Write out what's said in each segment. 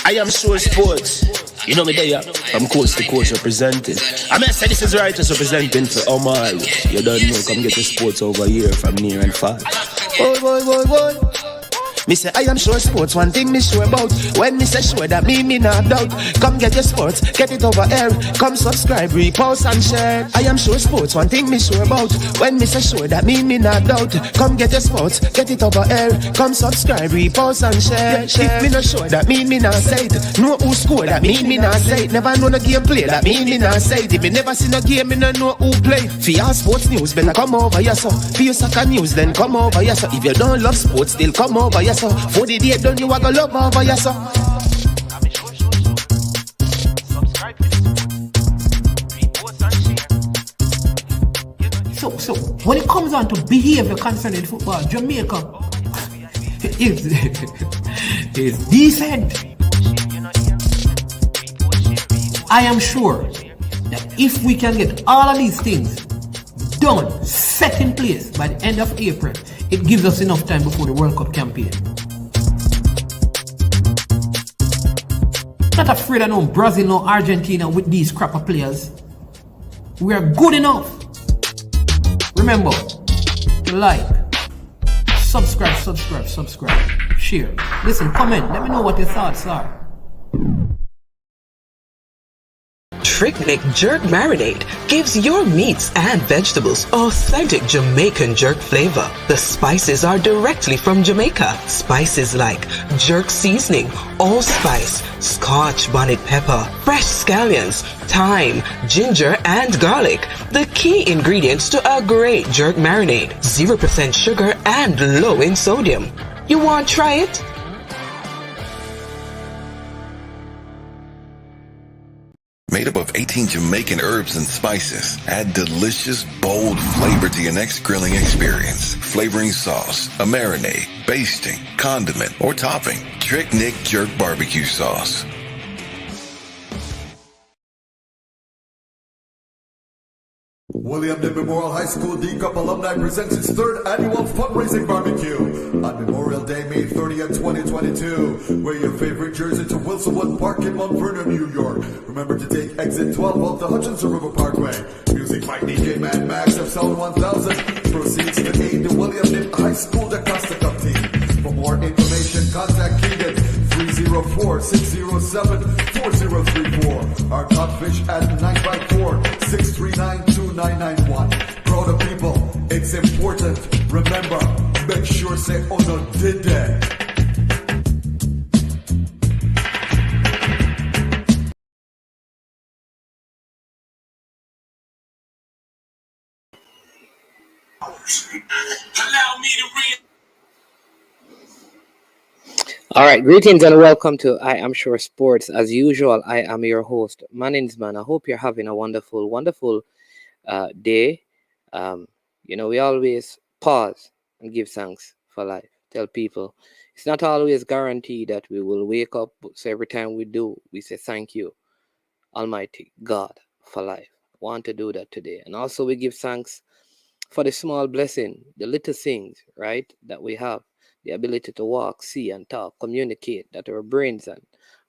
I am sure sports. You know me there, from coast to coast representing. I mean, say this is Righteous representing for Omar. You don't know, come get the sports over here from near and far. Boy. Me say I am sure sports, one thing me sure about. When me say sure, that me not doubt. Come get your sports, get it over here. Come subscribe, repost and share. I am sure sports, one thing me sure about. When me say sure, that me not doubt. Come get your sports, get it over here. Come subscribe, repost and share. If me not sure, that me not say it. Know who score, that me not say it. Never know no game play, that me not say it. If me never see no game, me no know who play. For your sports news, better come over here so. For your soccer news, then come over here so. If you don't love sports, still come over here so. For the day done, you are gonna love over here so. So when it comes on to behavior concerning football, Jamaica is decent. I am sure that if we can get all of these things done, set in place by the end of April, it gives us enough time before the World Cup campaign. Not afraid of no Brazil, no Argentina with these crapper players. We are good enough. Remember to like, subscribe, share. Listen, comment, let me know what your thoughts are. Trick-Nick Jerk Marinade gives your meats and vegetables authentic Jamaican jerk flavor. The spices are directly from Jamaica. Spices like jerk seasoning, allspice, Scotch bonnet pepper, fresh scallions, thyme, ginger, and garlic. The key ingredients to a great jerk marinade. 0% sugar and low in sodium. You want to try it? Made up of 18 Jamaican herbs and spices, add delicious, bold flavor to your next grilling experience. Flavoring sauce, a marinade, basting, condiment, or topping. Trick-Nick Jerk Barbecue Sauce. William Knibb Memorial High School D-Cup Alumni presents its third annual fundraising barbecue on Memorial Day, May 30th, 2022. Wear your favorite jersey to Wilsonwood Park in Mount Vernon, New York. Remember to take exit 12 off the Hutchinson River Parkway. Music by DJ Mad Max of Sound 1000. Proceeds to aid the William Knibb High School Costa Cup team. For more information, contact Keegan 304-607-4034. Our codfish at 954-639-2991. Proud of people, it's important. Remember, make sure say oh no did that. Allow me to read. All right, greetings and welcome to I Am Sure Sports. As usual, I am your host, Manningsman. I hope you're having a wonderful day. We always pause and give thanks for life. Tell people it's not always guaranteed that we will wake up, so every time we do, we say thank you, Almighty God, for life. I want to do that today. And also we give thanks for the small blessing, the little things, right, that we have. The ability to walk, see, and talk, communicate, that our brains and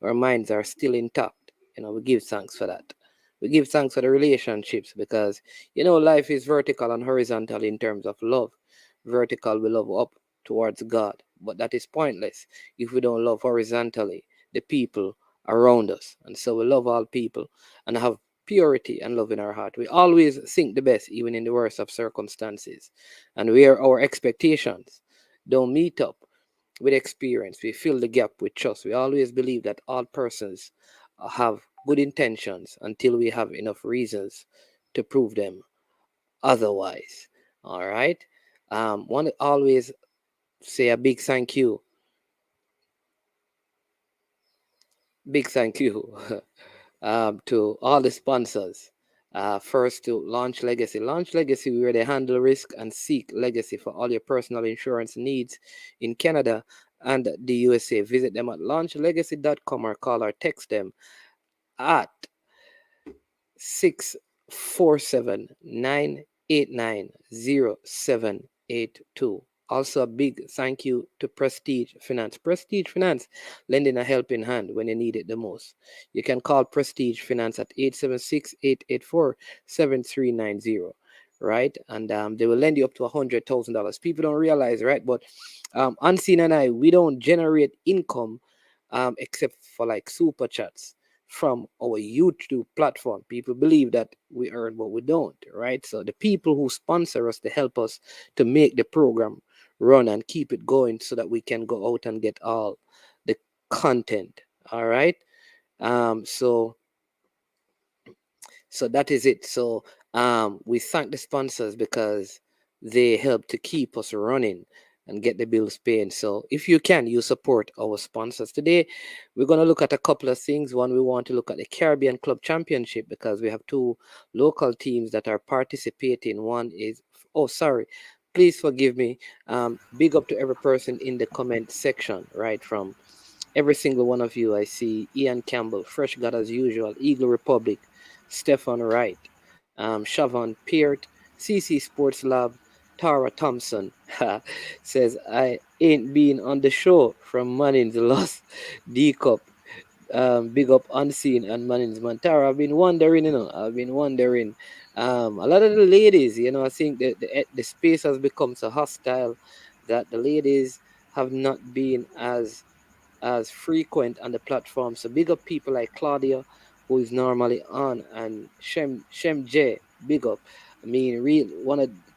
our minds are still intact. We give thanks for that. We give thanks for the relationships because, life is vertical and horizontal in terms of love. Vertical, we love up towards God, but that is pointless if we don't love horizontally the people around us. And so we love all people and have purity and love in our heart. We always think the best, even in the worst of circumstances. And where our expectations don't meet up with experience, we fill the gap with trust. We always believe that all persons have good intentions until we have enough reasons to prove them otherwise. All right. Want to always say a big thank you. To all the sponsors. First to Launch Legacy. Launch Legacy, where they handle risk and seek legacy for all your personal insurance needs in Canada and the USA. Visit them at launchlegacy.com or call or text them at 647-989-0782. Also, a big thank you to Prestige Finance. Prestige Finance, lending a helping hand when you need it the most. You can call Prestige Finance at 876-884-7390, right? And they will lend you up to $100,000. People don't realize, right? But Unseen and I, we don't generate income except for like super chats from our YouTube platform. People believe that we earn, but we don't, right? So the people who sponsor us to help us to make the program run and keep it going so that we can go out and get all the content. All right. So that is it. So we thank the sponsors because they help to keep us running and get the bills paid. So if you can, you support our sponsors. Today, we're going to look at a couple of things. One, we want to look at the Caribbean Club Championship because we have two local teams that are participating. One is, oh, sorry, please forgive me. Big up to every person in the comment section, right? From every single one of you. I see Ian Campbell, Fresh God as usual, Eagle Republic, Stefan Wright, Siobhan Peart, CC Sports Lab, Tara Thompson says, I ain't been on the show from Manning's lost D Cup. Big up Unseen and Manning's man. Tara, I've been wondering, a lot of the ladies, I think the space has become so hostile that the ladies have not been as frequent on the platform. So big up people like Claudia, who is normally on, and Shem J. Big up. I mean,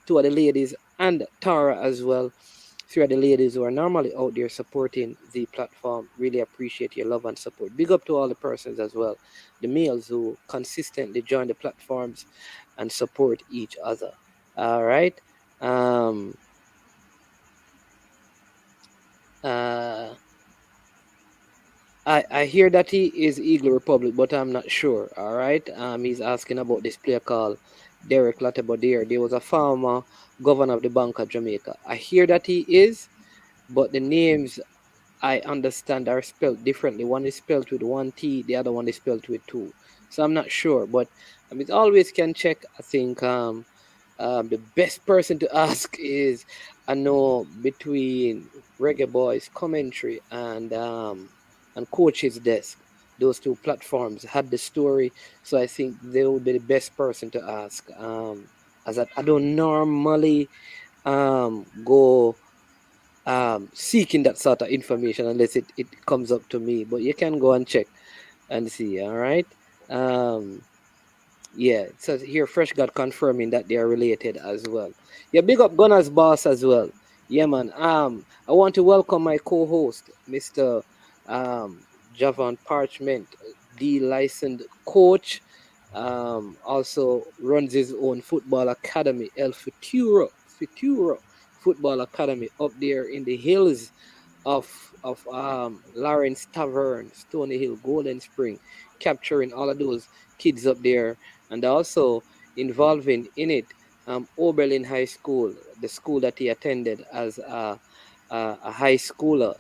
two of the ladies, and Tara as well. Three of the ladies who are normally out there supporting the platform. Really appreciate your love and support. Big up to all the persons as well, the males who consistently join the platforms and support each other. All right. I hear that he is Eagle Republic, but I'm not sure. All right. He's asking about this player called Derek Latibodier. There was a former governor of the Bank of Jamaica. I hear that he is, but the names I understand are spelled differently. One is spelled with one T, the other one is spelled with two. So I'm not sure, but I mean, always can check. I think the best person to ask is, I know, between Reggae Boys commentary and Coach's Desk. Those two platforms had the story, so I think they would be the best person to ask. As I don't normally go seeking that sort of information unless it comes up to me, but you can go and check and see. All right. Yeah, it says here Fresh God confirming that they are related as well. Yeah, big up Gunner's boss as well. Yeah, man. I want to welcome my co-host, Mr. Javon Parchment, the licensed coach. Also runs his own football academy, El Futuro Football Academy, up there in the hills of Lawrence Tavern, Stony Hill, Golden Spring, capturing all of those kids up there, and also involving in it Oberlin High School, the school that he attended as a high schooler,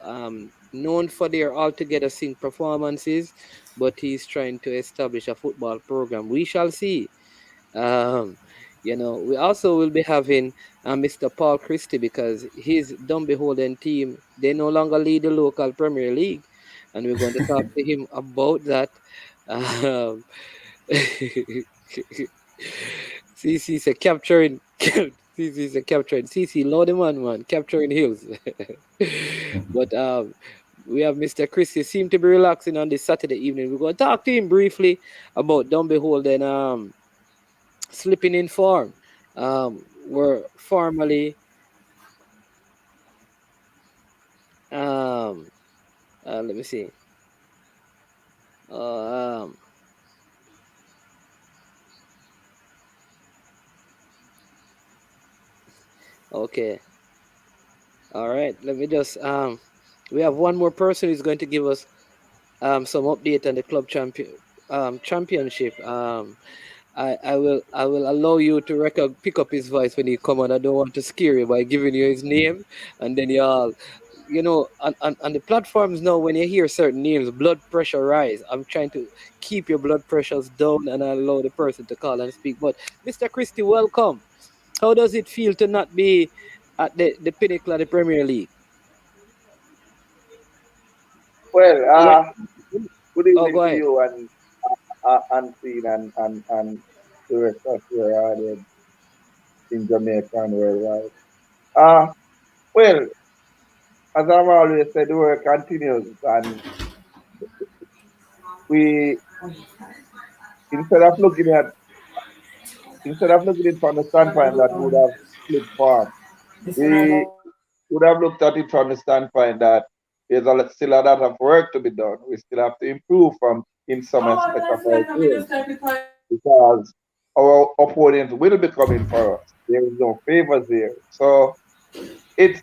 known for their altogether sing performances, but he's trying to establish a football program. We shall see. We also will be having Mr. Paul Christie because his Dumb Beholden team, they no longer lead the local Premier League, and we're going to talk to him about that. CC's a capturing. CC's a capturing. CC, Lordy man, capturing hills. But we have Mr. Christie seem to be relaxing on this Saturday evening. We're going to talk to him briefly about Dumb Beholden slipping in form. Were formerly let me see. Okay. All right. Let me just we have one more person who's going to give us some update on the club championship. I will allow you to pick up his voice when he come on. I don't want to scare you by giving you his name, and then y'all, on the platforms now, when you hear certain names, blood pressure rise. I'm trying to keep your blood pressures down and allow the person to call and speak. But Mr. Christie, welcome. How does it feel to not be at the pinnacle of the Premier League? Well, When, good oh, evening go to ahead. you and Seen and the rest of your audience in Jamaica and worldwide. Uh, well, as I've always said, the work continues, and we instead of looking at instead of looking at it from the standpoint that we would have split farm, we would have looked at it from the standpoint that there's still a lot of work to be done. We still have to improve from in some aspect of our game because our opponents will be coming for us. There is no favors here. So it's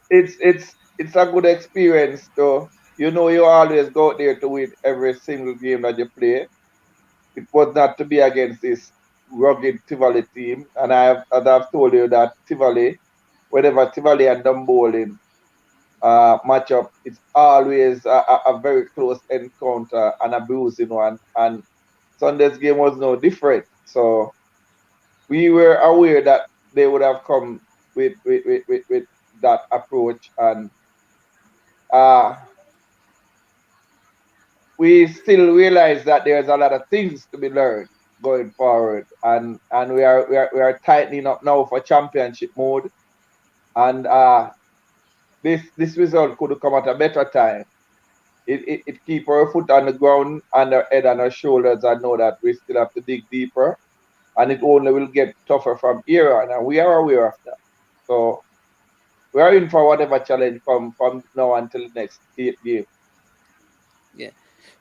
a good experience to you always go out there to win every single game that you play. It was not to be against this rugged Tivoli team. And as I've told you that Tivoli, whenever Tivoli and Dumbolin match up, it's always a very close encounter and a bruising one. And Sunday's game was no different. So we were aware that they would have come with that approach, and uh, we still realize that there's a lot of things to be learned going forward, and we are tightening up now for championship mode, and this result could come at a better time. It keep our foot on the ground and our head on our shoulders and know that we still have to dig deeper, and it only will get tougher from here on, and we are aware of that. So we are in for whatever challenge from now until the next game. Yeah.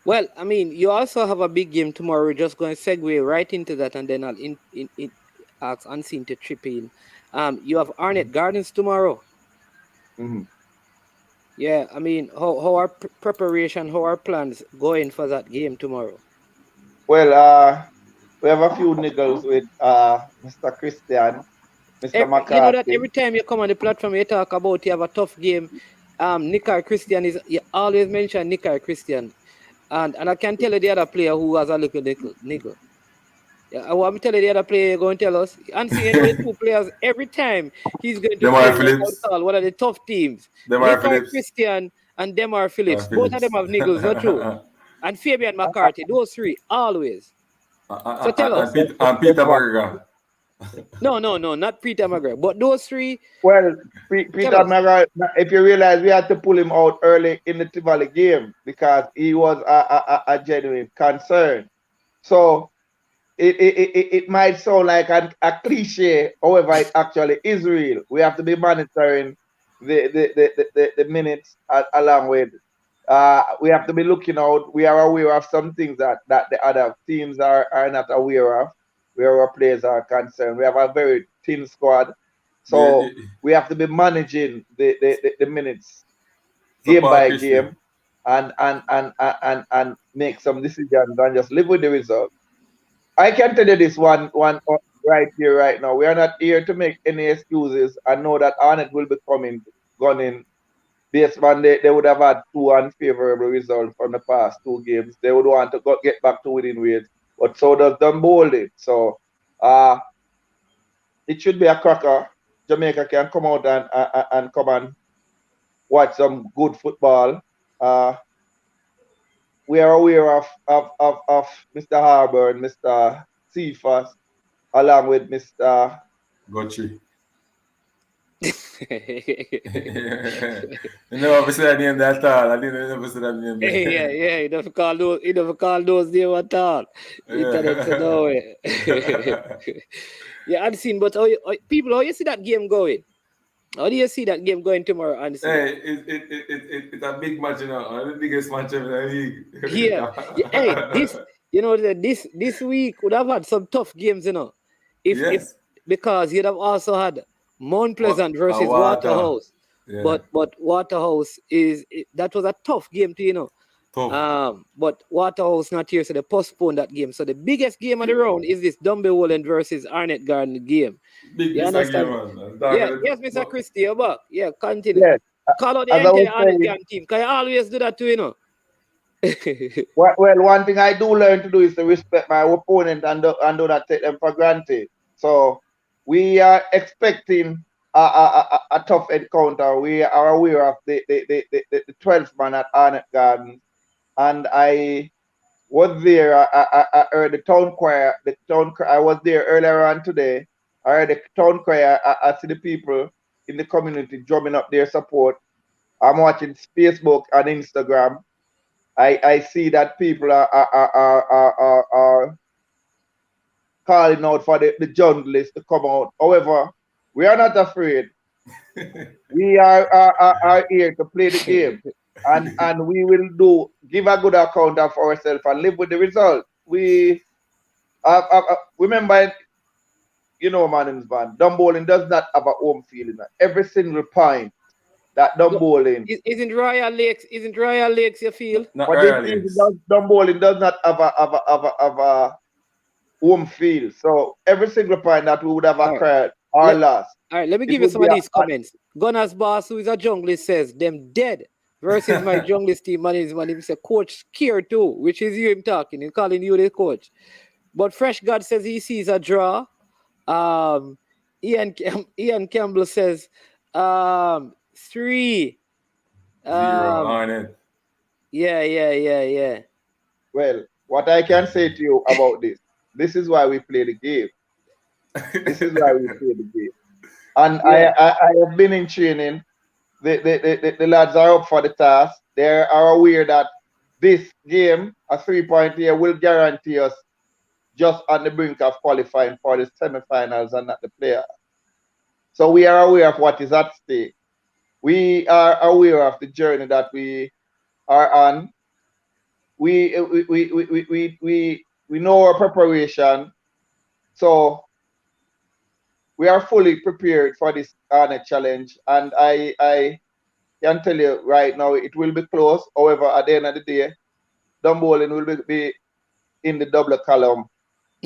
Well, I mean, you also have a big game tomorrow. We're just going to segue right into that, and then I'll ask Unseen to chip in. You have Arnett Gardens tomorrow. Mm-hmm. Yeah, I mean, how are preparation, how are plans going for that game tomorrow? Well, we have a few niggles with Mr. Christian, Mr. You know that McCarthy. every time you come on the platform, you talk about you have a tough game. Nicar Christian you always mention Nicar Christian, and I can tell you the other player who has a little niggle. Yeah, I want to tell you the other player you're going to tell us. And see, the two players every time he's going to play one of the tough teams. Nicar Christian and Demar Phillips. Both of them have niggles, not true. And Fabian McCarthy, those three always. So tell us. And Peter McGregor. No, not Peter McGregor. But those three. Well, Peter McGregor, if you realize we had to pull him out early in the Tivoli game because he was a genuine concern. So it might sound like a cliche, however, it actually is real. We have to be monitoring the minutes along with. We have to be looking out. We are aware of some things that the other teams are not aware of, where our players are concerned. We have a very thin squad, so we have to be managing the minutes game by game, and make some decisions and just live with the result. I can tell you this one right here, right now. We are not here to make any excuses. I know that Arnett will be gunning. Based on they would have had two unfavorable results from the past two games. They would want to get back to winning ways. But so does Dumbolin. So it should be a cracker. Jamaica can come out and come and watch some good football. We are aware of Mr. Harbour and Mr. Cephas, along with Mr. Gotchi. You never say that name at all. I didn't never say that name. Yeah. You never call those names at all. Internet no way. Yeah, Unseen, but how you see that game going? How do you see that game going tomorrow, Unseen? Hey, it's a big match, you know. The biggest match in the league. Yeah. Hey, this week would have had some tough games, you know. If because you'd have also had Mount Pleasant versus Waterhouse. Yeah. But Waterhouse that was a tough game to, you know. Tough. But Waterhouse not here, so they postponed that game. So the biggest game of the round is this Dumbolin versus Arnett Garden game. You understand? Game, yes, Mr. Christie, you're back. Yeah, continue. Yes. Call out the entire Arnett Garden team. Can you always do that too, you know? Well, one thing I do learn to do is to respect my opponent and do not take them for granted. So we are expecting a tough encounter. We are aware of the 12th man at Arnett Gardens, and I was there. I heard the town choir. I was there earlier on today. I heard the town choir. I see the people in the community drumming up their support. I'm watching Facebook and Instagram. I see that people are calling out for the journalists to come out. However, we are not afraid. We are here to play the game, and we will give a good account of ourselves and live with the result. We remember, Manning's man, Dumbolin does not have a home field. Every single point that Dumbolin. Isn't Royal Lakes your field? Not But Royal this Lakes. season, Dumbolin does not have a home field. So every single point that we would have acquired or lost. All right, let me give you some of these comments. Gunners boss, who is a junglist, says them dead versus my junglist team. Man, he said coach scared too, which is you him talking. He's calling you the coach. But Fresh God says he sees a draw. Ian Campbell says 3. 0 on it. Yeah. Well, what I can say to you about this is why we play the game. This is why we play the game. And I have been in training. The lads are up for the task. They are aware that this game, a 3-point here, will guarantee us just on the brink of qualifying for the semifinals and not the playoffs. So we are aware of what is at stake. We are aware of the journey that we are on. We know our preparation. So we are fully prepared for this challenge. And I can tell you right now, it will be close. However, at the end of the day, Dumbolin will be in the double column.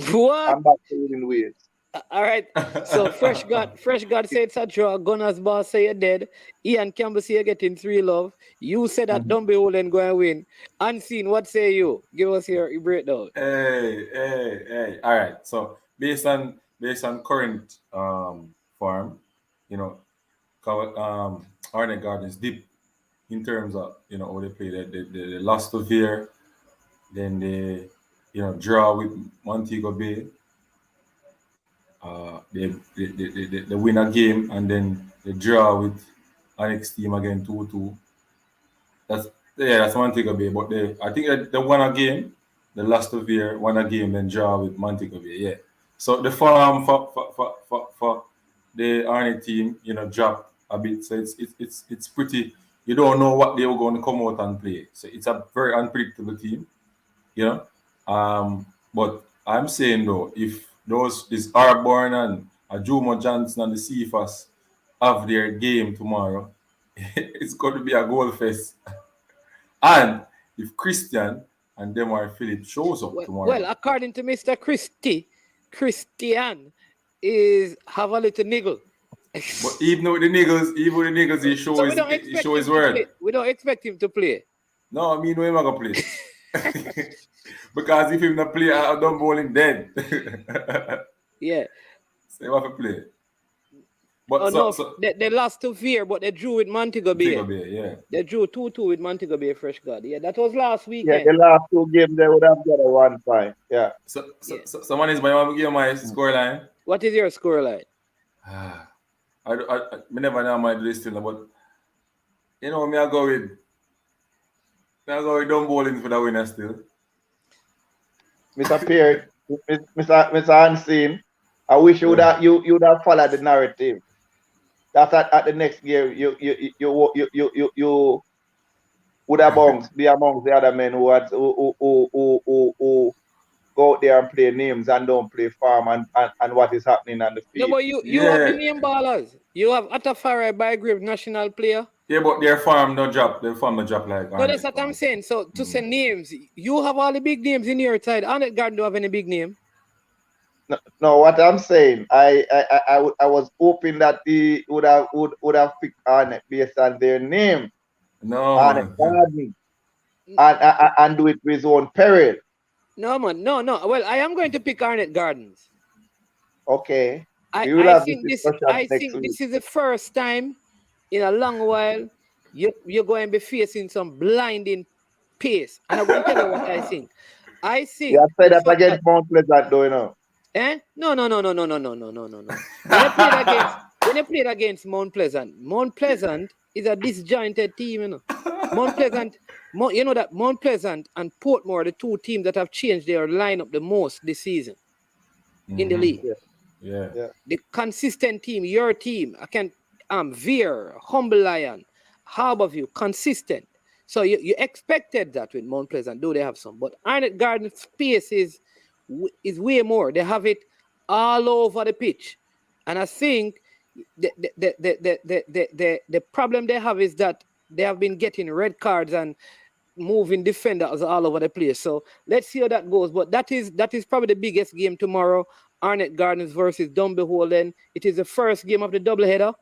What? I'm back to winning ways. All right. So Fresh God say it's a draw. Gunners boss say you're dead. Ian Campbell say you're getting 3 love. You said that Dumbolin going to win. Unseen, what say you? Give us your breakdown. Hey. All right. So based on current form, Arnett Gardens deep in terms of how they play. They lost to Veer, then they draw with Montego Bay. They win a game and then they draw with Annex team again 2-2. That's Montego Bay. But I think they won a game, they lost to Veer, won a game, then draw with Montego Bay. Yeah. So the form for the Arnett team, dropped a bit. So it's pretty. You don't know what they were going to come out and play. So it's a very unpredictable team, But I'm saying though, if this Arborn and Ajumo Johnson and the Cephas have their game tomorrow, it's going to be a goal fest. And if Christian and Demar Philip shows up tomorrow. Well, according to Mr. Christian have a little niggle. But even with the niggles, he shows his word. We don't expect him to play. No, I mean, we're not going to play. Because if him not play, I don't bowl him dead. Yeah. So you have to play. But they lost to Veer, but they drew with Montego Bay. Yeah. They drew 2-2 with Montego Bay Fresh God. Yeah, that was last weekend. Yeah, the last 2 games they would have got a 1 point. Yeah. So someone is by one give my scoreline. What is your scoreline? I never know my listing, but me I go with dumb bowling for the winner still. Mr. Pierre, Mr. Unseen, I wish you would have followed the narrative. That at the next game you would be amongst the other men who go out there and play names and don't play farm and what is happening on the field. No, but you have the name ballers. You have Atafari by grade national player. Yeah, but their farm no drop. Their farm no drop like. No, that's what I'm saying. So to say names, you have all the big names in your side. Arnett Garden don't have any big name. No, what I'm saying, I was hoping that he would have picked Arnett based on their name. No, Arnett Garden, and do it with his own peril. No, man, no. Well, I am going to pick Arnett Gardens. Okay. We will I have this think this discussion I next think week. this is the first time in a long while you're going to be facing some blinding pace. And I'm going to tell you what I think. I You think have the said that fact that against Mount Pleasant, though, you know. No, no, no, no, no, no, no, no, no, no, no. When they played against Mount Pleasant is a disjointed team, you know. Mount Pleasant, you know that Mount Pleasant and Portmore are the two teams that have changed their lineup the most this season in the league. Yeah. Yeah. The consistent team, your team, I can Veer, Humble Lion, Harborview, consistent. So you expected that with Mount Pleasant, though they have some. But Arnett Garden space is way more. They have it all over the pitch. And I think the problem they have is that they have been getting red cards and moving defenders all over the place. So let's see how that goes. But that is probably the biggest game tomorrow. Arnett Gardens versus Dunbeholden. It is the first game of the doubleheader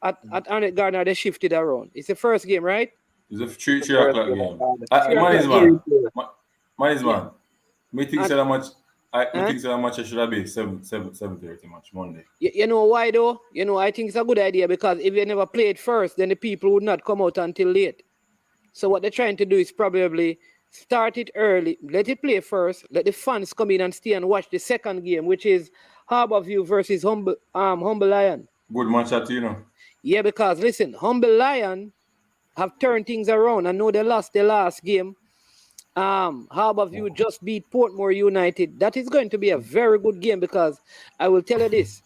at Arnett Garden. They shifted around. It's the first game, right? It's a 3 First o'clock game game. of the- Man is Yeah. man. Man is Yeah. man. Me think And- so that much. I Huh? think so that much. I should have been 7:30 match Monday. You know why though? You know, I think it's a good idea because if you never played first, then the people would not come out until late. So what they're trying to do is probably start it early, let it play first, let the fans come in and stay and watch the second game, which is Harborview versus Humble Lion. Good match at you know. Yeah, because listen, Humble Lion have turned things around. I know they lost their last game. Harborview just beat Portmore United. That is going to be a very good game because I will tell you this.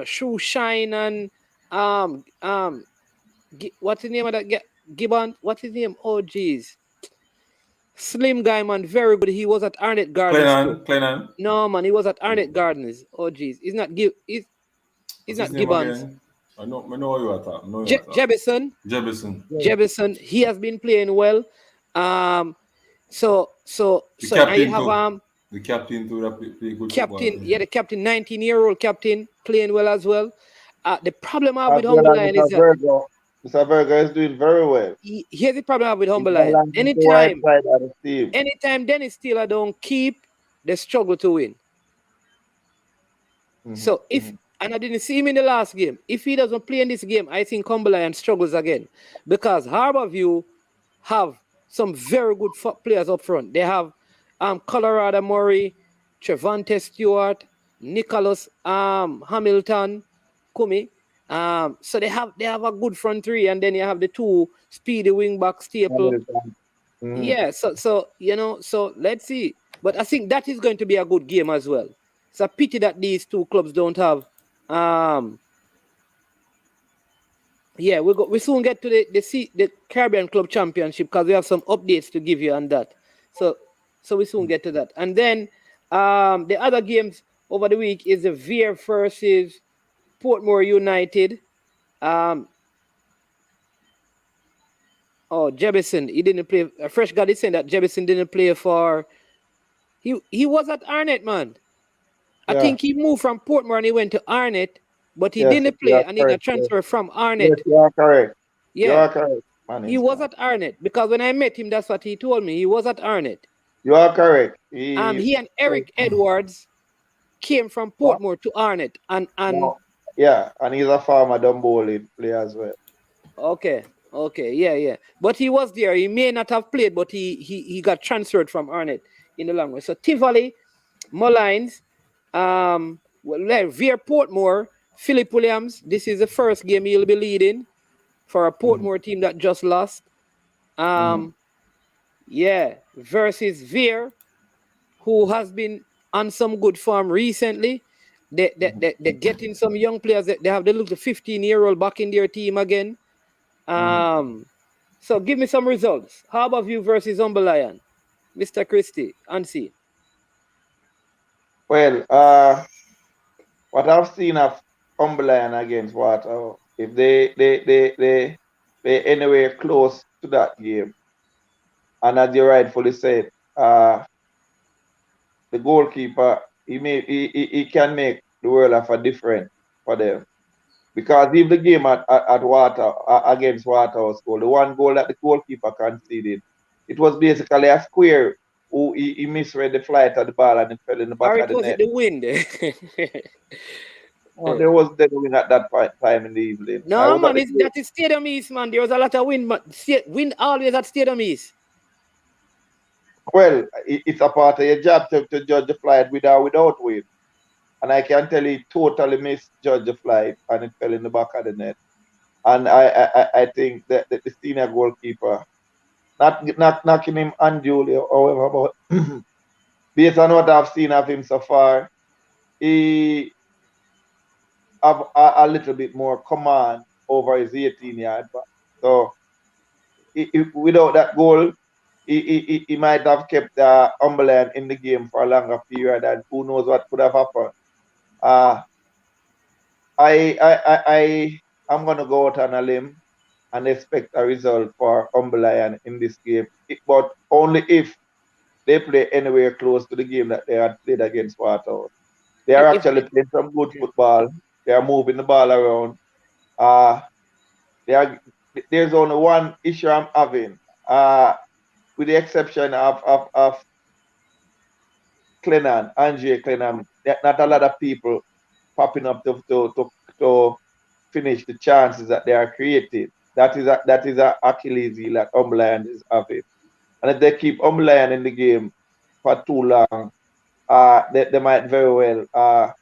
Shoe Shine and what's the name of that guy? Gibbon? What's his name? Oh geez. Slim guy, man, very good. He was at Arnett Gardens. Clennon. No, man, he was at Arnett Gardens. Oh geez. He's not What's not his name Gibbons. again? I know you are talking. Jebison, he has been playing well. So and you have the captain to that play good captain, football. yeah, the captain, 19-year-old captain, playing well as well. The problem I have with Humble Lion is that Mr. Virgo is doing very well. Here's the problem I have with Humble He's Lion. Anytime Dennis Steeler don't keep, they struggle to win. Mm-hmm. So and I didn't see him in the last game. If he doesn't play in this game, I think Humble Lion struggles again. Because Harborview have some very good players up front. They have Colorado Murray, Trevante Stewart, Nicholas Hamilton, Kumi. So they have a good front three, and then you have the two speedy wing back Staple. Mm-hmm. Yeah, so let's see. But I think that is going to be a good game as well. It's a pity that these two clubs don't have. We soon get to the Caribbean Club Championship because we have some updates to give you on that. So we soon get to that. And then the other games over the week is the Veer versus Portmore United. Jebison, he didn't play. A fresh guy is saying that Jebison didn't play for. He was at Arnett, man. I think he moved from Portmore and he went to Arnett, but he didn't play and he got transferred from Arnett. Yes, you are correct. Yeah. You are correct. He was at Arnett because when I met him, that's what he told me. He was at Arnett. You are correct. He and Eric Edwards came from Portmore to Arnett and yeah, and he's a former Dunbeholden player as well. Okay, yeah. But he was there. He may not have played, but he got transferred from Arnett in the long run. So Tivoli, Mullines, Veer Portmore, Philip Williams. This is the first game he'll be leading for a Portmore team that just lost. Versus Veer, who has been on some good form recently. They're getting some young players. They have the little 15-year-old back in their team again. So give me some results. Harborview versus Humble Lion, Mr. Christie, Ansi. Well, what I've seen of Humble Lion against Waterhouse, if they anywhere close to that game, and as you rightfully said, the goalkeeper he can make the world of a difference for them. Because if the game at against Waterhouse goal, the one goal that the goalkeeper conceded, it was basically a square who he misread the flight of the ball and it fell in the back Or of it the was it net. the wind? Oh, there was dead wind at that time in the evening. I No, was at man, the game. that is Stadium East, man. There was a lot of wind, man. Wind always at Stadium East. Well, it's a part of your job to judge the flight with or without wind. And I can tell you, totally misjudged the flight and it fell in the back of the net. And I think that the senior goalkeeper, not knocking him unduly, however, but based on what I've seen of him so far, he have a little bit more command over his 18-yard back. So without that goal, he might have kept Umberland in the game for a longer period, and who knows what could have happened. Uh, I'm gonna go out on a limb and expect a result for Umberland in this game, but only if they play anywhere close to the game that they had played against Waterhouse. They are If actually playing some good football. They are moving the ball around. Uh, there's only one issue I'm having, with the exception of Clennan, Andre Clennan. Not a lot of people popping up to finish the chances that they are creating. That is a Achilles heel that Umberland is having. And if they keep Umberland in the game for too long, they might very well,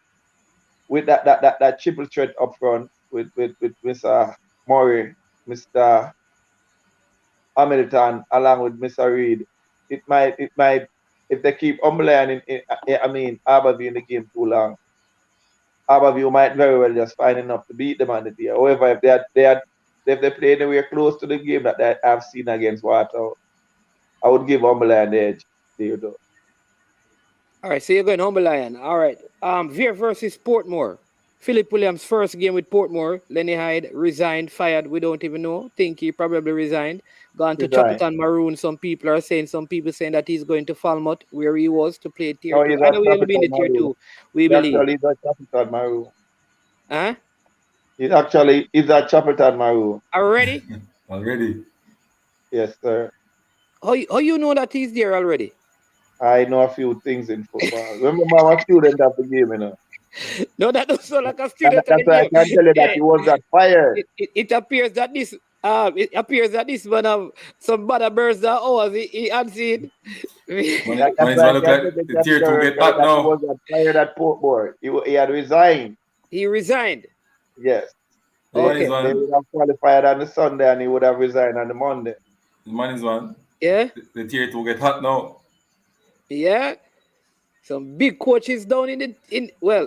with that triple threat up front with Mr. Murray, Mr. Hamilton, along with Mr. Reed, it might if they keep Umberland Aberview in the game too long, Aberview might very well just find enough to beat them on the day. However, if they play anywhere close to the game that I've seen against Water, I would give Umberland the edge. There you go. All right, so you're going Humble Lion. All right. Veer versus Portmore. Philip Williams' first game with Portmore. Lenny Hyde resigned, fired. We don't even know. Think he probably resigned. Gone to Resign. Chapelton Maroon. Some people saying that he's going to Falmouth, where he was to play tier No, 2. he's I at know he'll be in the Chapelton tier Maroon. 2, we believe. Actually, he's at Chapelton Maroon. Huh? He's at Chapelton Maroon. Already? Already. Yes, sir. How you know that he's there already? I know a few things in football. Remember, I'm a student of the game, you know. No, that doesn't sound like a student of That's the why I game. can tell you that he was not fired. It appears that this man have some bad birds that hours he unseen. That's Man, why it's I gonna look can like tell the tier 2 you get hot that he now. was not fired at Portmore. He had resigned. He resigned. Yes. The man Okay. is They one. would have qualified on the Sunday and he would have resigned on the Monday. The man is one. Yeah, The tier 2 get hot now. yeah. Some big coaches down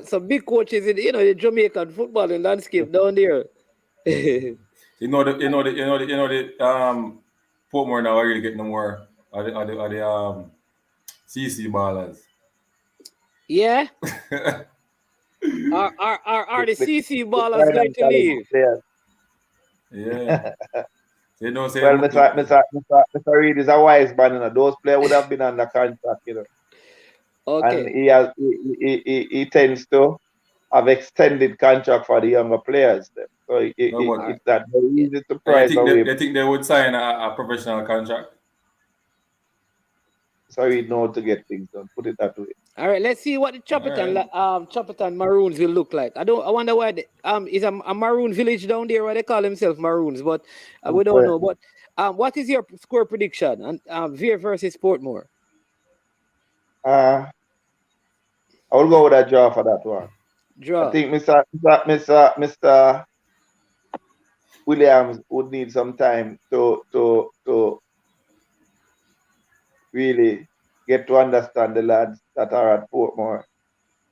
some big coaches in the Jamaican football and landscape down there. Portmore now are really getting more are the CC ballers. Yeah. Are the CC The ballers going to financially leave? good players. Yeah. They don't say Well, Mr. Reed is a wise man, you know. Those players would have been under contract, you know. And Okay. he tends to have extended contract for the younger players. Then. So no, but All right. it's not very Yeah. easy to they price think away. they think they would sign a professional contract. So he know to get things done. Put it that way. All right, let's see what the Chapelton Maroons will look like. I wonder why is a Maroon village down there where they call themselves Maroons, but we don't know. But what is your score prediction? And Veer versus Portmore. I will go with a draw for that one. Draw. I think Mr. Williams would need some time to really get to understand the lads that are at Portmore.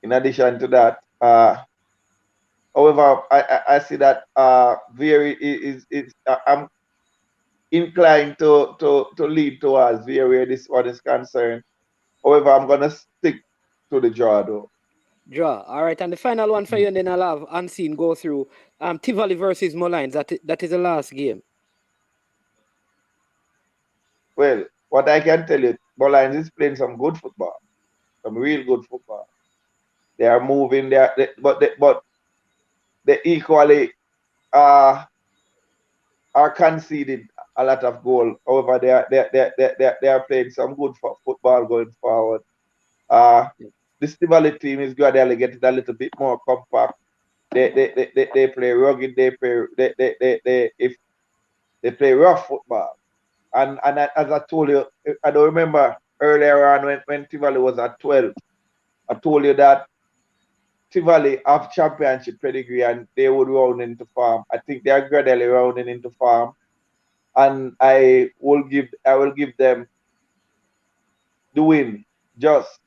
In addition to that, however, I see that I'm inclined to lead towards Veer where this one is concerned. However, I'm gonna stick to the draw though. Draw. All right, and the final one for you, and then I'll have Unseen go through. Tivoli versus Molines. That is the last game. Well, what I can tell you, Bolines is playing some good football, some real good football. They are moving there, but they equally are conceded a lot of goal. However, they are playing some good football going forward. This Tivoli team is gradually getting a little bit more compact. They play rugged. They play rough football. And as I told you, I don't remember earlier on when Tivoli was at 12. I told you that Tivoli have championship pedigree and they would round into form. I think they are gradually rounding into form, and I will give them the win just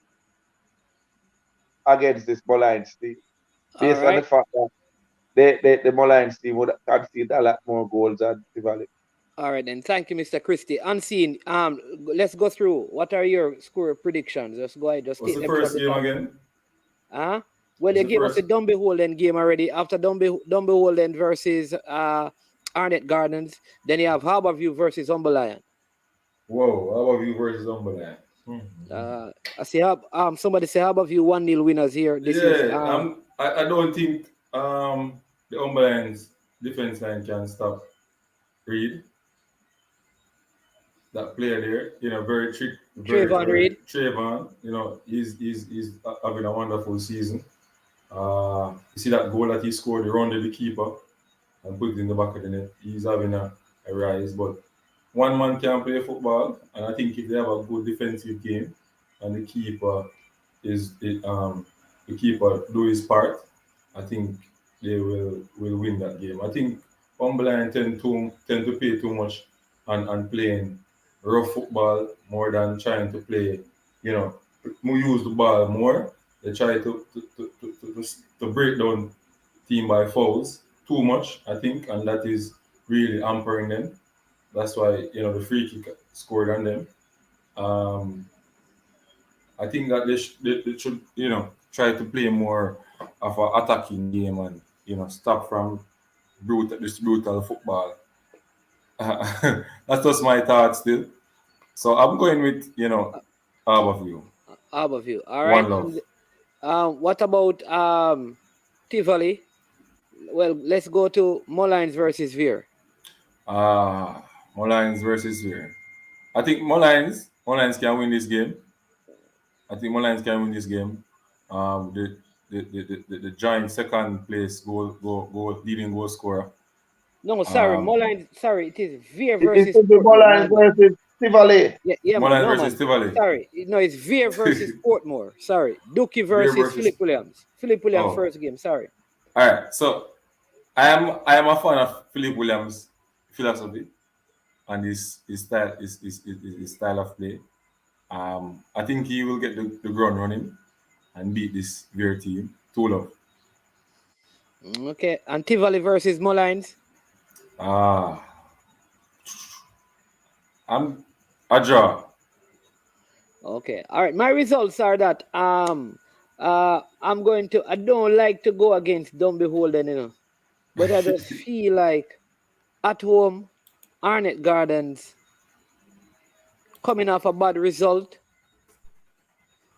against this Mullines team, based on the fact that the Mullines team would concede a lot more goals than Tivoli. All right, then. Thank you, Mr. Christie. Unseen. Let's go through. What are your score predictions? Let's go ahead. Just What's take the them first from the game top. again? Well, you What's the gave us a first? Dumby Holden game already. After Dumby Holden versus Arnett Gardens, then you have Harborview versus Humberlion. Whoa, Harborview versus Humberland. I see. Somebody say Harborview 1-0 winners here. This is. I don't think the Humberland's defense line can stop Reed. That player there, very Trayvon Reed. Trayvon, he's having a wonderful season. You see that goal that he scored, he rounded the keeper and put it in the back of the net. He's having a rise, but one man can play football, and I think if they have a good defensive game and the keeper do his part, I think they will win that game. I think Humberland tend to pay too much on playing rough football more than trying to play, use the ball more. They try to break down team by fouls too much, I think, and that is really hampering them. That's why the free kick scored on them. I think that they should try to play more of an attacking game and stop from this brutal football. That's just my thoughts still. So I'm going with Harborview. Harborview. All right. One love. What about Tivoli? Well, let's go to Mullines versus Veer. Mullines versus Veer. I think Mullines can win this game. The giant second place goal leading goal scorer. No, sorry, Mullines. Sorry, it is Veer It versus is the Mullines versus Tivoli. Yeah, Mullines versus Tivoli. Sorry, no, it's Veer versus Portmore. Sorry, Dookie versus Philip Williams. Philip Williams first game. Sorry. All right, so I am a fan of Philip Williams' philosophy and his style of play. I think he will get the ground running and beat this Veer team 2-0. Okay, and Tivoli versus Mullines. I'm a draw. Okay, all right. My results are that I'm going to. I don't like to go against Dumby Holden, but I just feel like at home, Arnett Gardens coming off a bad result.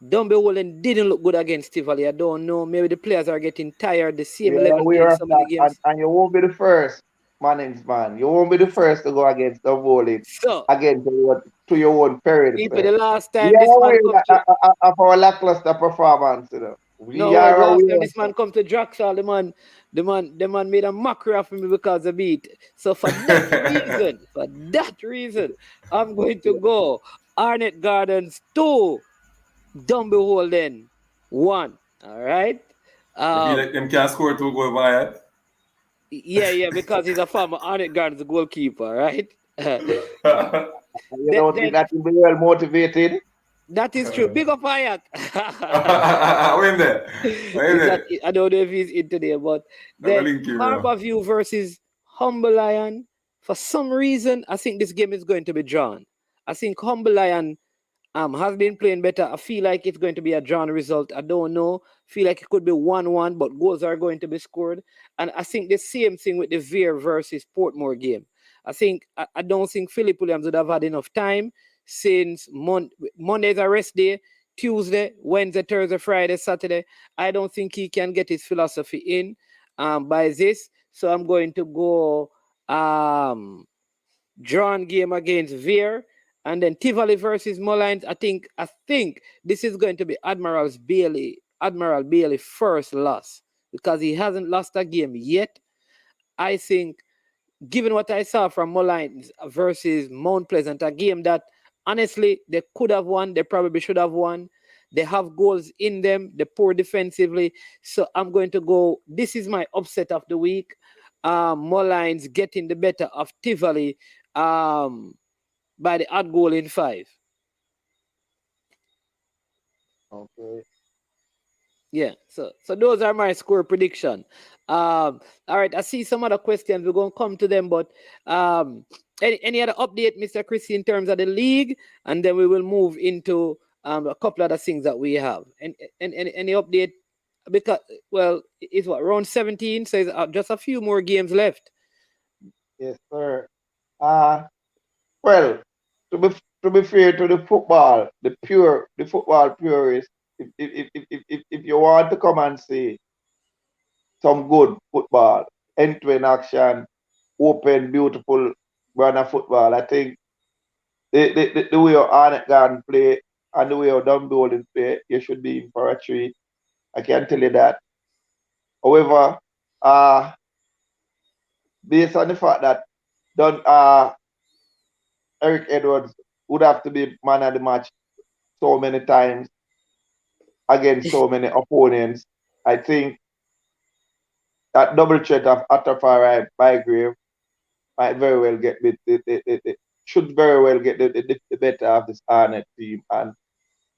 Dumby Holden didn't look good against Tivoli. I don't know. Maybe the players are getting tired. The same level in some of the games. And you won't be the first, man. You won't be the first to go against Dumby Holden. So, against to your own period. People, the last time this man of our lackluster performance, last time this man come to Draxall, the man made a mockery of me because of it. So for that reason, I'm going to go Arnett Gardens 2, Dumby Holden 1. All right. You feel like them can score 2 goals by it? Yeah, because he's a former Arnett Gardens goalkeeper, right? You don't think that will be well motivated? That is true. Big up Hayat. When there? I don't know if he's in today, but then Harborview versus Humberlion. For some reason, I think this game is going to be drawn. I think Humberlion has been playing better. I feel like it's going to be a drawn result. I don't know. Feel like it could be 1-1, but goals are going to be scored. And I think the same thing with the Veer versus Portmore game. I don't think Philip Williams would have had enough time since Monday's a rest day, Tuesday, Wednesday, Thursday, Friday, Saturday. I don't think he can get his philosophy in by this. So I'm going to go drawn game against Veer, and then Tivoli versus Mullines. I think this is going to be Admiral Bailey first loss because he hasn't lost a game yet. I think, given what I saw from Mullines versus Mount Pleasant, a game that honestly they could have won, they probably should have won. They have goals in them. They're poor defensively. So I'm going to go. This is my upset of the week. Mullines getting the better of Tivoli by the odd goal in 5. Okay. Yeah, so those are my score prediction. All right, I see some other questions. We're going to come to them, but any other update, Mr. Chrissy, in terms of the league, and then we will move into a couple other things that we have. And any update? Because it's what, round 17, so it's just a few more games left. Yes, sir. Well, to be fair to the football purists, if you want to come and see some good football, end-to-end action, open, beautiful brand of football, I think the way Arnett Garden play and the way Dunbolden play, you should be in for a treat. I can tell you that. However, based on the fact that Eric Edwards would have to be man of the match so many times against so many opponents, I think that double threat of Atafari Bygrave might very well get should very well get the better of this Arnett team. And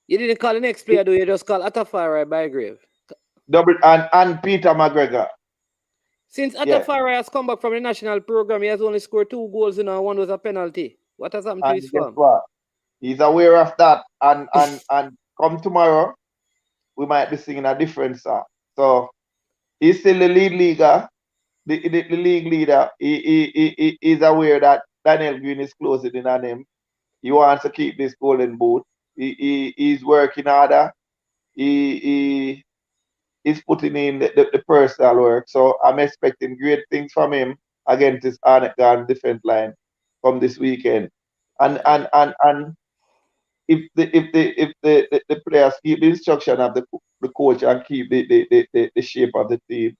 you didn't call the next player, though. You just call Atafari Bygrave. And Peter McGregor. Since Atafari has come back from the national program, he has only scored 2 goals and one was a penalty. What has happened to his form? He's aware of that, and come tomorrow, we might be singing a different song. So he's still the lead leaguer, the league leader. He is aware that Daniel Green is closing in on him. He wants to keep this golden boot. He's working harder. He's putting in the personal work. So I'm expecting great things from him against this Arnett Garden defense line from this weekend. And if the players keep the instruction of the coach and keep the shape of the team,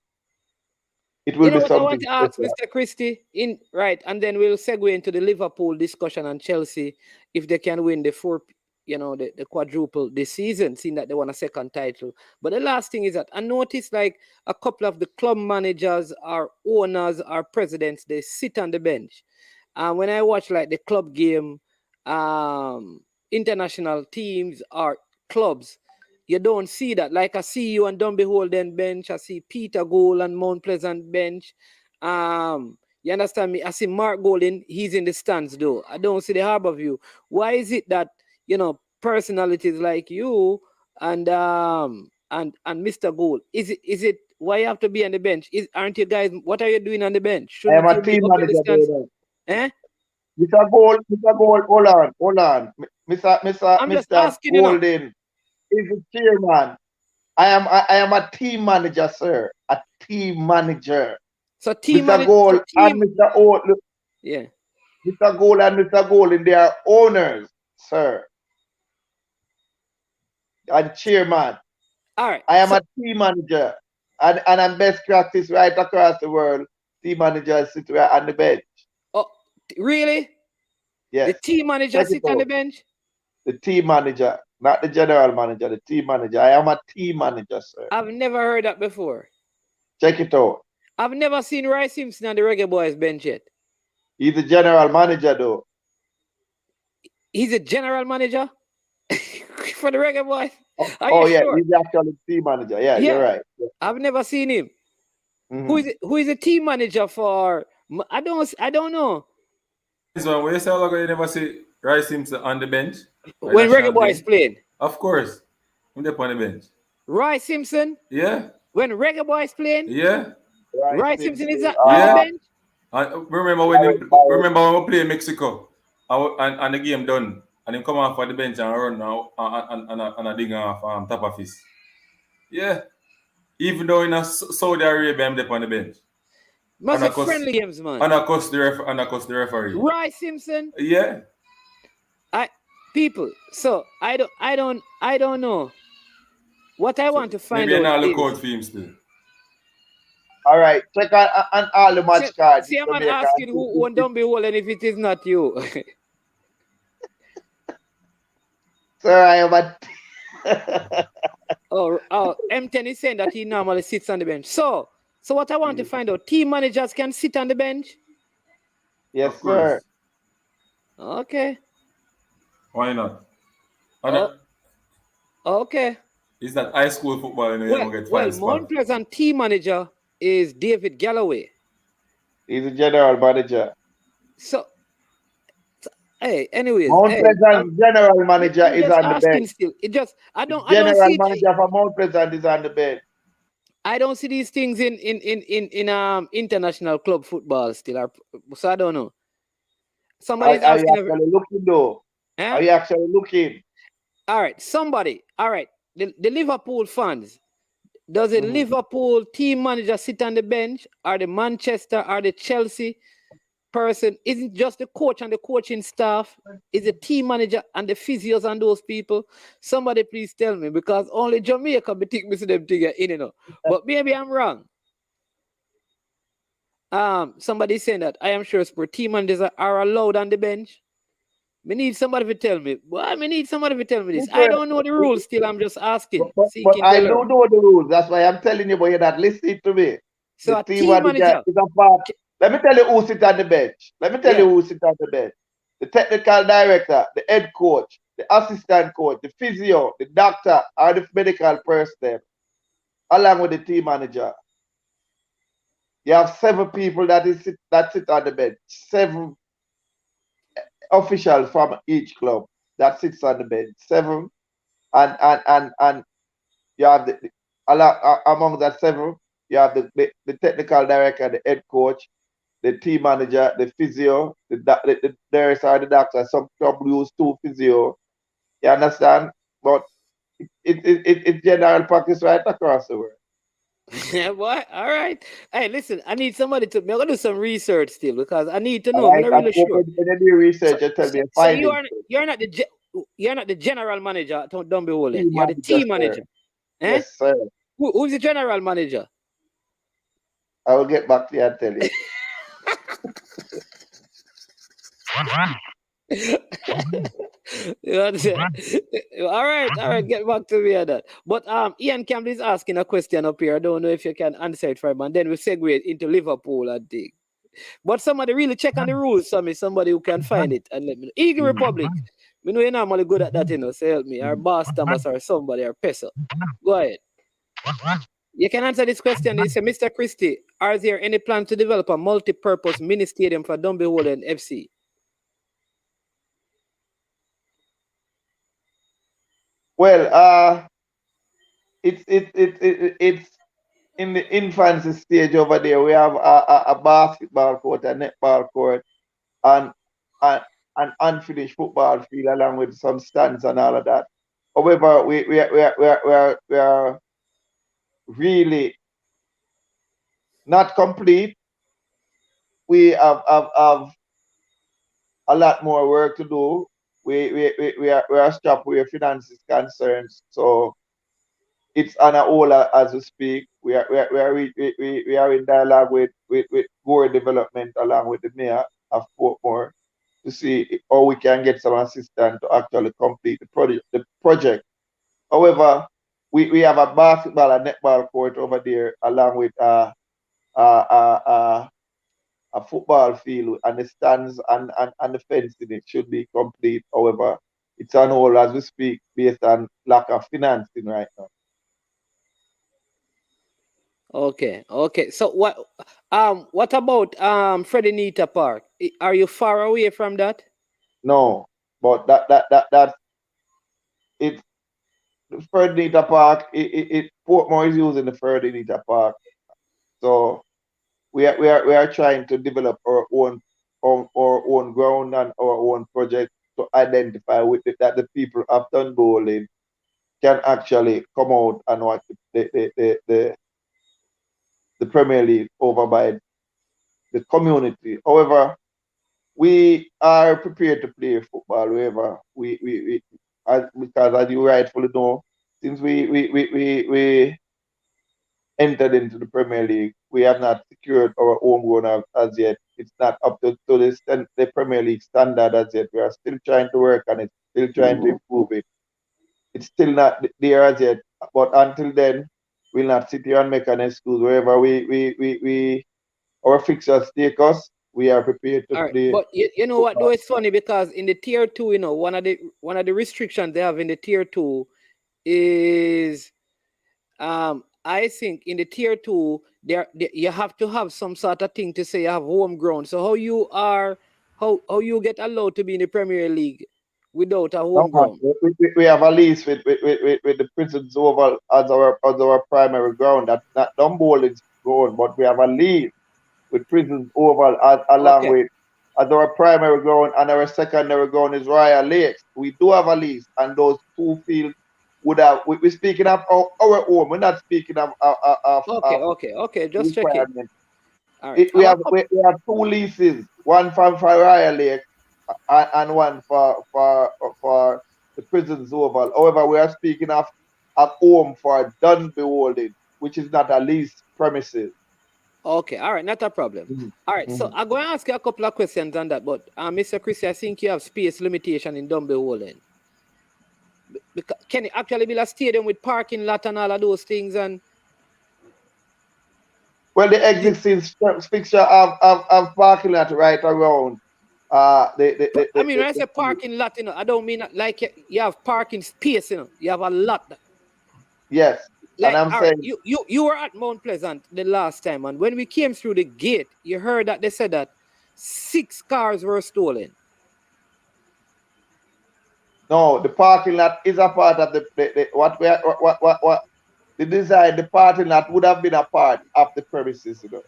it will be something. I want to ask Mr. Christie and then we'll segue into the Liverpool discussion and Chelsea if they can win the quadruple this season, seeing that they won a second title. But the last thing is that I noticed like a couple of the club managers, our owners, our presidents, they sit on the bench. And when I watch like the club game, international teams or clubs, you don't see that. Like I see you on Dunbeholden bench, I see Peter Goal and Mount Pleasant bench. You understand me? I see Mark Golden, he's in the stands though. I don't see the Harbourview. Why is it that personalities like you and Mr. Goal, is it why you have to be on the bench? Aren't you guys? What are you doing on the bench? I am a team manager. Mr. Goal, hold on. Mr. Golden is the chairman. I am a team manager, sir. A team manager. So team Mr. Goal and Mr. Old. Yeah. Mr. Goal and Mr. Golden, they are owners, sir. And chairman. All right. I am a team manager. And I'm best practice right across the world. Team managers sit right on the bench. Oh, really? Yes. The team manager sit on the bench? The team manager, not the general manager, the team manager. I am a team manager, sir. I've never heard that before. Check it out. I've never seen Roy Simpson on the Reggae Boys bench yet. He's the general manager, though. He's a general manager for the Reggae Boys? Oh yeah, sure? He's actually team manager. Yeah, you're right. Yeah. I've never seen him. Mm-hmm. Who is a team manager for? I don't know. So when you say you never see Roy Simpson on the bench when Reggae Boys playing? Of course, when they're on the bench. Roy Simpson? Yeah. When Reggae Boys playing? Yeah. Roy Simpson is on the bench? Remember when we play Mexico and the game done and him come off for the bench and run now and a dig off top of his. Yeah. Even though in Saudi Arabia I'm there on the bench. Must have friendly games, man. And I cost the referee. Right, Simpson. Yeah. People. So I don't know. What I want to find maybe out Maybe is. look out for him still. All right, check on all the match cards. See, I'm asking who won't don't be holding if it is not you. Sir, I am a. M10 is saying that he normally sits on the bench. So what I want to find out, team managers can sit on the bench? Yes, sir. Okay. Why not? Okay. Is that high school football and you don't get five spots? Mount Pleasant team manager is David Galloway. He's a general manager. So hey, anyways. Mount Pleasant general manager is on the bench. Still. I don't see manager for Mount Pleasant is on the bench. I don't see these things in international club football still. So I don't know. Somebody's asking. Are you actually looking though? Huh? Are you actually looking? All right, somebody. All right, the Liverpool fans. Does the Liverpool team manager sit on the bench, or the Manchester or the Chelsea person? Isn't just the coach and the coaching staff? Is the team manager and the physios and those people? Somebody please tell me, because only Jamaica be think me see them together, you know. But maybe I'm wrong. Somebody saying that I am sure sport team managers are allowed on the bench. Me need somebody to tell me. Well, I need somebody to tell me this. I don't know the rules still. I'm just asking. But I do know the rules. That's why I'm telling you, boy, that listen to me. So the team manager is a part. Let me tell you who sits on the bench. The technical director, the head coach, the assistant coach, the physio, the doctor, or the medical person, along with the team manager. You have 7 people that sit on the bench. 7 officials from each club that sits on the bench. 7, and you have among that 7, you have the technical director, the head coach, the team manager, the physio, the nurse or the doctor. Some club use 2 physio. You understand? But it's general practice right across the world. Yeah, boy. All right. Hey, listen, I need somebody to. I'm gonna do some research still, because I need to know. I'm not really sure. When you do research, you tell me. So you're not the general manager. Don't be holding. You're the team manager. Yes, sir. Who's the general manager? I will get back to you and tell you. All right, get back to me on that. But Ian Campbell is asking a question up here. I don't know if you can answer it for him, and then we segue into Liverpool, I think. But somebody really check on the rules for me, somebody who can find it and let me know. Eagle Republic, we know you're normally good at that, you know, so help me. Or Boss Thomas or somebody, or Pesa. Go ahead. You can answer this question. They say, Mr. Christie, are there any plan to develop a multi-purpose mini stadium for Dunby Holden FC? Well, it's in the infancy stage over there. We have a basketball court, a netball court, and an unfinished football field, along with some stands and all of that. However, we are really not complete. We have a lot more work to do. We are strapped where finance is concerned. So it's on a whole as we speak. We are in dialogue with Gore Development along with the mayor of Portmore to see how we can get some assistance to actually complete the project. However, we have a basketball and netball court over there, along with a football field, and the stands and the fencing. It should be complete. However, it's on hold as we speak based on lack of financing right now. Okay. So what about Freddie Nita Park? Are you far away from that? No, but that it's Freddie Nita Park. Portmore is using the Freddie Nita Park, so we are trying to develop our own ground and our own project to identify with it, that the people of Dunbowling can actually come out and watch the Premier League over by the community. However, we are prepared to play football wherever because as you rightfully know, since we entered into the Premier League, we have not secured our homegrown as yet. It's not up to the Premier League standard as yet. We are still trying to work on it, still trying to improve it. It's still not there as yet. But until then, we'll not sit here and make an excuse. Wherever our fixtures take us, we are prepared to All right, play. but you know what? Though it's funny because in the tier 2, you know, one of the restrictions they have in the tier 2 is, I think in the tier 2 you have to have some sort of thing to say you have home ground. So how you get allowed to be in the Premier League without a No, home man, ground? we have a lease with the Prisons Oval as our primary ground. That's not Dumboling's ground, but we have a lease with Prisons Oval along Okay. with as our primary ground, and our secondary ground is Royal Lakes. We do have a lease, and those two fields would have. We're speaking of our home. We're not speaking of Okay. Just check it. requirement. All right. We have two leases, one for Royal Lakes and one for the Prisons Oval. However, we are speaking of a home for Dunby Holding, which is not a lease premises. Okay, all right, not a problem. All right, so I'm going to ask you a couple of questions on that, but Mr. Chrissy, I think you have space limitation in Dumby Holding. Can it actually build a stadium with parking lot and all of those things? And well, the existing fixture have parking lot right around. When I say parking lot, you know, I don't mean like you have parking space, you know, you have a lot. Yes, like, and I'm saying you were at Mount Pleasant the last time, and when we came through the gate, you heard that they said that 6 cars were stolen. No, the parking lot is a part of the design. The parking lot would have been a part of the premises, you know.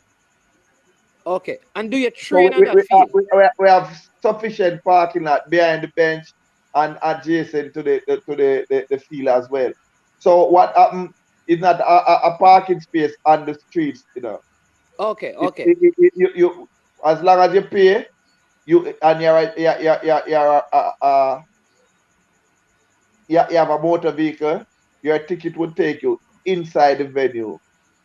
Okay, and do you train on that field? We have sufficient parking lot behind the bench and adjacent to the field as well. So what happened is not a parking space on the streets, you know. Okay. You as long as you pay, you have a motor vehicle, your ticket would take you inside the venue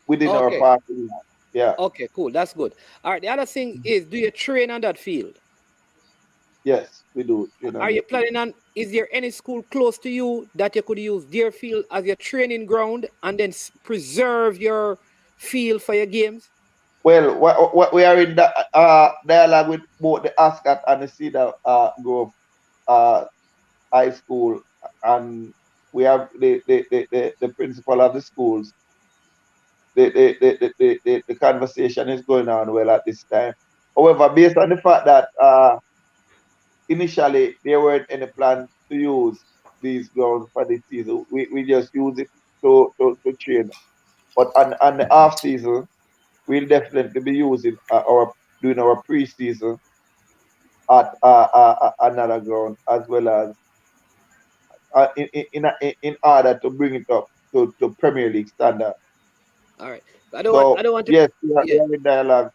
within our parking lot. Yeah. Okay, cool. That's good. All right. The other thing is, do you train on that field? Yes, we do. Are you planning on? Is there any school close to you that you could use their field as your training ground and then preserve your field for your games? Well, we are in the dialogue with both the Ascot and the Cedar Grove High School, and we have the principal of the schools. The conversation is going on well at this time. However, based on the fact that initially there weren't any plan to use these grounds for this season, we just use it to train. But on the off season, we'll definitely be using doing our pre-season at another ground, as well as in order to bring it up to Premier League standard. All right. I don't want to. Yes, we are in dialogue.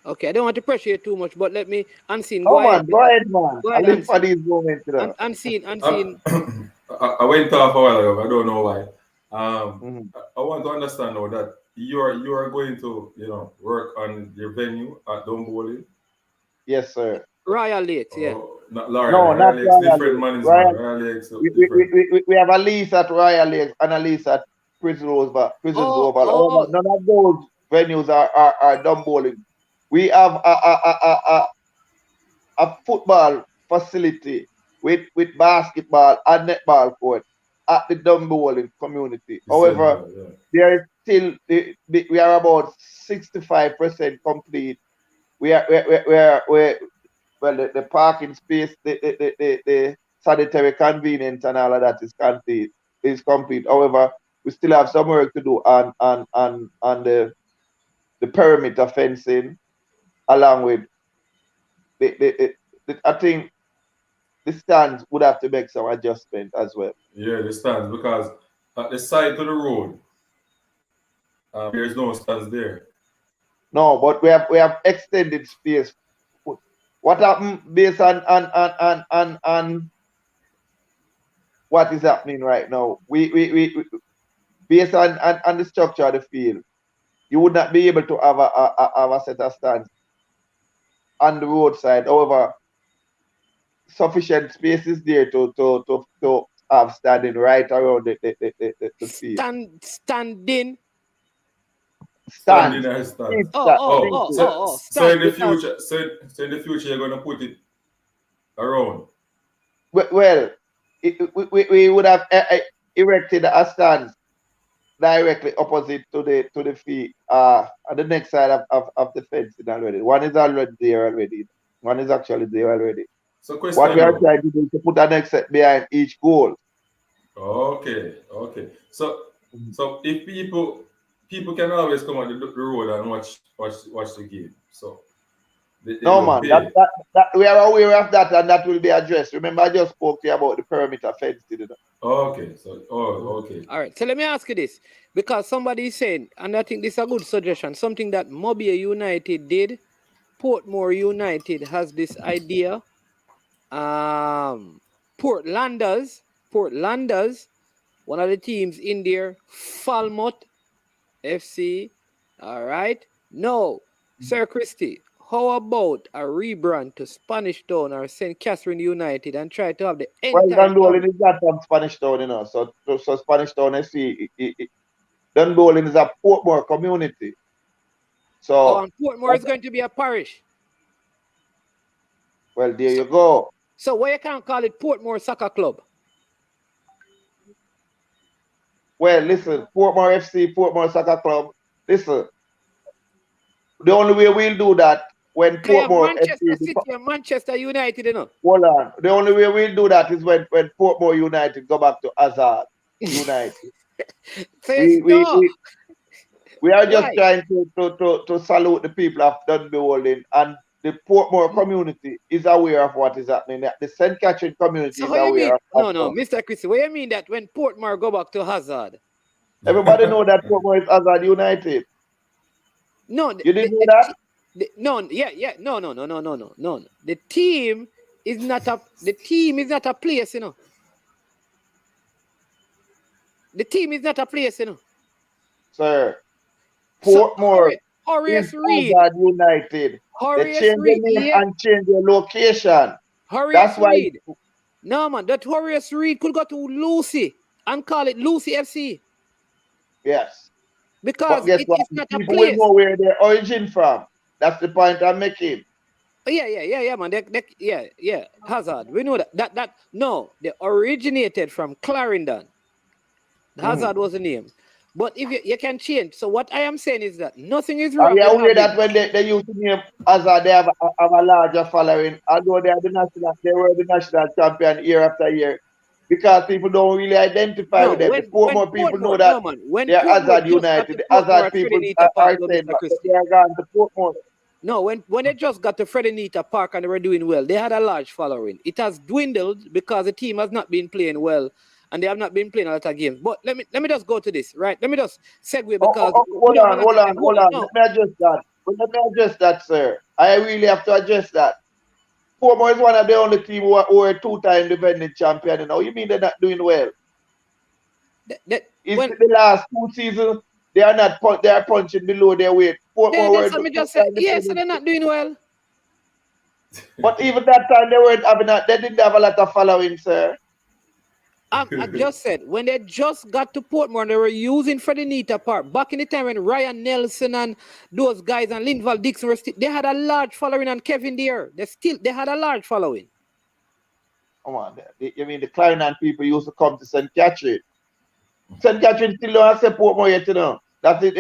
Okay, I don't want to pressure you too much, but let me Unseen. Go ahead, man. I live for these moments. Unseen. I went off a while ago. I don't know why. I want to understand now that you are going to work on your venue at Dumboley. Yes, sir. Royal Lakes, yeah. Not Royal Lakes. Different management. Royal Lakes. We have a lease at Royal Lakes and a lease at Prisons Oval. None of those venues are Dumboley. We have a football facility with basketball and netball court at the Dumboley community. However, there is still we are about 65% complete. The parking space, the sanitary convenience and all of that is complete. However, we still have some work to do on the perimeter fencing, along with I think the stands would have to make some adjustment as well. Yeah, the stands, because at the side of the road, there's no stands there. No, but we have extended space. What happened based on what is happening right now? We based on the structure of the field, you would not be able to have a set of stands on the roadside. However, sufficient space is there to have standing right around the field. Standing. Stand. Standing stand. Seat Oh, so in stand. the future, so in the future, you're gonna put it around. Well, we would have erected a stand directly opposite to the field, on the next side of the fencing already. One is already there already. One is actually there already. So What we are question. trying to do is to put an exit behind each goal. Okay. So if people can always come on the road and watch the game. So they No don't man, pay. that we are aware of that, and that will be addressed. Remember, I just spoke to you about the perimeter fencing. You know? Okay. So okay. All right. So let me ask you this, because somebody is saying, and I think this is a good suggestion, something that Mobile United did. Portmore United has this idea. Portlanders, one of the teams in there, Falmouth FC. All right. No, Sir Christie, how about a rebrand to Spanish Town or St. Catherine United and try to have the Well, entire Dundolin is not from Spanish Town, you know. So Spanish Town FC, Dundolin is a Portmore community. So and Portmore is going to be a parish. Well, there you go. So why you can't call it Portmore Soccer Club? Well, listen, Portmore FC, Portmore Soccer Club. Listen, the only way we'll do that when Portmore Manchester FC City and Manchester United, you know. Hold on. The only way we'll do that is when Portmore United go back to Hazard United. We are just trying to salute the people of Dunbeholding, and the Portmore community is aware of what is happening. The St. Catherine community is aware of No, Mr. Christie, what do you mean that when Portmore go back to Hazard? Everybody know that Portmore is Hazard United. No, you didn't know that? No. The team is not a place, you know. The team is not a place, you know. Sir, Portmore Horace is Reed. Hazard United. They change the name and change the location. That's why. Reed. No, man, that Horace Reed could go to Lucy and call it Lucy FC. Yes. Because it's not a place. People will know where their origin from. That's the point I'm making. Yeah, man. Hazard. We know that. No, they originated from Clarendon. Hazard was the name. But if you can change. So what I am saying is that nothing is wrong. Are you aware that when they used to name Hazard, they have a larger following, although they were the national champion year after year, because people don't really identify with them. Portmore people know that they're Hazard United. The Hazard people are saying that they are gone to Portmore. No, when they just got to Freddie Nita Park and they were doing well, they had a large following. It has dwindled because the team has not been playing well. And they have not been playing a lot of games. But let me just go to this, right? Let me just segue because... Hold on. Let me address that, sir. I really have to address that. Portmore is one of the only teams who are two-time defending champion. You know, you mean they're not doing well? The last 2 seasons, they are punching below their weight. Yes, so they're not doing well. But even that time, they didn't have a lot of following, sir. I just said, when they just got to Portmore, they were using Freddie Nita Park. Back in the time when Ryan Nelson and those guys and Linval Dixon were still, they had a large following, and Kevin Deere. They had a large following. Come on, you mean the Clarendon people used to come to St. Catherine? St. Catherine still don't have Portmore yet, you know. That's it.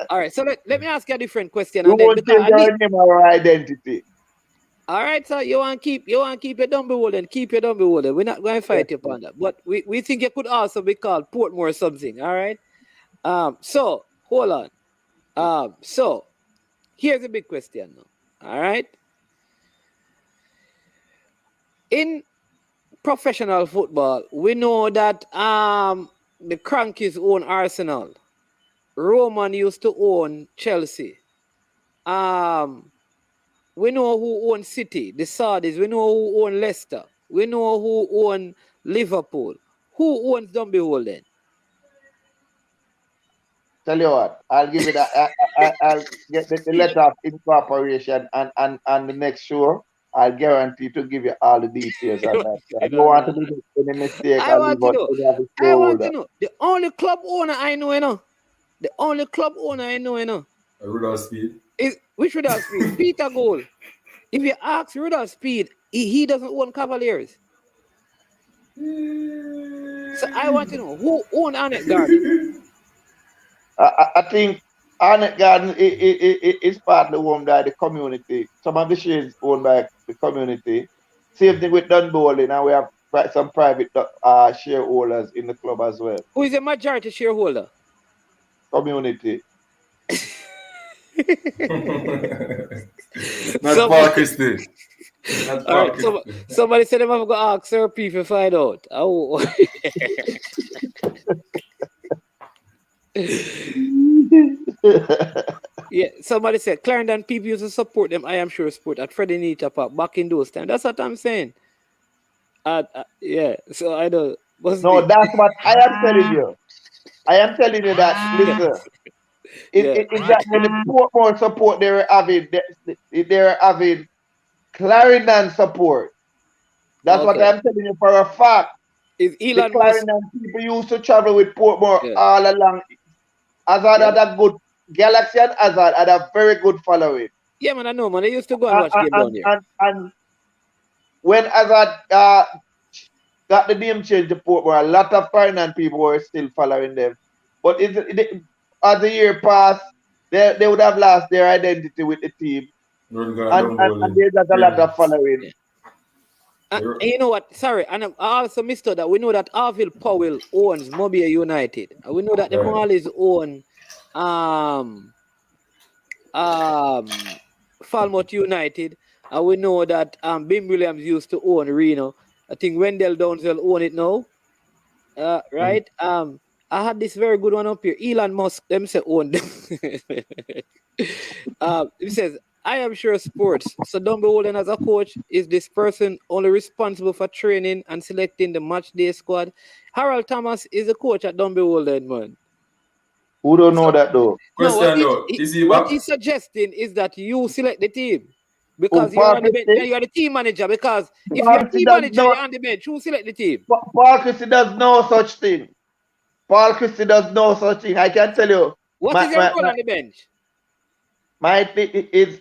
All right, so let me ask you a different question. We won't change our name or identity. All right, so you want to keep your Dunbeholding, keep your Dunbeholding. We're not going to fight you upon that. But we think it could also be called Portmore or something. All right. So hold on. So here's a big question now. All right. In professional football, we know that the Crankies own Arsenal. Roman used to own Chelsea. We know who owns City, the Saudis. We know who owns Leicester. We know who owns Liverpool. Who owns Dumblehold then? Tell you what, I'll give you that. I'll get the letter of incorporation and the next show. I'll guarantee to give you all the details on that. I don't want to make any mistake I and want leave to out know. any of the I want to shareholder. know. The only club owner I know, you know. The only club owner I know, you know. Rudolph Speed. Is which Rudolph Speed? Peter Gold. If you ask Rudolph Speed, he doesn't own Cavaliers. So I want to know who owns Arnett Garden. I think Arnett Garden is partly owned by the community. Some of the shares owned by the community. Same thing with Dunbowling, and we have some private shareholders in the club as well. Who is the majority shareholder? Community. Not Paul Christie. Not Paul All right, Christie. somebody said them have to ask Sir P to find out. Oh. Yeah, somebody said Clarendon people used to support them. I am sure sport at Freddie Nita Park back in those times. That's what I'm saying. Yeah, so I don't. No, that's what I am telling you. I am telling you that. Listen, exactly the Portmore support they were having. They were having Clarendon support. That's what I'm telling you for a fact. Is The Elon Musk? Clarendon people used to travel with Portmore all along. Hazard had a good Galaxy and Hazard had a very good following. Yeah, man, I know, man. They used to go and watch game down here. And when Hazard got the name change to Portmore, a lot of Clarendon people were still following them. But as the year passed, they would have lost their identity with the team. And they got a lot of following. And you know what? Sorry, and I also missed out that we know that Arville Powell owns Mobile United. And we know that the Marlies own Falmouth United. And we know that Bim Williams used to own Reno. I think Wendell Downswell own it now. Right? I had this very good one up here. Elon Musk, them say own them. It says, I am sure sports. So Dumblehold as a coach, is this person only responsible for training and selecting the match day squad? Harold Thomas is a coach at Dumblehold, man. Who don't know that though? What he's suggesting is that you select the team. Because you're the team manager. Because if you're team manager, you're on the bench. Who select the team? Paul Christie does no such thing. Paul Christie does no such thing. I can tell you. What is your role on the bench? My thing is,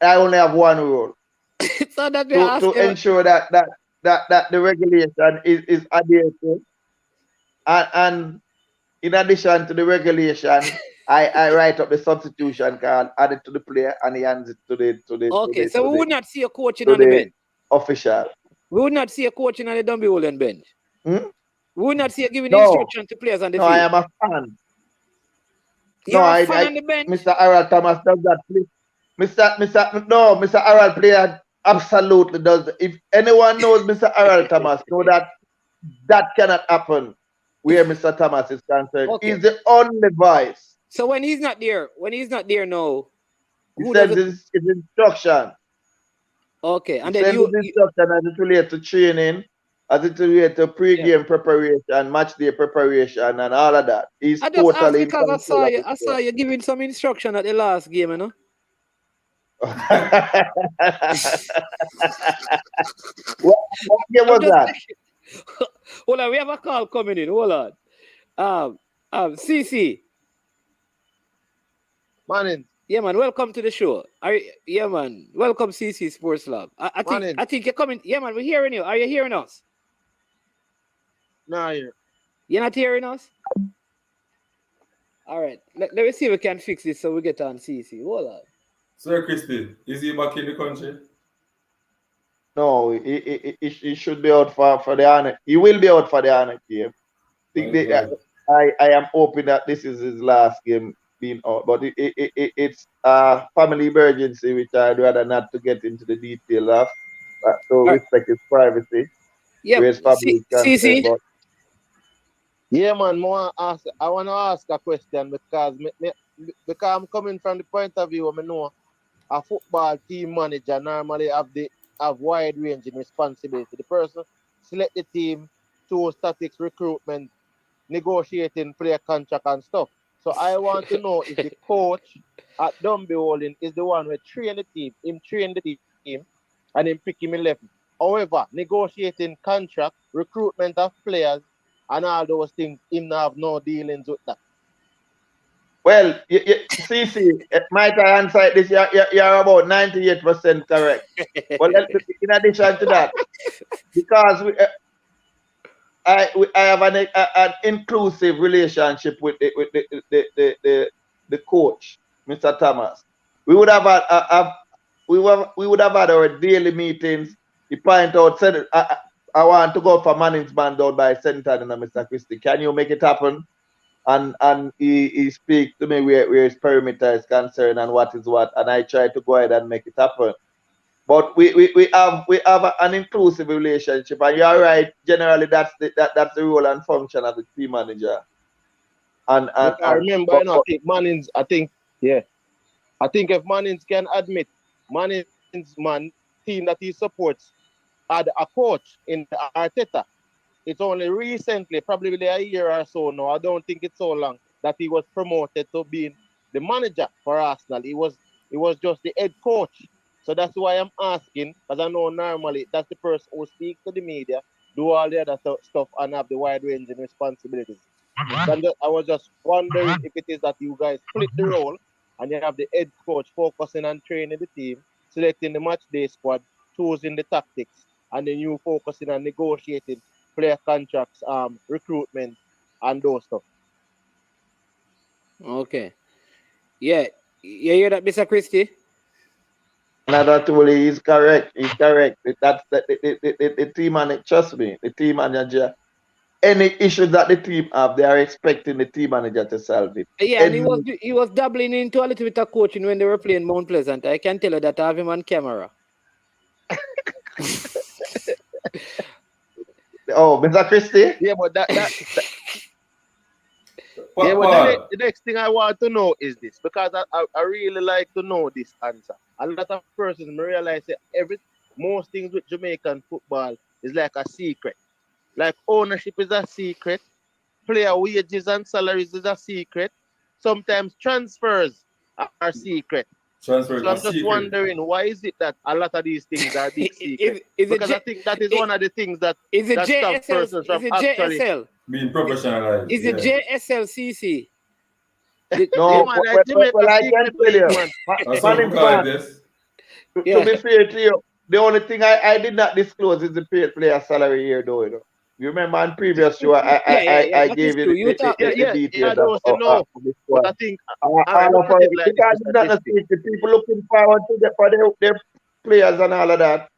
I only have one rule. So that to ensure that the regulation is adhered to. And in addition to the regulation, I write up the substitution card, add it to the player, and he hands it to the. Okay, so we would not see a coaching on the bench. Official. We would not see a coaching on the Dumblehold bench. We would not see a giving instruction to players on the field. No, I am a fan. You're a fan on the bench? Mr. Harold Thomas does that. Mr. Harold player absolutely does. If anyone knows Mr. Harold Thomas, know that cannot happen where Mr. Thomas is concerned. Okay. He's the only voice. So when he's not there now, he sends his instruction. Okay, and he then sends his instruction as it relates to training, as it relates to pre-game preparation, match day preparation, and all of that. He's totally because I saw you giving some instruction at the last game, you know. What game was that? Hold on, we have a call coming in. Hold on. CC. Morning. Yeah, man. Welcome to the show. Yeah, man. Welcome, CC Sports Lab. I think you're coming. Yeah, man. We're hearing you. Are you hearing us? No, you're not hearing us. All right. Let me see if we can fix this so we get on CC. Hold on. Sir Christie, is he back in the country? No, he should be out for the honor. He will be out for the honor game. I am hoping that this is his last game being out, but it's a family emergency, which I'd rather not to get into the detail of. So respect his privacy. Yeah, CC. Yeah, man. I want to ask a question because I'm coming from the point of view of me know a football team manager normally have wide ranging responsibility. The person select the team, to statics, recruitment, negotiating player contract and stuff. So I want to know if the coach at Dumby Holding is the one who train the team, him train the team, and him pick him 11. However, negotiating contract, recruitment of players, and all those things, him not have no dealings with that. Well, CC, might I answer this? You're about 98% correct. Well, in addition to that, because I have an inclusive relationship with the coach, Mr. Thomas. We would have we would have had our daily meetings. He point out, said, I want to go for management down by Center and Mr. Christie. Can you make it happen? And he speak to me where his perimeter is concerned and what is what, and I try to go ahead and make it happen. But we have an inclusive relationship, and you're right. Generally, that's the role and function of the team manager. And I remember, I think Mannings. I think if Mannings can admit, Mannings team that he supports had a coach in Arteta. It's only recently, probably a year or so now, I don't think it's so long, that he was promoted to being the manager for Arsenal. He was just the head coach. So that's why I'm asking, because I know normally that's the person who speaks to the media, do all the other stuff, and have the wide range and responsibilities. So I was just wondering if it is that you guys split the role and you have the head coach focusing on training the team, selecting the match day squad, choosing the tactics, and then you focusing on negotiating player contracts, recruitment, and those stuff. Okay. Yeah. You hear that, Mr. Christie? Another tool is correct. He's correct. That's the team manager. Trust me, the team manager. Any issues that the team have, they are expecting the team manager to solve it. Yeah, and he was dabbling into a little bit of coaching when they were playing Mount Pleasant. I can tell you that I have him on camera. Oh, Mr. Christie? Yeah, but the next thing I want to know is this, because I really like to know this answer. A lot of persons realize that most things with Jamaican football is like a secret. Like ownership is a secret, player wages and salaries is a secret. Sometimes transfers are secret. So I'm just wondering, why is it that a lot of these things are big secret? Because I think that is one of the things that stops persons from actually being professionalized. Is it JSLCC? No, well, I can tell you, to be fair to you, the only thing I did not disclose is the paid player salary here, though. You know. You remember on previous show, I gave you the details of this one. But I think because it's not a secret. People looking forward to for their players and all of that.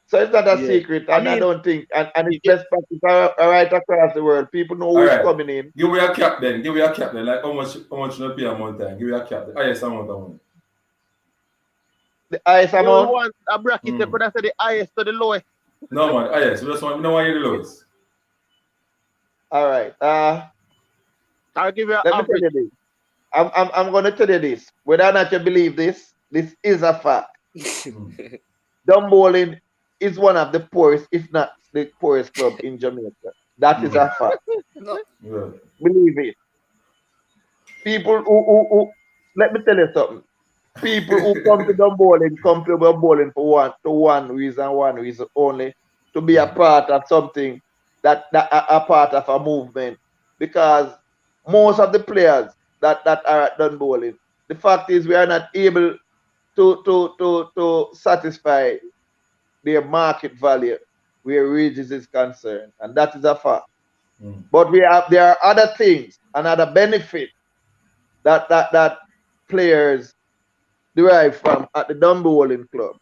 So it's not a secret, and I don't think, and it's best practice right across the world. People know who's coming in. Give me a cap then. Like how much you pay a month time? Give me a cap. The highest amount I want. The highest amount? You want a bracket, but I say the highest to the lowest. No man, highest. We just want no one the lowest. All right. I'll give you an let me tell you this. I'm gonna tell you this. Whether or not you believe this is a fact. Dumb is one of the poorest, if not the poorest club in Jamaica. That is a fact. Believe it. People who let me tell you something. People who come to Dumb come to Dumb for one reason only, to be a part of something that a part of a movement. Because most of the players that are at Dunbowling, the fact is we are not able to satisfy their market value where wages is concerned, and that is a fact. But there are other things and other benefits that players derive from at the Dunbowling club.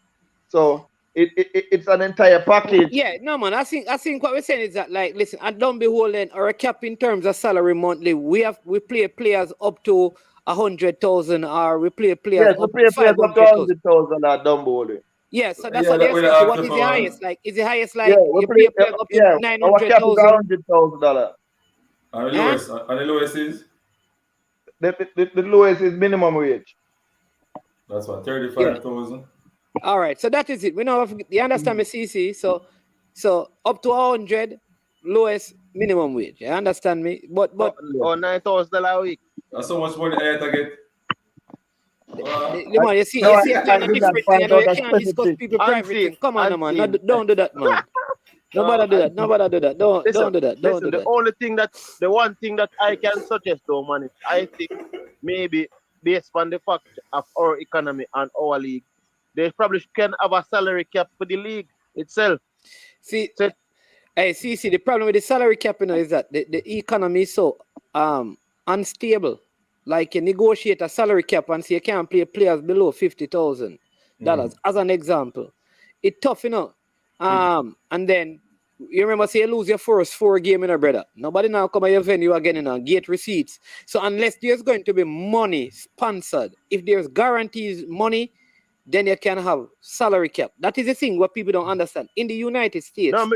So it's an entire package. Yeah, no man. I think what we're saying is that, like, listen, at Dunbowling, or a cap in terms of salary monthly, we play players up to 100,000, or we play players up to 100,000 at Dunbowling. Yeah, so that's what they're saying. So what is the highest? Like, is the highest like you play players up to 900,000? Our cap is $100,000. And the lowest is? The lowest is minimum wage. That's what, 35,000? All right, so that is it. We know you understand me, CC. So up to 100 lowest minimum wage. You understand me? But $9,000 a week. That's so much money I had to get. You see, you're playing a different thing. You can't discuss people private thing. Come on, man. No, don't do that, man. Nobody do that. Don't do that. Don't do that. The one thing that I can suggest, though, man, is I think maybe based on the fact of our economy and our league, they probably can have a salary cap for the league itself. See, the problem with the salary cap, is that the economy is so unstable. Like you negotiate a salary cap and say you can't play players below $50,000 as an example. It's tough, And then you remember, say you lose your first 4 games, brother. Nobody now come at your venue again, get receipts. So unless there's going to be money sponsored, if there's guarantees money, then you can have salary cap. That is the thing what people don't understand. In the United States, know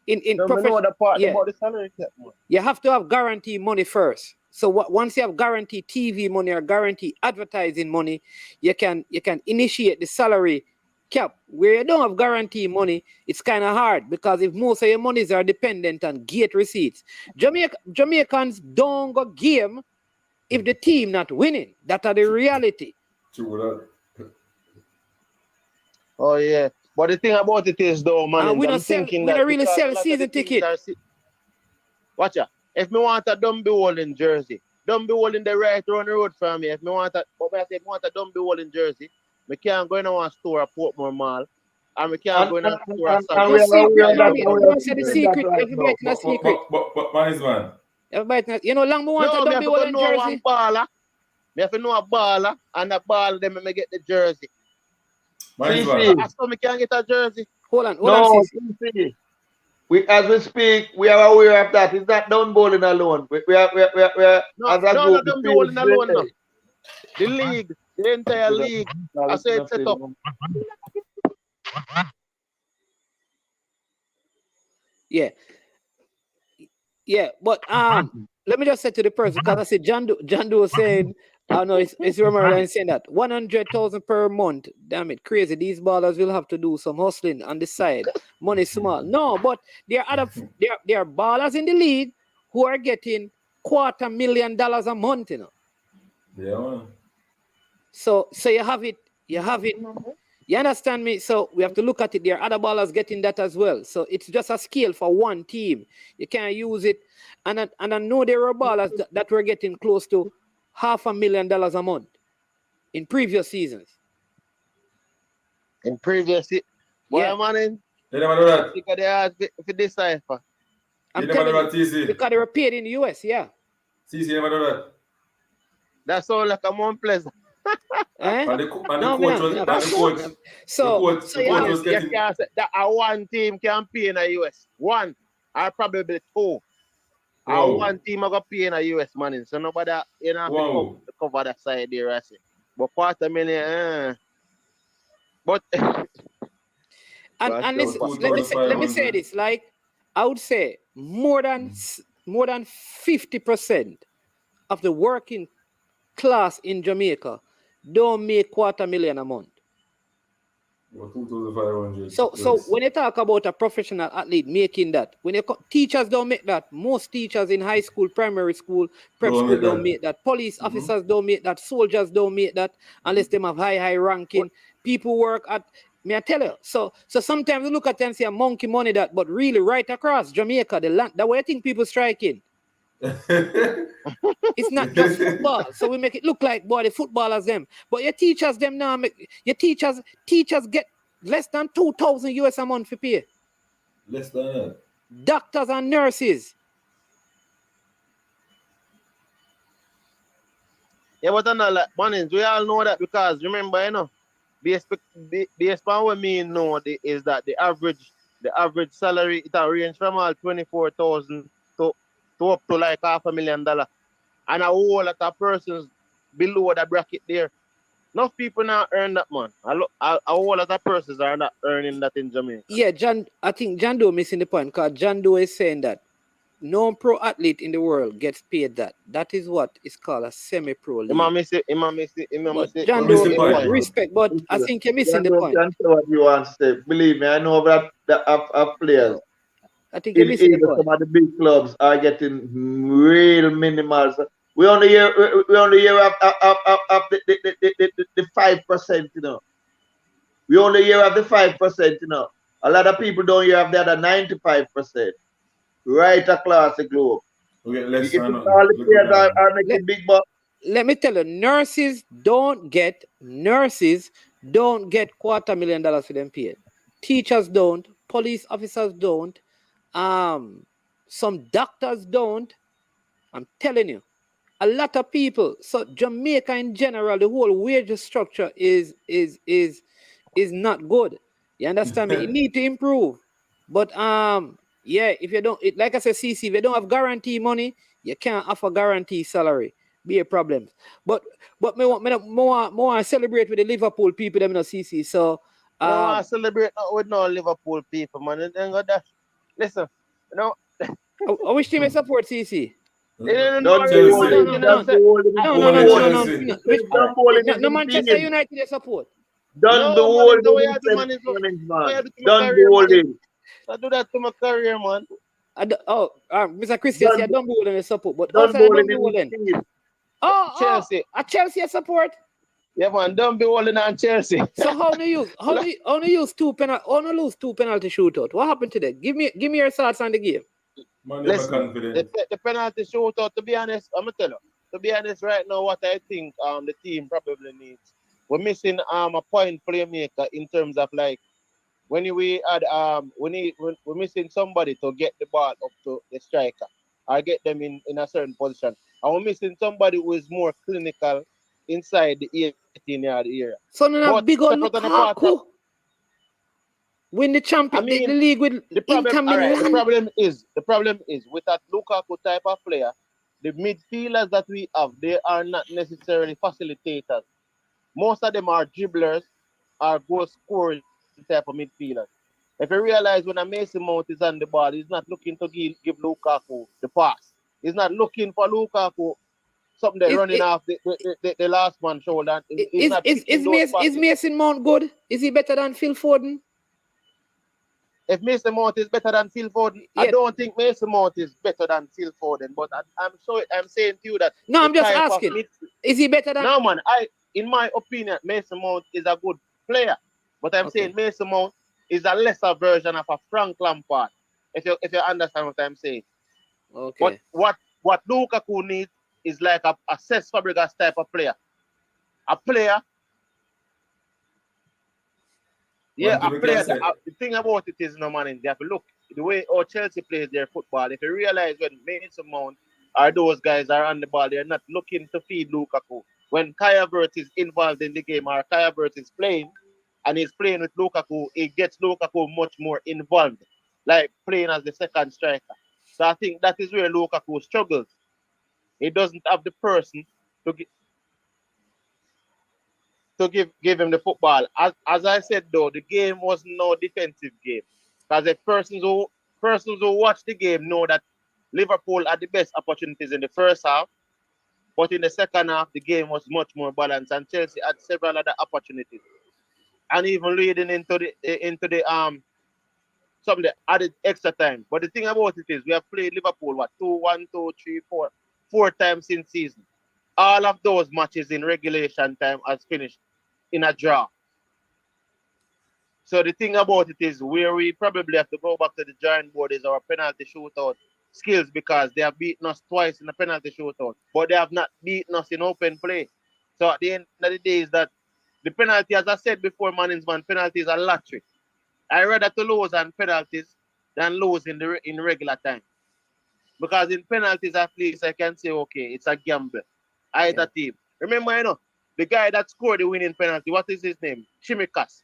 the part about the salary cap. You have to have guaranteed money first. So once you have guaranteed TV money or guaranteed advertising money, you can initiate the salary cap. Where you don't have guaranteed money, it's kind of hard because if most of your monies are dependent on gate receipts, Jamaicans don't go game if the team not winning. That are the reality. True that. Oh yeah, but the thing about it is, though, man, we don't really sell season ticket. Watch out. If me want a Dumby Hole in Jersey, Dumby Hole in the right around the road from me. If me want a Dumby Hole in Jersey, me can't go in a store at Portmore Mall, and me can't go in a store at the secret. Everybody in a secret. But man. Everybody, long me want a Dumby Hole in Jersey. Me have to know a baller, and a ball then me get the jersey. That's how me can't get a jersey. Hold on, CC. As we speak, we are aware of that. It's not down bowling alone. We are not down bowling alone. No. The league, the entire league, I say it's set up. Yeah, but let me just say to the person, because I said John Doe was saying, I know it's remember saying that 100,000 per month. Damn it, crazy. These ballers will have to do some hustling on the side. Money small. No, but there are ballers in the league who are getting $250,000 a month, Yeah. So you have it. You understand me? So we have to look at it. There are other ballers getting that as well. So it's just a scale for one team. You can't use it. And I know there are ballers that were getting close to $500,000 a month in previous seasons. In previous seasons? Yeah. Why, man? They never do that. Because they ask if they decipher. I'm telling you, because they were paid in the US, yeah. CC never do that. That sounds like a month pleasant. And the coach. So you can't say that one team can pay in the US. One, or probably two. Or one team are going to pay in the US money. So nobody, have to cover that side there, I say. But $250,000, But and listen, let me say this. Like, I would say more than 50% of the working class in Jamaica don't make $250,000 a month. 2,500. So when you talk about a professional athlete making that, teachers don't make that. Most teachers in high school, primary school, prep school don't make that. Police officers don't make that. Soldiers don't make that unless they have high ranking. People work at. May I tell you? So sometimes you look at them and say a monkey money that, but really right across Jamaica, the land, that way I think people striking. It's not just football, so we make it look like boy the footballers them. But your teachers them now your teachers get less than 2,000 US a month for pay. Less than that. Doctors and nurses. Yeah, but like Mannings, we all know that because remember, based on what me know is that the average salary it range from all 24,000 to up to like $500,000, and a whole lot of persons below that bracket there. Enough people now earn that, man. A whole lot of persons are not earning that in Jamaica. Yeah, I think John Doe missing the point because John Doe is saying that no pro athlete in the world gets paid that. That is what is called a semi-pro league. But John Well, miss Doe, the point, man. respect, but I think you're missing the You point. can say what you want to say. Believe me, I know that of players. So I think you're missing the Even point. some of the big clubs are getting real minimals. We only hear of the 5%, you know. We only hear of the 5%, you know. A lot of people don't hear of the other 95% right across the globe. Okay, If let's it's not all the look players at are Let, making big bucks, let me tell you, nurses don't get $250,000 for them paid. Teachers don't, police officers don't, some doctors don't. I'm telling you, a lot of people. So Jamaica in general, the whole wage structure is not good. You understand me? It need to improve. But yeah, if you don't, like I said, CC, if you don't have guarantee money, you can't offer guarantee salary. Be a problem. But more celebrate with the Liverpool people, them no CC. So I don't want to celebrate with no Liverpool people, man. And then go that. Listen, you know, I wish team I support CC. they didn't know don't already, be man. No, holding, no, You no, know, don't be say, holding no, his no, Only no, no, no, team. no, Chelsea. no. Don't be holding No, his Manchester team. United they support. Don't be no, man, that's the way holding I do, man. Is way I man. do to my Don't be career, man. holding. I do that to my career, man. Mr. Christian, see, I Don't, don't be holding the support, but don't outside be I don't holding be his holding. team. Chelsea. At Chelsea I support. Yeah, man. Don't be holding on Chelsea. So how do you lose two penalty shootout? What happened today? Give me your thoughts on the game. Man, never Listen, confident. the penalty shootout, to be honest, I'm gonna tell you. To be honest, right now, what I think the team probably needs, we're missing a point playmaker in terms of like when we had we're missing somebody to get the ball up to the striker or get them in a certain position. And we're missing somebody who is more clinical inside the 18-yard area. So now But big old separate on the part of, Lukaku win the I champion the mean, league with the problem, Inter all right, Milan. the problem is with that Lukaku type of player, the midfielders that we have, they are not necessarily facilitators. Most of them are dribblers or goal scoring type of midfielders. If you realize when a Mason Mount is on the ball, he's not looking to give Lukaku the pass. He's not looking for Lukaku something that Is running off the last man's shoulder. He's is not picking those is passes. Mason Mount good? Is he better than Phil Foden? If Mason Mount is better than Phil Foden, I Yeah. don't think Mason Mount is better than Phil Foden. But I'm saying to you that No, the I'm just type of asking. midfield. Is he better than? No, man. In my opinion, Mason Mount is a good player. But I'm saying Mason Mount is a lesser version of a Frank Lampard. If you understand what I'm saying. Okay. But what Lukaku needs is like a Cesc Fabregas type of player. A player. Yeah, One a thing we player. can say, The thing about it is, no man, they have to look the way how Chelsea plays their football. If you realize when Mason Mount or those guys are on the ball, they're not looking to feed Lukaku. When Kai Havertz is involved in the game or Kai Havertz is playing and he's playing with Lukaku, it gets Lukaku much more involved, like playing as the second striker. So I think that is where Lukaku struggles. He doesn't have the person to give him the football. As I said though, the game was no defensive game. Because if persons who watch the game know that Liverpool had the best opportunities in the first half, but in the second half the game was much more balanced and Chelsea had several other opportunities. And even leading into the some of the added extra time. But the thing about it is we have played Liverpool what 4 times since season. All of those matches in regulation time has finished in a draw. So the thing about it is where we probably have to go back to the drawing board is our penalty shootout skills because they have beaten us twice in the penalty shootout, but they have not beaten us in open play. So at the end of the day is that the penalty, as I said before, penalties are lottery. I rather to lose on penalties than lose in regular time. Because in penalties at least I can say, okay, it's a gamble. Either team. Remember, the guy that scored the winning penalty, what is his name? Chimikas.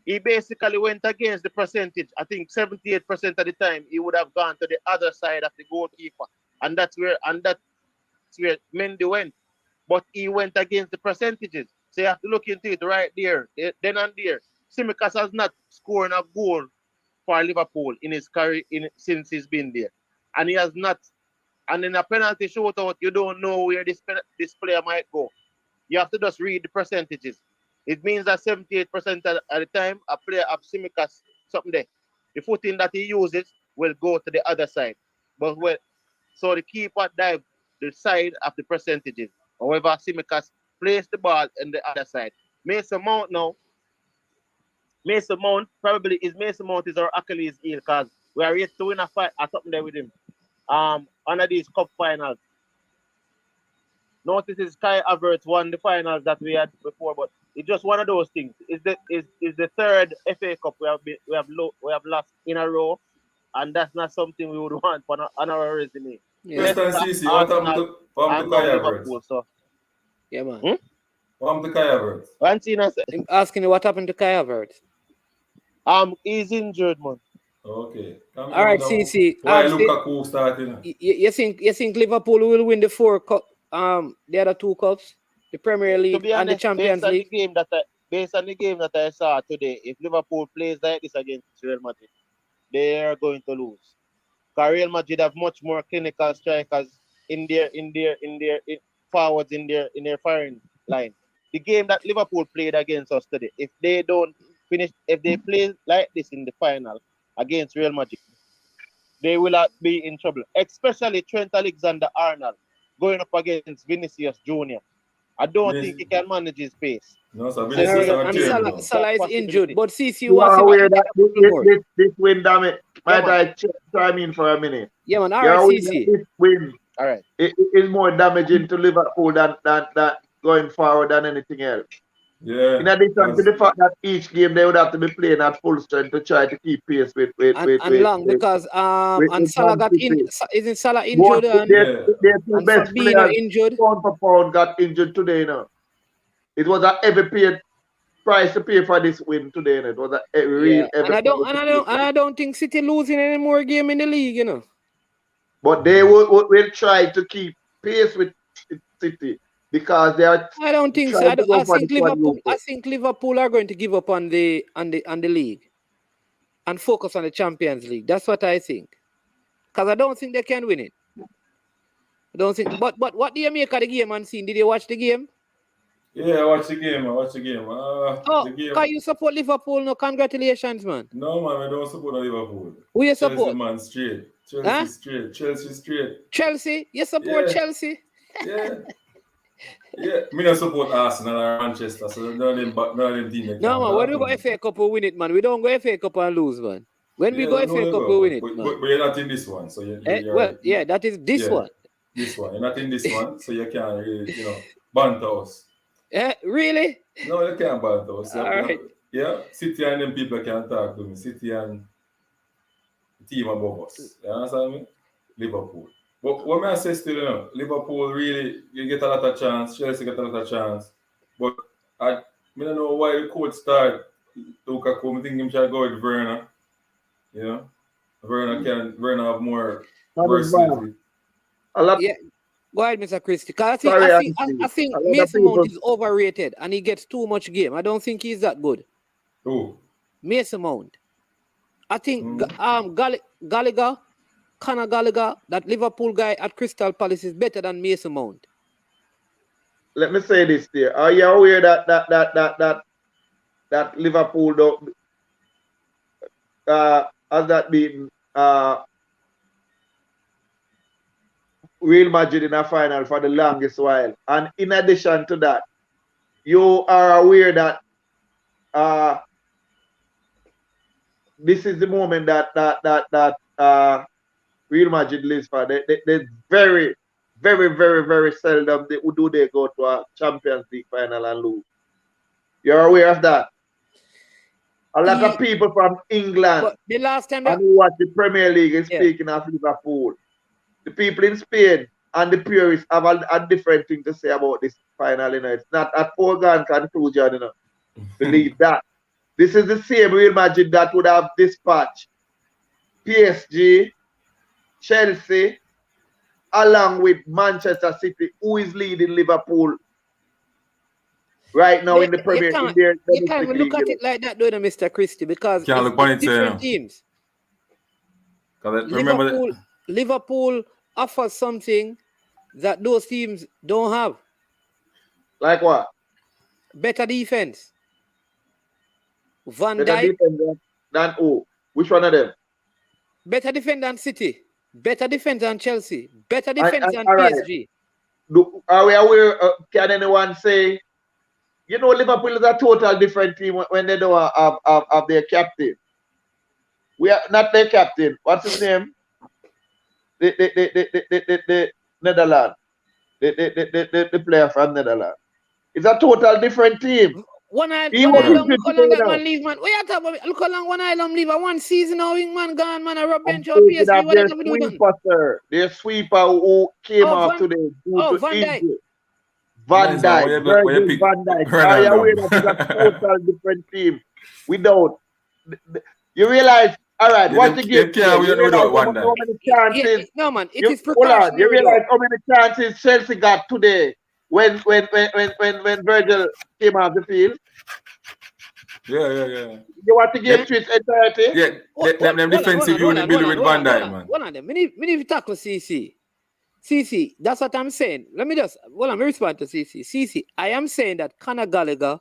He basically went against the percentage. I think 78% of the time he would have gone to the other side of the goalkeeper. And that's where Mendy went. But he went against the percentages. So you have to look into it right there. Then and there. Tsimikas has not scored a goal for Liverpool in his career since he's been there. and he has not. And in a penalty shootout, you don't know where this player might go. You have to just read the percentages. It means that 78% at the time, a player of Simicas something there. The footing that he uses will go to the other side. So the keeper dive the side of the percentages. However, Simicas plays the ball on the other side. Mason Mount now. Mason Mount is our Achilles heel because we are yet to win a fight or something there with him. Under these cup finals. Notice is Kai Havertz won the finals that we had before, but it's just one of those things. Is the third FA Cup we have lost in a row, and that's not something we would want on our resume. Yeah. CC, what happened to Kai Havertz? So. Yeah, man. What happened to Kai Havertz? I'm asking you what happened to Kai Havertz. He's injured, man. Okay. All right, CC. Why Lukaku starting? You think Liverpool will win the 4 cup, the other 2 cups, the Premier League and the Champions League? Based on the game that I saw today, if Liverpool plays like this against Real Madrid, they are going to lose. Because Real Madrid have much more clinical strikers in their forwards in their firing line. The game that Liverpool played against us today, if they play like this in the final against Real Madrid, they will be in trouble. Especially Trent Alexander-Arnold going up against Vinicius Jr. I don't think he can manage his pace. No, so Vinicius Salah is injured, but CC you are aware that this win, damn it. Might I chime in for a minute? Yeah, man. All right, CC. This win, all right, it is more damaging to Liverpool than going forward than anything else. Yeah. In addition to the fact that each game they would have to be playing at full strength to try to keep pace with long because Salah got isn't Salah injured their two best players injured. Pound for pound got injured today now. It was a heavy price to pay for this win today. It was a real heavy. And I don't think City losing any more game in the league, you know. But they will try to keep pace with City. Because they are. I don't think so. I think Liverpool are going to give up on the league and focus on the Champions League. That's what I think. Because I don't think they can win it. I don't think. But what do you make of the game, Unseen? Did you watch the game? Yeah, I watched the game. Can you support Liverpool? No, congratulations, man. No, man, I don't support Liverpool. Who you support? Chelsea, man, straight. Chelsea straight. Chelsea? You support Chelsea? Yeah. Yeah, me not support Arsenal or Manchester, so none of them teams. No, man, when we go FA Cup, we win it, man. We don't go FA Cup and lose, man. When we go FA Cup, we win it, man. But you're not in this one, so you're that is this one. This one. You're not in this one, so you can't really, banter us. Really? No, you can't banter us. All right. Yeah, City and them people can talk to me. City and the team above us. You understand me? Liverpool. But what may I say still, Liverpool really, you get a lot of chance, Chelsea get a lot of chance. But I don't know why the coach start Lukaku. I think him should go with Werner. Werner have more versatility. Yeah. Go ahead, Mr. Christie. I think Mason Mount is overrated and he gets too much game. I don't think he's that good. Who? Mason Mount. I think Conor Gallagher, that Liverpool guy at Crystal Palace, is better than Mason Mount. Let me say this there. Are you aware that Liverpool don't has that been Real Madrid in a final for the longest while? And in addition to that, you are aware that this is the moment that Real Madrid lives for. They very, very, very, very seldom they go to a Champions League final and lose. You're aware of that? A lot of people from England the last time who watch the Premier League is speaking of Liverpool. The people in Spain and the purists have a different thing to say about this final. It's not a foregone conclusion. Believe that. This is the same Real Madrid that would have dispatched PSG, Chelsea, along with Manchester City, who is leading Liverpool right now in the Premier League. You can't look at it like that, though, Liverpool offers something that those teams don't have. Like what? Better defense. Van Better Dijk. defense than who? Which one of them? Better defense than City. Better defense than Chelsea. Better defense than All right. PSG. Are we aware? Can anyone say? You know, Liverpool is a total different team when they don't have their captain. We are not their captain. What's his name? The Netherlands. The player from Netherlands. It's a total different team. Look how long man leave, man. What you talking about? Look how long One Island leave. One season now, man gone, man. I rub bench or PSG. What have we do done? Sir. Their sweeper who came out today. Van Dijk. Van Dijk. Van Dijk. Are you aware that it's a total different team? Without you realize, all right, what the game? How many chances? No man, it is precautionary. You realize how many chances Chelsea got today when Virgil came off the field? Yeah. You want the game to its entirety? Yeah, them defensive unit built with Van Dijk, man. One of them. We need to tackle CC. CC, that's what I'm saying. Let me respond to CC. CC, I am saying that Conor Gallagher,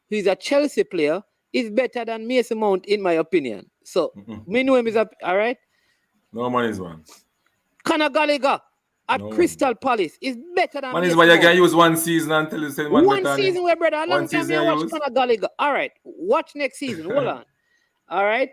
who is a Chelsea player, is better than Mason Mount, in my opinion. So, me know him is up, all right? No man is one. Conor Gallagher at Crystal Palace is better than man is one. You can use one season until you say one season, where brother. One season you watch Conor Gallagher. All right, watch next season. Hold on. All right.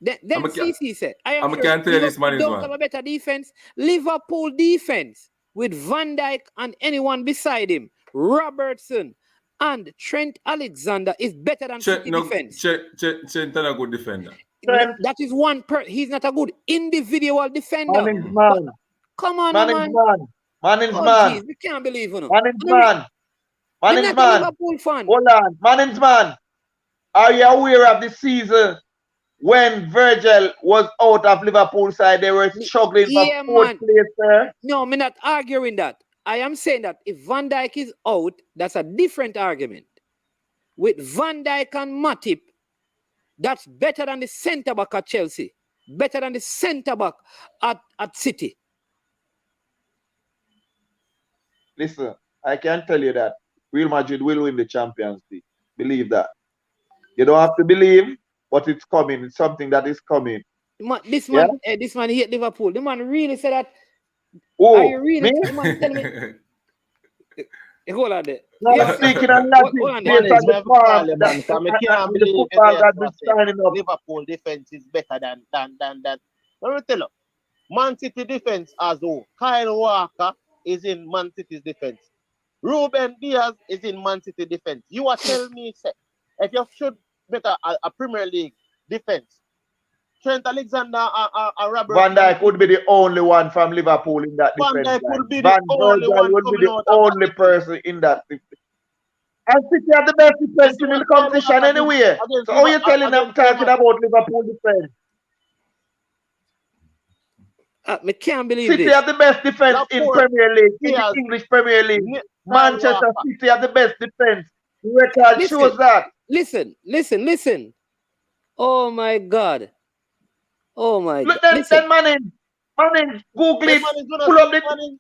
Then CC said, I can't tell you this man is don't one. have a better defense. Liverpool defense with Van Dijk and anyone beside him, Robertson and Trent Alexander, is better than City defense. Trent not a good defender. That is one he's not a good individual defender. Man. Come on, man. Geez, we can't believe it. Man. Liverpool fan. Hold on. Man. Are you aware of the season when Virgil was out of Liverpool side? They were struggling for fourth place there. No, I'm not arguing that. I am saying that if Van Dijk is out, that's a different argument. With Van Dijk and Matip, that's better than the centre back at Chelsea. Better than the centre back at City. Listen, I can tell you that Real Madrid will win the Champions League. Believe that. You don't have to believe, but it's coming. It's something that is coming. This man hate Liverpool. The man really said that. Oh, are you really? The man tell me. Hold on there. I'm speaking on Latin. Liverpool defense is better than that. Let me tell you, Man City defense as well. Kyle Walker is in Man City's defense. Ruben Diaz is in Man City defense. You are telling me, say, if you should better a Premier League defense, Trent Alexander and Robert Van Dijk would be the only one from Liverpool in that defense. Van Dijk would be the only one would be the only person in that defense. And City are the best defense in the competition anyway. So how you telling them talking about Liverpool defense? I can't believe City this. are the best defense in Premier League, in the English Premier League. Manchester City are the best defense. The record shows that. Listen. Oh my God. Oh my God. Look, then Manning, Google it. Pull up the.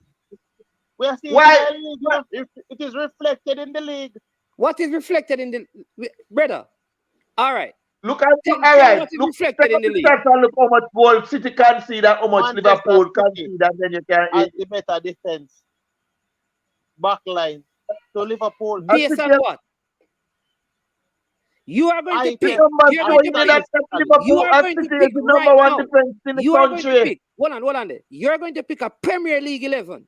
We are seeing Why? it is reflected in the league. What is reflected in the brother? All right. Look at all right. Look how much goal City concede and how much Liverpool concede, and then you can has the better defense. Backline. So Liverpool. Based on what? You are going to pick. Hold on there. You're going to pick a Premier League 11.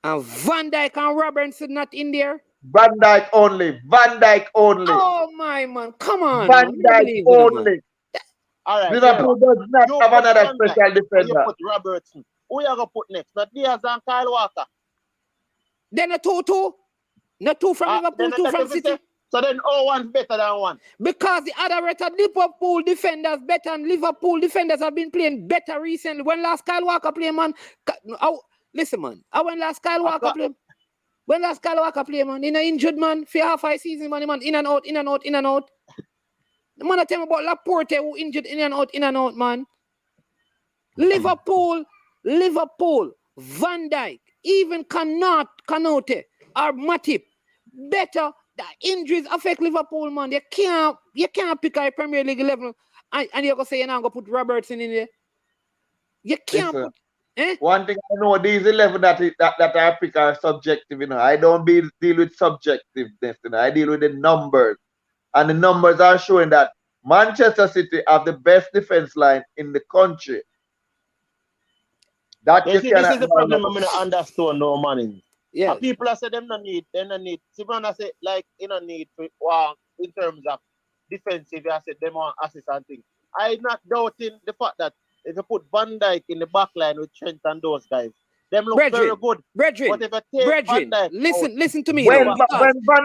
And Van Dijk and Robertson not in there? Van Dijk only. Oh my man, come on. Van Dijk only. All right. Liverpool does not have another special defender. You put Robertson. Who are you going to put next? Not Diaz and Kyle Walker. Then a 2-2. Not 2 from Liverpool, 2 from City. So then one's better than one. Because the other rated Liverpool defenders better, and Liverpool defenders have been playing better recently. When last Kyle Walker played, man. Listen, man. When last Kyle Walker played. When last Kyle Walker play, man, in an injured man for half a season, man, in and out. The man I tell me about Laporte who injured in and out, man. Liverpool, Van Dijk, even Canote or Matip, better. The injuries affect Liverpool, man. You can't pick a Premier League 11 and you're gonna say you're not gonna put Robertson in there. You can't Listen, put. One thing I know, these 11 that I pick are subjective. I don't deal with subjectiveness. I deal with the numbers, and the numbers are showing that Manchester City have the best defense line in the country. That this is the problem I'm gonna understand, no money. Yeah. People are saying them no need. Simon I say like need to in terms of defensive. I said them on assist and things. I'm not doubting the fact that if you put Van Dijk in the back line with Trent and those guys, them look very good. Brethren, listen to me. When Van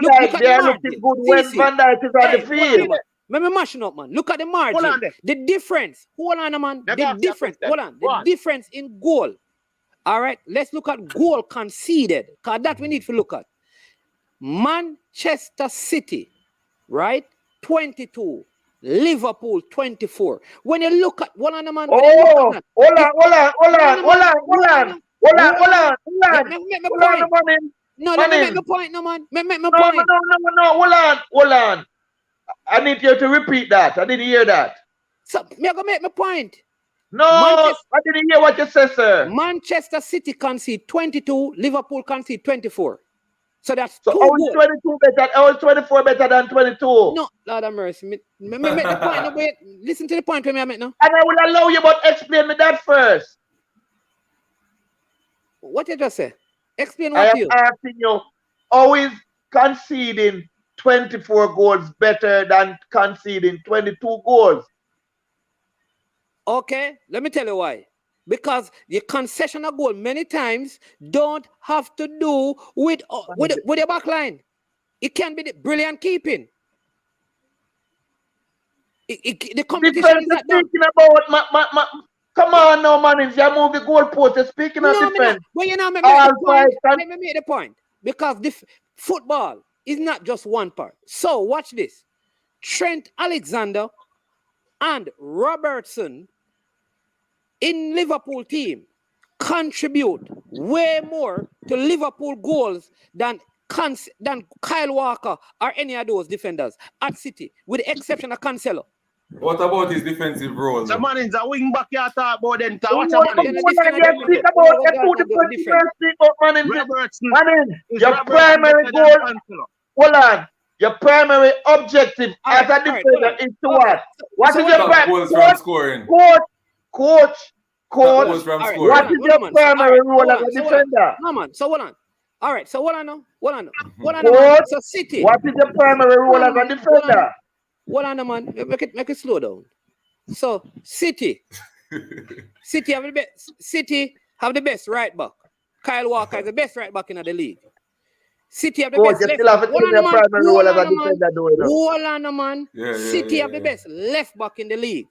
Dijk, they are looking good when Van Dijk is on the field. Let me mashing up, man. Look at the margin. The difference. Hold on, man. The difference. Hold on. The difference in goal. All right. Let's look at goal conceded. Because that we need to look at. Manchester City, right? 22. Liverpool 24. When you look at hold on, man. Hold on. No, let me make the point, no, man. Make my point. No, hold on. I need you to repeat that. I didn't hear that. So, I'm going to make my point. No, I didn't hear what you said, sir. Manchester City concede 22, Liverpool concede 24. So that's so 22 better, all 24 better than 22. No, Lord have mercy. Me make the point. No, wait, listen to the point when I make now. And I will allow you, but explain me that first. What you just say? Explain what you. I am asking you, how is conceding 24 goals better than conceding 22 goals? Okay, let me tell you why. Because the concession of goal many times don't have to do with your back line. It can be the brilliant keeping. The competition is not done. About come on now, man. If you move the goalpost, you're speaking of defense. Well, you know, let me make the point. Because the football is not just one part. So watch this. Trent Alexander and Robertson in Liverpool team contribute way more to Liverpool goals than Kyle Walker or any of those defenders at City, with the exception of Cancelo. What about his defensive role? The man is a wing back you talk about then. Your primary goal. Hold on. Your primary objective as a defender is to what? What is your primary coach? What is your primary role as a defender? No man. So hold on. All right. So what I know. So City. What is your primary role as a defender? Hold on, man. Make it slow down. So City have the best right back. Kyle Walker is the best right back in the league. City have the best left back. Hold on, man. City have the best left back in the league,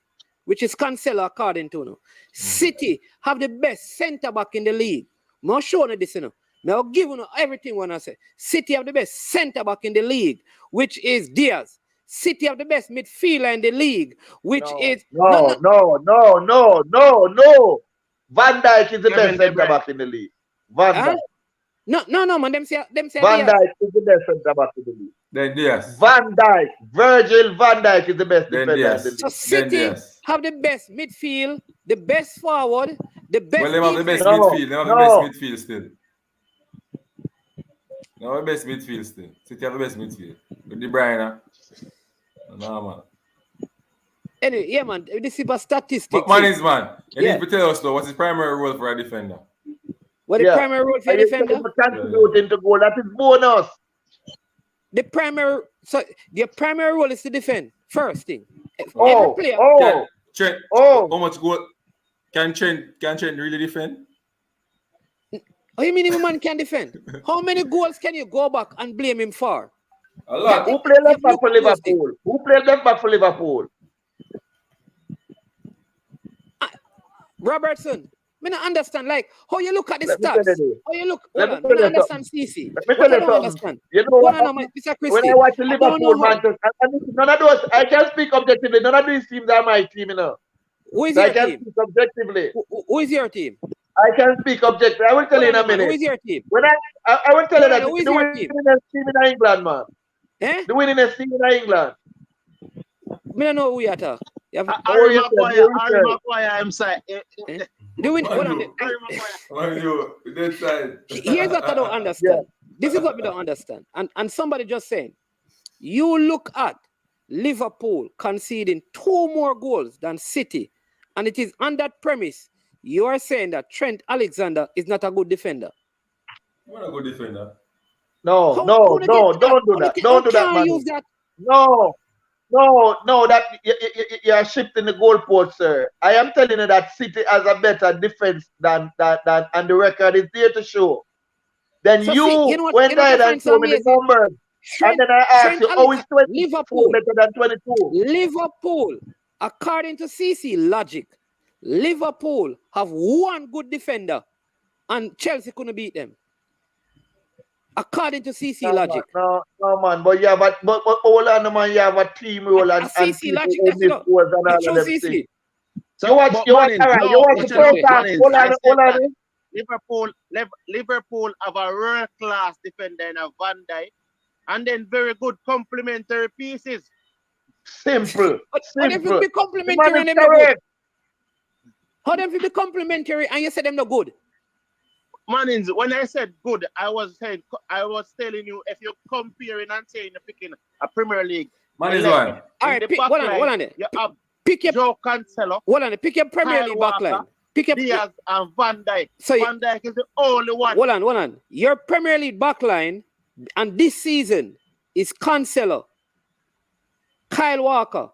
which is Cancelo according to now. City have the best centre back in the league. I'm not showing you this, you know. Now give you everything when I say. City have the best centre back in the league, which is Diaz. City have the best midfielder in the league, which is no. Van Dijk is the best centre back in the league. Van Dijk. No, man. Them say Van Dijk is the best centre back in the league. Then yes. Van Dijk, Virgil van Dijk is the best defender in the league. So City have the best midfield, the best forward, the best. Well, they have the best midfield. They have the best midfield still. They have the best midfield still. City have the best midfield. With De Bruyne. No, man. Anyway, yeah, man. This is a statistic. But man, you need to tell us though, what's his primary role for a defender? What the primary role for a defender? Into goal, that is bonus. The primary role is to defend. First thing. Trent, how much goal can Trent really defend? Oh, you mean if a man can defend? How many goals can you go back and blame him for? A lot. Who played left back for Liverpool? Robertson. I don't understand. Like, how you look at the stats? How you look? I don't understand, CC. I don't understand. You know what? When I watch Liverpool, none of those, I can speak objectively. None of these teams are my team, you know. Who is So I your can team? speak objectively. Who is your team? I can speak objectively. I will tell you in a Who minute. is your team? When I will tell you that Who is the your team? winningest team in England, man. Eh? The winningest team in England. Me don't know who you are. Harry Maguire, I'm sorry. Doing hold on. That side. Here's what I don't understand. This is what we don't understand. And somebody just saying, you look at Liverpool conceding 2 more goals than City, and it is on that premise you are saying that Trent Alexander is not a good defender. What a good defender. No, don't do that. Don't do that, man. Use that. No, that you are shifting the goalpost, sir. I am telling you that City has a better defense than and the record is there to show. Then So you went ahead and showed me the numbers. And then I asked you, how is 24 better than 22? Liverpool, according to CC logic, Liverpool have 1 good defender and Chelsea couldn't beat them. According to CC logic. No, man. But you have but hold on, man. You have a team role and CC logic. That's true, CC. So you watch the first half. Hold on. Liverpool have a world-class defender in a Van Dijk, and then very good complementary pieces. Simple. How them be complimentary and them not good? How them be complimentary and you say them not good? Mannings, when I said good, I was telling you if you're comparing and saying you're picking a Premier League. Man is one. All right, hold on there. You have pick your Joe Cancelo. Hold on, pick your Premier League backline. Pick up Diaz and Van Dijk. So Van Dijk is the only one. Hold on. Your Premier League backline and this season is Cancelo, Kyle Walker.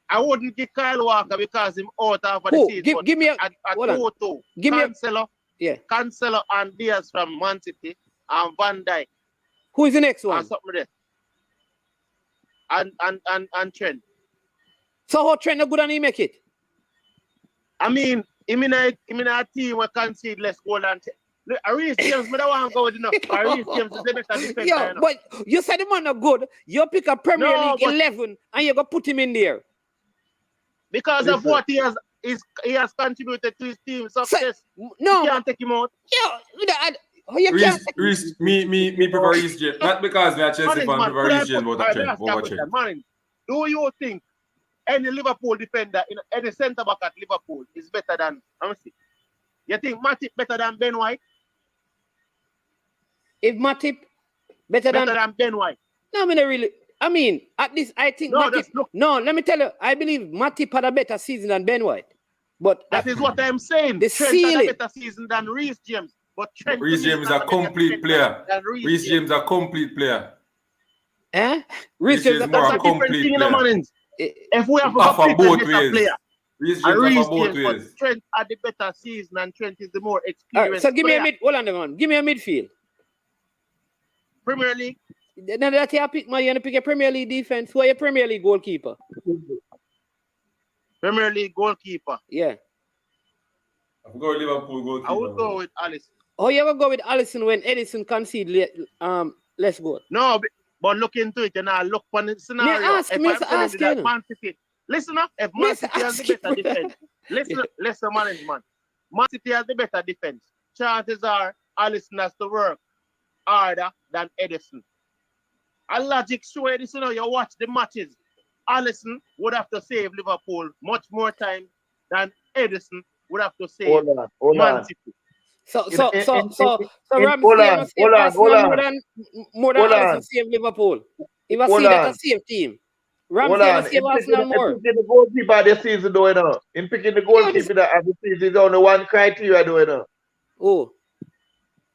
I wouldn't give Kyle Walker because he's out of the season. Give me a Toto. Give me Cancelo. Yeah. Cancelo and Diaz from Man City and Van Dijk. Who is the next one? And something there. And Trent. So how Trent not good and he make it? I mean, him in a team where concede less goal than Reece James, I don't want to go with enough. Reece James is the better defender. Yeah, but you said the man not good. You pick a Premier League 11 and you go put him in there. Because of what he has contributed to his team's success. No, you can't take him out. Reece, me prefer Reece James. Not because we are Chelsea fan, prefer Reece James over Trent. Do you think any Liverpool defender, any centre back at Liverpool is better than, let me see. You think Matip better than Ben White? If Matip better than Ben White? No, I mean, at least I think Matip. No, let me tell you, I believe Matip had a better season than Ben White. But that is what I'm saying. The Trent had a better season than Reece James. But Reece James is a complete player. Reece James is a complete player. Reece James is more a complete player. If we have a both ways, player, Reece James both ways. But Trent had the better season and Trent is the more experienced. All right, so give player. me a hold on, man. Give me a midfield. Premier League. Now that you pick a Premier League defense, who are your Premier League goalkeeper? Premier League goalkeeper. Yeah. I would go with Liverpool goalkeeper. I would go with Alisson. Oh, you ever go with Alisson when Edison concede less goal? No, but look into it and I look on the scenario. Ask you. Man City. Listen up, if Man City has the better defense. Listen, management. Man City has the better defense. Chances are Alisson has to work harder than Edison. A logic show Edison, you watch the matches. Alisson would have to save Liverpool much more time than Edison would have to save Man City. So Ramsey must save Arsenal more than Alisson save Liverpool. If I see that a save team. Ramsey must save Arsenal more. In picking the goalkeeper this season, though, you know. In picking the goalkeeper that the season is only one criteria, though, you know. Oh.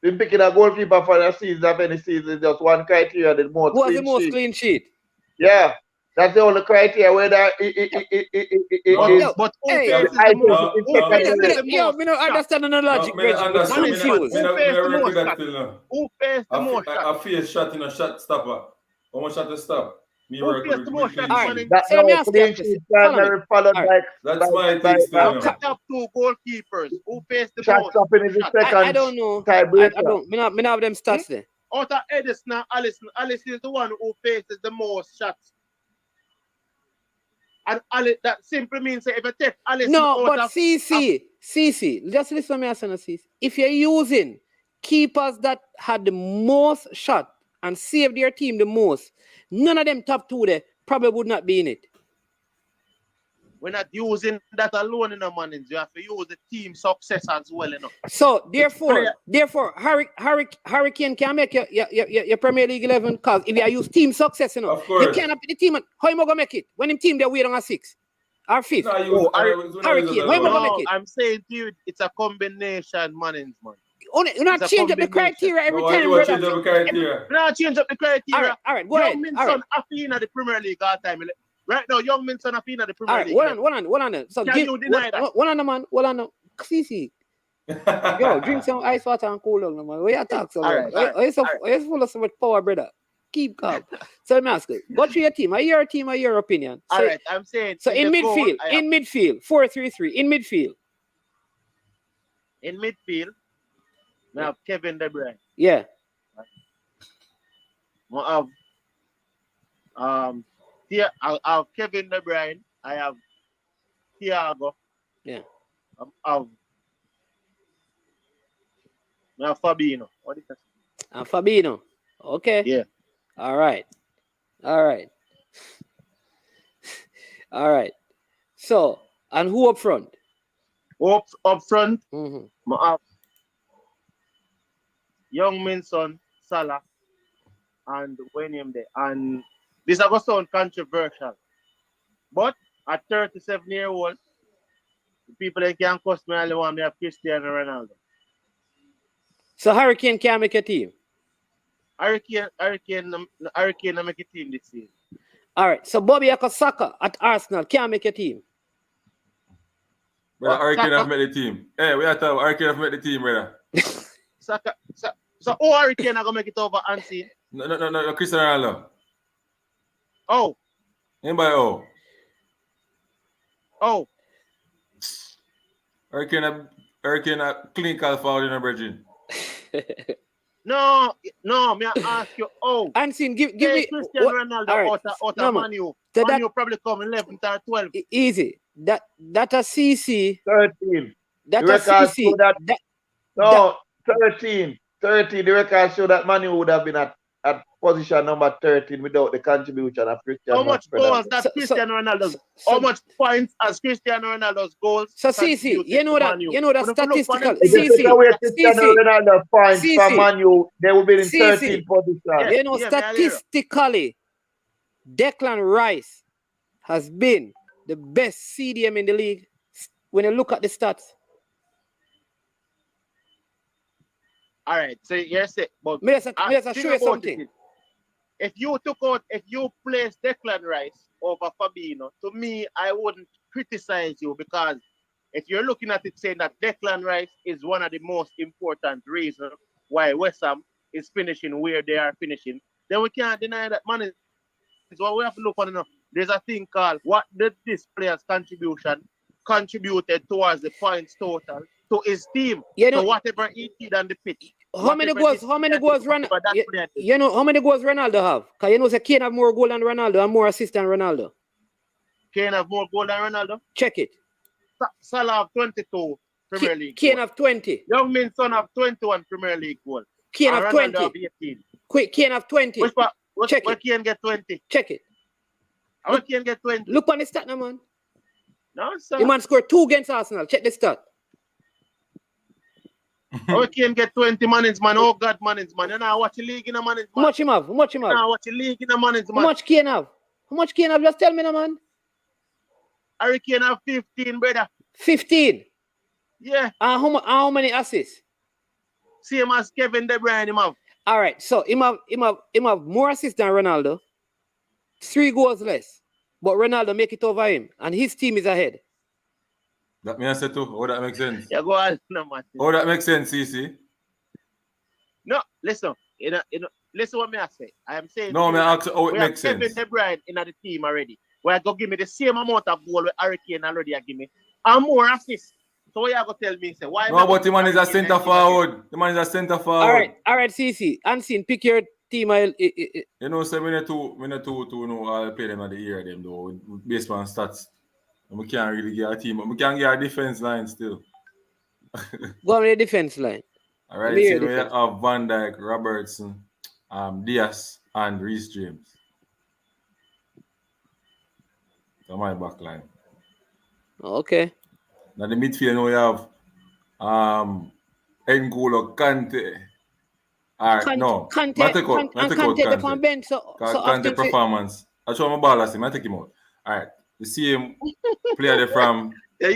In picking a goalkeeper for the season of any season, just one criteria, the most Who has the most clean sheet? Yeah. That's the only criteria whether but we don't understand the logic. Who pays the most shot? I feel shot in a shot stopper. How much shot to stop? Me work with that's my thing still. Top 2 goalkeepers. Who pays the shot most? stopping is the second. I don't know. I don't. Me have them stats there. Out of Edison and Alisson is the one who faces the most shots. And Alice, that simply means that if you take Alice No, out but of CC, just listen to me, CC. If you're using keepers that had the most shot and saved their team the most, none of them top two there probably would not be in it. we're not using that alone in the Mannings. You have to use the team success as well, you know. So therefore, Hurricane can make your Premier League 11 because if you use team success, you know, Of course. you cannot be the team. How you gonna make it when the team they wait on a 6 or 5th? Hurricane, how you gonna make it? I'm saying to you, it's a combination, Mannings, man. You not change up the criteria every time, brother. Change up the criteria. Not change up the criteria. All right, go ahead. Young Minson Afina the Premier League all time. Right now, Young Minson Afina the Premier League. Hold on. So can you deny that? Hold on, man. Hold on. CC. Yo, drink some ice water and cool down, man. Where you talk so long? You're full of so much power, brother. Keep calm. So let me ask you, go through your team. Are your team or your opinion? So, all right, I'm saying. So in midfield, 4-3-3, in midfield. In midfield, we have Kevin De Bruyne. Yeah. We have I have Kevin De Bruyne. I have Thiago. Yeah. I have Fabinho. What is that? And Fabinho. Okay. Yeah. All right. So, and who up front? Up front, Mm-hmm. I have Young Minson, Salah, and William there. And this is going to sound controversial. But at 37-year-old, the people that can cost me only want me have Cristiano Ronaldo. So Hurricane can't make a team. Hurricane make a team this season. All right. So Bobby Akosaka at Arsenal can't make a team. Brother, Hurricane have made the team. Hey, we have to have Hurricane have made the team, brother. So who Hurricane are going to make it over Unseen? No, Cristiano Ronaldo. Oh. Anybody Oh. Hurricane a clinical foul in a virgin. No, may I ask you, Unseen, give me Cristiano Ronaldo out of Man U. Man U probably come 11th or 12th. Easy. That a CC 13. That the a records CC. show that, 13. 30. The records show that Man U would have been at position number 13 without the contribution of Cristiano. How much goals that Cristiano Ronaldo's? How much points as Cristiano Ronaldo's goals? So CC, you know that statistical. Cristiano Ronaldo points from Man U, they will be in 13th position. You know, statistically, Declan Rice has been the best CDM in the league when you look at the stats. All right, so yes, but I'll show you something. If you place Declan Rice over Fabinho, to me, I wouldn't criticize you, because if you're looking at it saying that Declan Rice is one of the most important reasons why West Ham is finishing where they are finishing, then we can't deny that money. Is what we have to look on. There's a thing called what did this player's contribution contributed towards the points total to his team. So whatever he did on the pitch. How many goals Ronaldo have? Because you know Kane have more goals than Ronaldo and more assists than Ronaldo. Kane have more goals than Ronaldo? Check it. Salah have 22 Premier League. Kane have 20. Young Minson have 21 Premier League goals. Kane have 20. Have 18. Kane have 20. Check it. Kane get 20? Check it. How Kane get 20? Look on the stat now, man. No, sir. The man scored 2 against Arsenal. Check the stat. How Kane get 20 Mannings, man? Oh, God, Mannings, man. You know, watch the league in a Mannings, man. How much him have? You know, watch the league in a Mannings, man. How much Kane have? Just tell me now, man. Hurricane have 15, brother. 15? Yeah. And how many assists? Same as Kevin De Bruyne, him have. All right, so him have more assists than Ronaldo. 3 goals less. But Ronaldo make it over him. And his team is ahead. That means I say too. How that makes sense? Yeah, go on, no, man. How that makes sense, CC? No, listen. Listen what I say. I am saying. No, I ask how it makes sense. Kevin De Bruyne in the team already. Where I go give me the same amount of goal with Hurricane already. Give me and more assists. So what you going to tell me? Say why? No, but the man is a centre forward. The man is a centre forward. All right, CC. Unseen, pick your team. You know, so we not two know all play them at the year them though, based on stats. And we can't really get a team. We can get a defense line still. Go on the defense line. All right, so we have Van Dijk, Robertson, Diaz, and Reece James. That's my back line. Okay. Now the midfield we have N'Golo Kante. Kante from bench. So Kante performance. I show my ball last him. I take him out. All right. The same player from the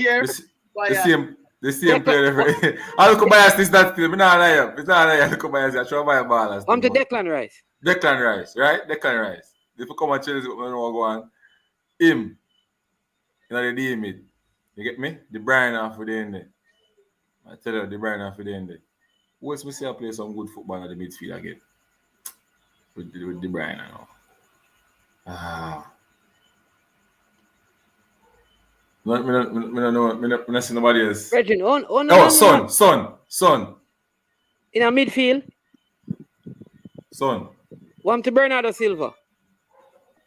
same player. I look bias this that still. It's not lie. I look bias. I show my ball last. I'm to Declan Rice. Declan Rice, right? Declan Rice. If you come and Chelsea, we don't go on. Him. You know the DM it. You get me? The Brian off with the end there. I tell you, the Brian off with the end there. Who else we see I play some good football at the midfield again? With the Brian and all. I don't see nobody else. Regin, Son. In a midfield. Son. Want to Bernardo Silva.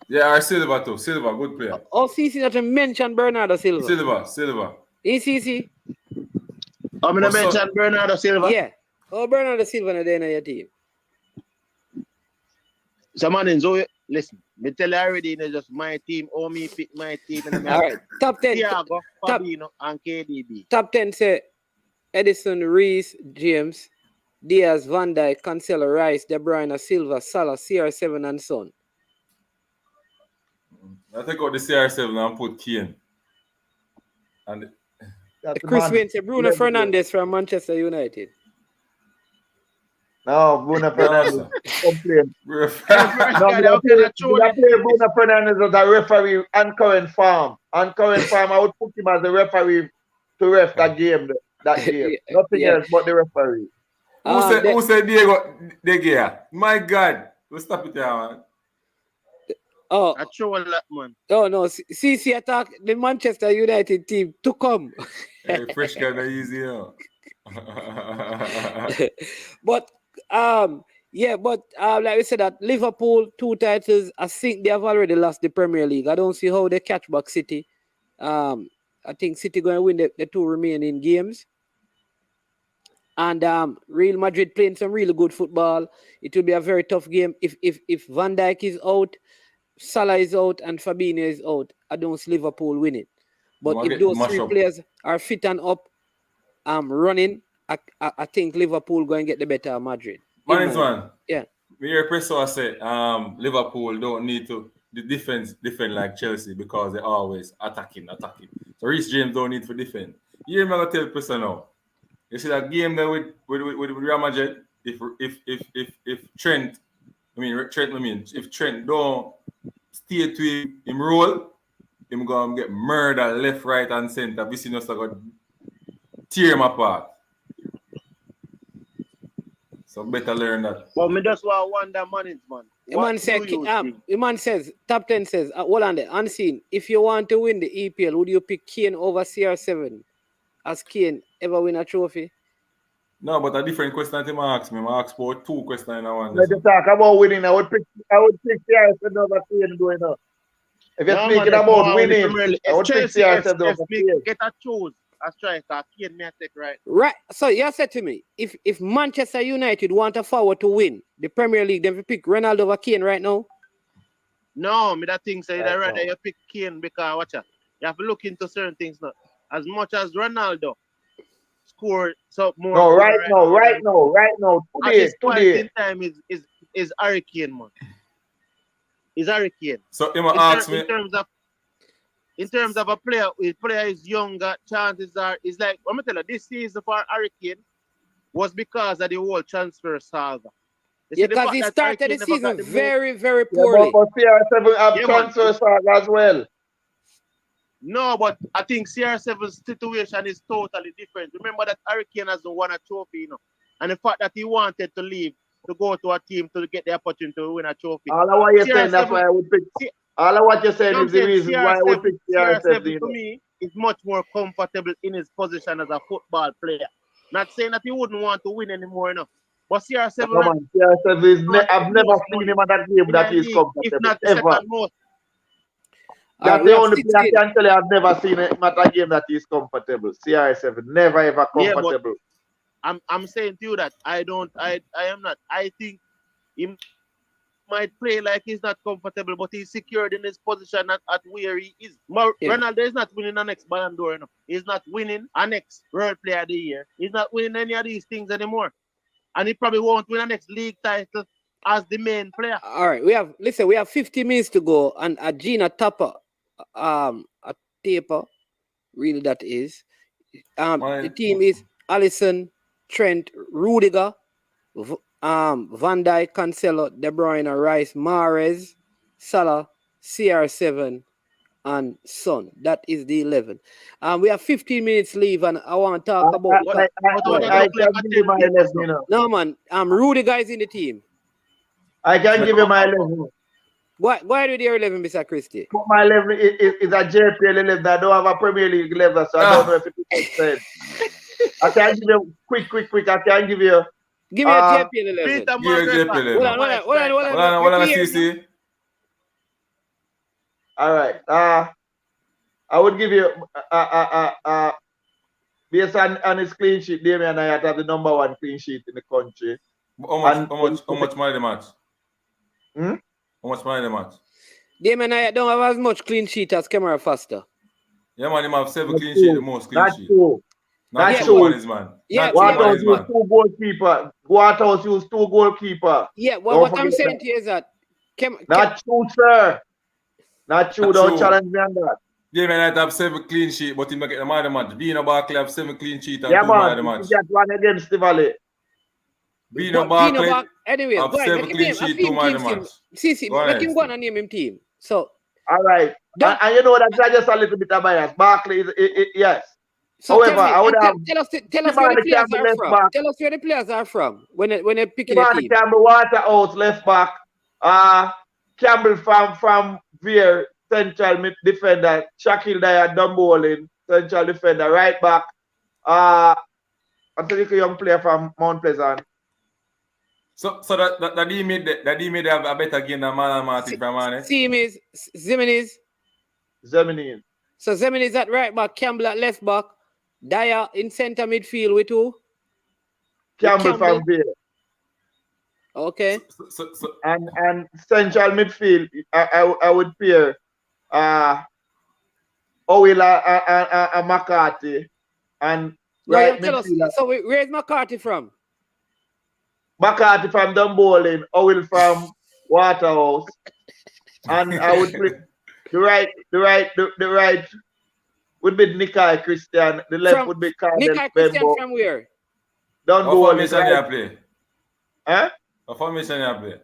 Yeah, Silva too. Silva, good player. CC that you mentioned Bernardo Silva. Silva. In CC. I'm going to mention Bernardo Silva. Yeah. Bernardo Silva in your team. So, man, listen, me tell you already, it's just my team, or me pick my team. All right, top 10. Thiago, Fabinho, and KDB. Top 10 say Edison, Reece, James, Diaz, Van Dijk, Cancelo, Rice, De Bruyne, Silva, Salah, CR7, and Son. I take out the CR7 and put Kane. And Chris Wayne said Bruno Fernandes from Manchester United. No, Bruno Fernandes complain. Bruno Fernandes as a referee on current farm. On current farm, I would put him as a referee to ref that game. Nothing else but the referee. Who said Diego De Gea? My God. Let's stop it there, man. Oh, I show a lot, man. Oh no, CC attack the Manchester United team to come. Hey, fresh kind of easy, you know. But like we said that Liverpool 2 titles. I think they have already lost the Premier League. I don't see how they catch back City. I think City going to win the 2 remaining games. And Real Madrid playing some really good football. It will be a very tough game. If Van Dijk is out, Salah is out, and Fabinho is out, I don't see Liverpool winning. But if those 3 players are fit and up, running, I think Liverpool going to get the better of Madrid. Man. Yeah. We hear Presso say Liverpool don't need to defend like Chelsea because they're always attacking. So Reece James don't need to defend. You hear me gonna tell Presso now. You see that game there with Real Madrid, if Trent don't stay to him roll, him gonna get murder left, right, and center. Vicinos are gonna tear him apart. So better learn that. But me just want to wonder, man. The man says, top 10 says, hold on there, unseen. If you want to win the EPL, would you pick Kane over CR7? Has Kane ever win a trophy? No, but a different question that I asked me. I asked for 2 questions in one. Let's talk about winning. I would pick CR7 over Kane going up. If you're speaking about winning, I would pick CR7 over Kane. Get a choose. A striker, Kane may take right. Right. So you said to me, if Manchester United want a forward to win the Premier League, then we pick Ronaldo over Kane right now? No, me that thing say that rather you pick Kane because watch out. You have to look into certain things now. As much as Ronaldo scored so more. No, right now. Today. Time is Harry Kane, man. Is Harry Kane. So you ask me in terms of a player is younger, chances are is like I'm gonna tell you this season for Harry Kane was because of the whole transfer saga. Because he started the season very, very poorly. But CR7 have transfer saga as well. No, but I think CR7's situation is totally different. Remember that Harry Kane hasn't won a trophy, you know, and the fact that he wanted to leave to go to a team to get the opportunity to win a trophy. All of what you're saying, that's why I would pick. All of what you're saying is the reason why I would pick CR7. To me, is much more comfortable in his position as a football player. Not saying that he wouldn't want to win anymore, you know. But CR7, Come on, CR7 is I've never seen him at that game that he's if comfortable. not the Ever. second most. That's we the have only player I 16. can tell you I've never seen him at a game that he's comfortable. CR7, never ever Yeah, but comfortable. I'm saying to you that I am not. I think he might play like he's not comfortable, but he's secured in his position at where he is. Yeah. Ronaldo is not winning the next Ballon d'Or. He's not winning a next World Player of the Year. He's not winning any of these things anymore. And he probably won't win the next league title as the main player. All right, we have 50 minutes to go, and a Gina Tapper, a taper, really that is. The team is Alisson, Trent, Rudiger, Van Dijk, Cancelo, De Bruyne, Rice, Mahrez, Salah, CR7, and Son. That is the 11. We have 15 minutes leave, and I want to talk about. I can give you my 11, you know. No man, Rudiger is in the team. I can give you my 11. Why do your 11, Mr. Christie? My 11 is a JPL 11. I don't have a Premier League 11, so I don't know if it makes sense. I can give you quick. I can give you. Give me a JPL 11. Give me a JPL 11. Hold on, CC. All right. I would give you based on his clean sheet, Damien I have the number 1 clean sheet in the country. How much money the match? Hmm? How much money the match? Damien I don't have as much clean sheet as Camera Faster. Yeah, man, him have 7 clean sheet, the most clean sheet. True. Not That's true, true. man, is man. Yeah, Waterhouse used 2 goalkeeper. Waterhouse used 2 goalkeeper. Yeah, well, what I'm saying to you is that not true, sir. Not true. Don't challenge me on that. Yeah, man, I have 7 clean sheet, but he not get the man of the match. Vino Barkley have 7 clean sheet and Yeah, 2 man of the man. match. You get one against the Valley. Vino Barkley anyway, have 7 clean sheet, 2 man of the match. See, let him go on and name him team. So, all right. And you know that that's just a little bit of bias. Barkley is yes. So however, I would have tell us where the players are from. Back. Tell us where the players are from when they're picking a team. Campbell Waterhouse left back. Campbell from Veer, central mid defender. Shaquille Dyer Dumbolin, central defender, right back. Anthony young player from Mount Pleasant. So that he made have a better game than Man Martin from Mane. Team is Zemini's. So Zemini's at right back, Campbell at left back, Dyer in center midfield with who? Campbell from Veer. Okay. So and central midfield, I would pair Owila and McCarthy. And right midfield. So where's McCarthy from? McCarthy from Dumbolin, Owil from Waterhouse. And I would put the right would be Nikai Christian. The left would be Carmel Nikai Christian Bembo. from where? Dumbolin. What formation you play? Huh? What formation you play?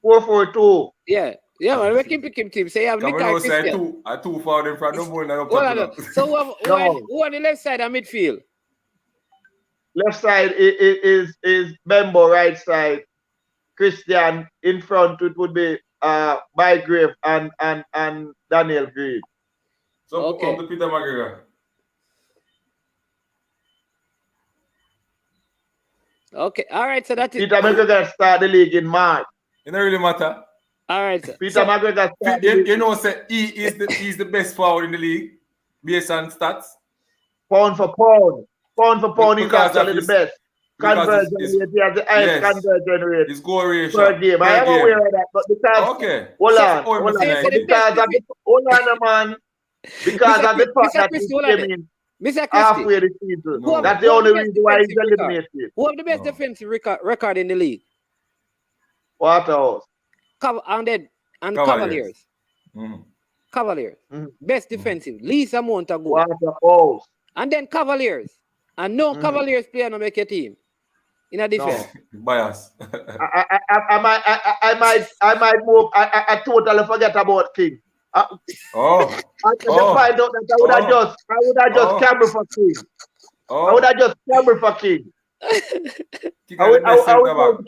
4-4-2. Yeah, man, we can pick him team. Say you have Nikai Christian. I two for them from Dumbolin. So who on the left side of midfield? Left side is Bembo, right side. Christian in front it would be Bygrave and Daniel Green. So okay. The Peter McGregor. Okay, all right. So that is Peter McGregor start the league in March. It don't really matter. All right. Sir. Peter McGregor start you know, say he's the best forward in the league based on stats. Pound for pound, he's actually the best. Conversion rate, he has the highest conversion rate. His goal ratio. Per game. I am aware of that, but because hold on, man. Because of the fact that he came in halfway the season. That's the only reason why he's eliminated. Who have the best defensive record in the league? Waterhouse. And Cavaliers. Mm-hmm. Cavaliers. Mm-hmm. Best defensive. Least amount of goals. Waterhouse. And then Cavaliers. And no Cavaliers player no make a team. In a defense. No. Bias. I might move. I totally forget about King. I find out that I would have just Campbell for King. I would have just Campbell for King. I would move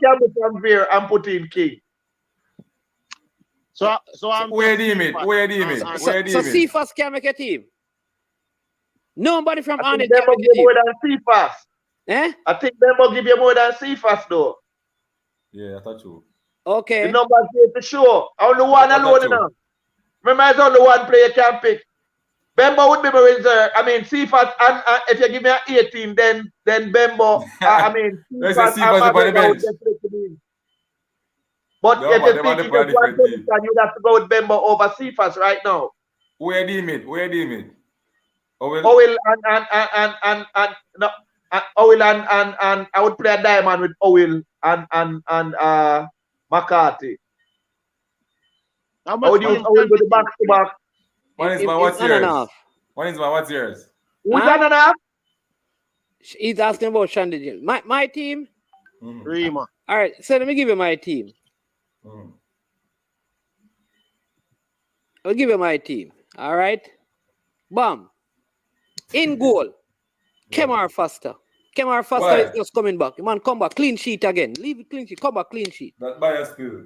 Campbell from Veer and put in King. So I'm where do you mean? So Cephas can make a team. Nobody from Arnett can make a team. More than Cephas. Eh? I think they will give you more than Cephas though. Yeah, that's true. Okay. The numbers say for sure. Only one alone, you know. Remember, it's only one player can pick. Bembo would be my reserve. I mean, Cephas, and if you give me an 18, then Bembo, Let's say Cephas Cephas and up on the Maguire would bench. definitely be. But No, if but you they speak want to in play a just one different team. position, you'd have to go with Bembo over Cephas right now. Where deem it? Owil and no, Owil and I would play a diamond with Owil and McCarthy. I would use Owil with the back to back. One is my what's on and off. yours? One is my what's yours? Who's on and off? He's asking about Shandy. My team. Rima. All right, so let me give you my team. I'll give you my team. All right. Bam. In goal. Kemar Foster. Kemar Foster is just coming back. Man, come back. Clean sheet again. Leave it clean sheet. Come back, clean sheet. That bias skill.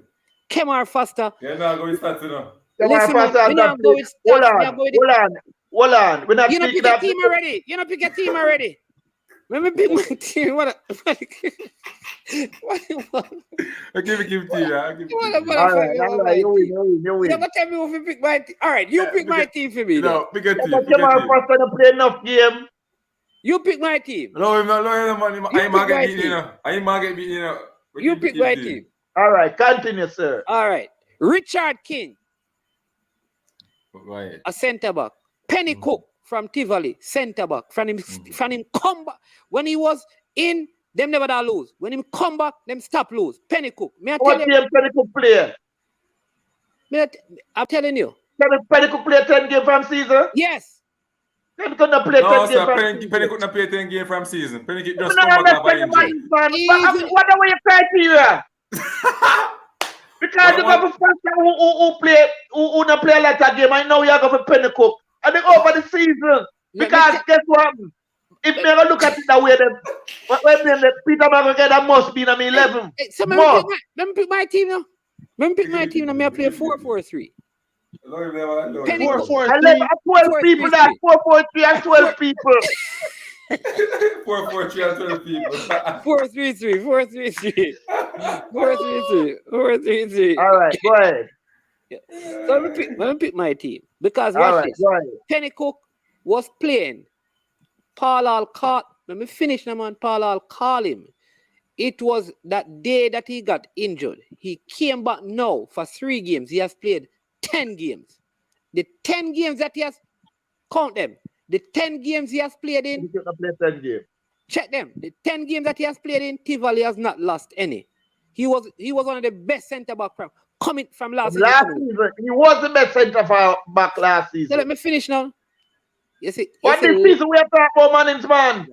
Kemar Foster. Yeah, now go with stats, you know. Listen, we're not going with stats. Hold on. We're not you know, speaking pick a of team already. You know, pick a team already. Let me pick my team. What Give team. All right, you win. You never tell me if you pick my team. All right, you pick my team for me. No, pick a team. Kemar Foster to play enough game. You pick my team. No, I ain't get beaten, you know. You pick my team. All right, continue, sir. All right. Richard King, Right. a centre back. Penny Cook from Tivoli, centre back. From him come back. When he was in, them never da lose. When him come back, them stop lose. Penny Cook. What game Penny Cook play? I'm telling you. Penny Cook play 10 games from season? Yes. Penny could not play 10 games from season. Penny could not play 10 games from season. Penny could just No, come back off injury. What are your criteria? Because you have a first who not play a lot of game. I know you have a Penny Cook. I think over the season. Because guess what? If me ever look at it that way, then Peter Maguire must be in 11. So let me pick my team now. Let me pick my team now. I play 4-4-3. Penny Cook. 12 people that 4-4-3 and 12 people. 4-4-3 and 12 people. 4-3-3. 4-3-3. All right, go ahead. So let me pick my team. Because watch this. Penny Cook was playing. Paul Al let me finish now, man. Paul Al call him. It was that day that he got injured. He came back now for 3 games. He has played 10 games. The 10 games that he has, count them. The 10 games he has played in. Check them. The 10 games that he has played in, Tivoli has not lost any. He was one of the best centre back coming from last season. He was the best centre back last season. So let me finish now. You see, what this season we are talking about, Mannings, man?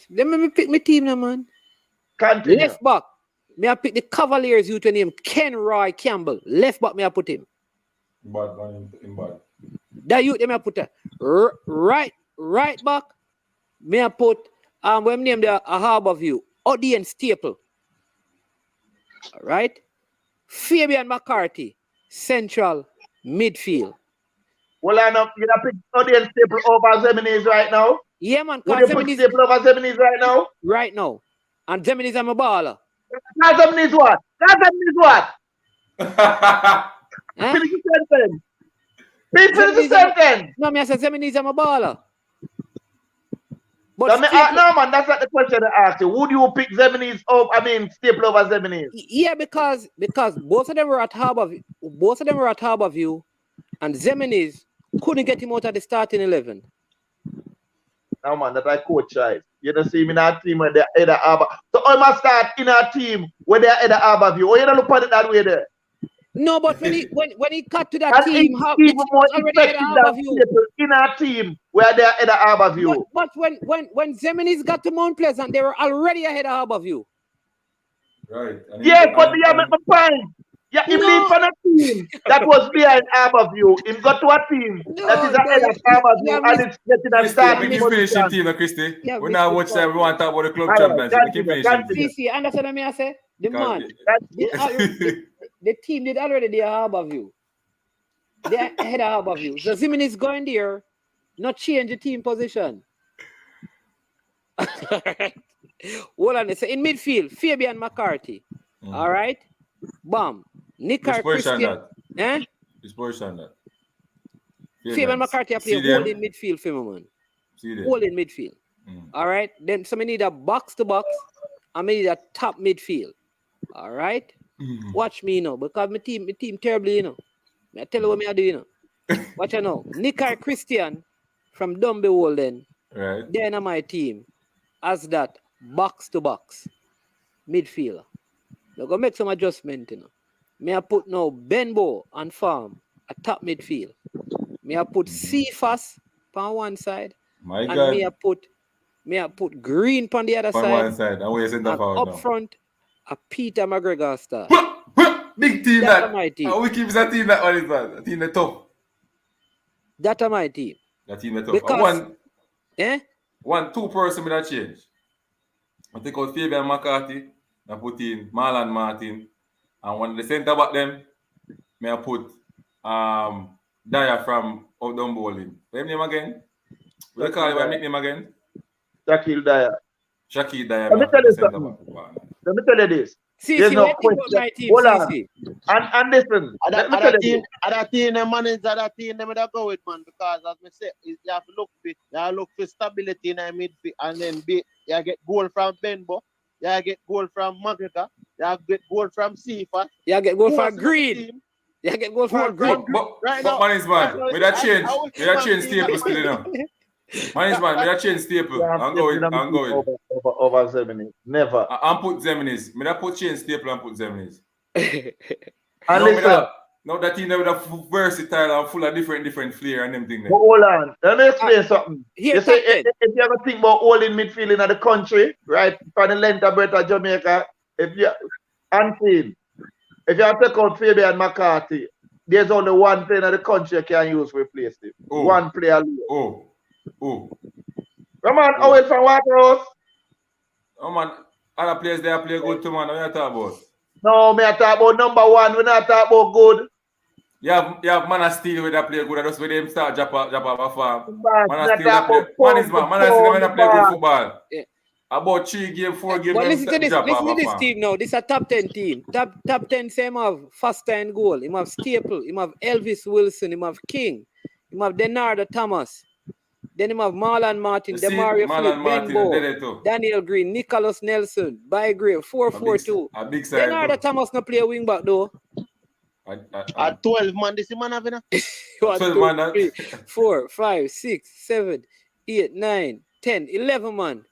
Let me pick my team now, man. Continue. Left back. May I pick the Cavaliers youth name Ken Roy Campbell. Left back, may I put him. Bad, man. That youth, may I put right back. May I put when name there a Harbour View. Odie and Staple. All right. Fabian McCarthy, central midfield. Well, I know you pick Odie and Staple over Zemini's right now. Yeah, man. Would you put Staple over Zemini's right now? Right now. And Zemini's a baller. Zemini's what? Finish the sentence. Finish the sentence. No, I said Zemini's a baller. But no, man, that's not the question I asked you. Would you pick Zemini's Staple over Zemini's? Yeah, because both of them were at Harbour View, and Zemini's couldn't get him out of the starting 11. No, man, that's like coach choice. You don't see him in our team where they're either Harbour. So I must start in our team where they're either Harbour View. Or you don't look at it that way there. No, but when he cut to that team, how even more effective than in our team where they're ahead of Harbour View. But when Zemini's got to Mount Pleasant, they were already ahead of Harbour View. Right. Yes, but you have my point. Yeah, he lead from a team that was behind Harbour View. He got to a team that is ahead of Harbour View and it's getting a starting position. We can finish the team, Christy. We now watch that. We want to talk about the club championship. We can finish CC, understand what I say? The man, the team did already their Harbour View. They're ahead of Harbour View. So Zimin is going there, not change the team position. Hold on. So in midfield, Fabian McCarthy. All right? Bam. Nicar Which position Christian. that? Eh? Which position that? Fabian McCarthy play hold in midfield for me, man. See them. Hold in midfield. All right? Then so I need a box to box. I need a top midfield. All right? Watch me, you know, because my team terribly, you know. I tell you what I do, you know. Watch out now. Nicar Christian from Dumby Walden. Right. Then on my team as that box to box midfielder. They're gonna make some adjustment, you know. May I put now Benbow and Farm a top midfield. May I put Cephas on one side. My and God. May I put Green on the other On side. one side. And where is it And forward up now? front, a Peter McGregor star. Big team That's that. my team. We keep that team that one is bad. A team that tough. That's my team. That team that tough. Because, Two person with that change. I take out Fabian McCarthy and put in Marlon Martin. And one of the centre back them, may I put Dyer from Outdown Bowling. What name again? What do you call it? What name again? Shaquille Dyer. Shaquille Dyer. Let me tell you something. Let me tell you this. There's no question. Hold on. And listen. Let me tell you. Other team, the man is other team, them that go with, man. Because as I say, you have to look for stability in the midfield, and then you get goal from Benbow, you get goal from McGregor, you get goal from Cephas, you get goal from Green. You get goal from Green. But man is man. With that change staple still, you know. Man is man, with that change staple. I'm going. Over Zeminis. Never. I'm put Zeminis. Me that put change staple and put Zeminis. And listen. No, that team with a versatile and full of different flair and them things. But hold on. Let me explain something. You say if you ever think about holding midfield in the country, right? For the length of Bertha Jamaica, if you take out Fabian McCarthy, there's only one player in the country you can use to replace him. One player. Come on, Owen from Waterhouse. Oh man, other players there play good too, man. What you talk about? No, me I talk about number one. We not talk about good. You have man of steel with that play good. That's where them start drop off a farm. Man of steel that play. Man of steel that play good football. Yeah. About 3 games, 4 games. But listen to this team now. This is a top 10 team. Top 10 same have Foster and goal. Him have Staple. Him have Elvis Wilson. Him have King. Him have Denardo Thomas. Then him have Marlon Martin, Demario Philip, Benbow, Daniel Green, Nicholas Nelson, Bygrave, 4-4-2. A big side. Denardo Thomas no play wing back though. At 12 man, this man having a 12 man. 3, 4, 5, 6, 7, 8, 9, 10, 11 man.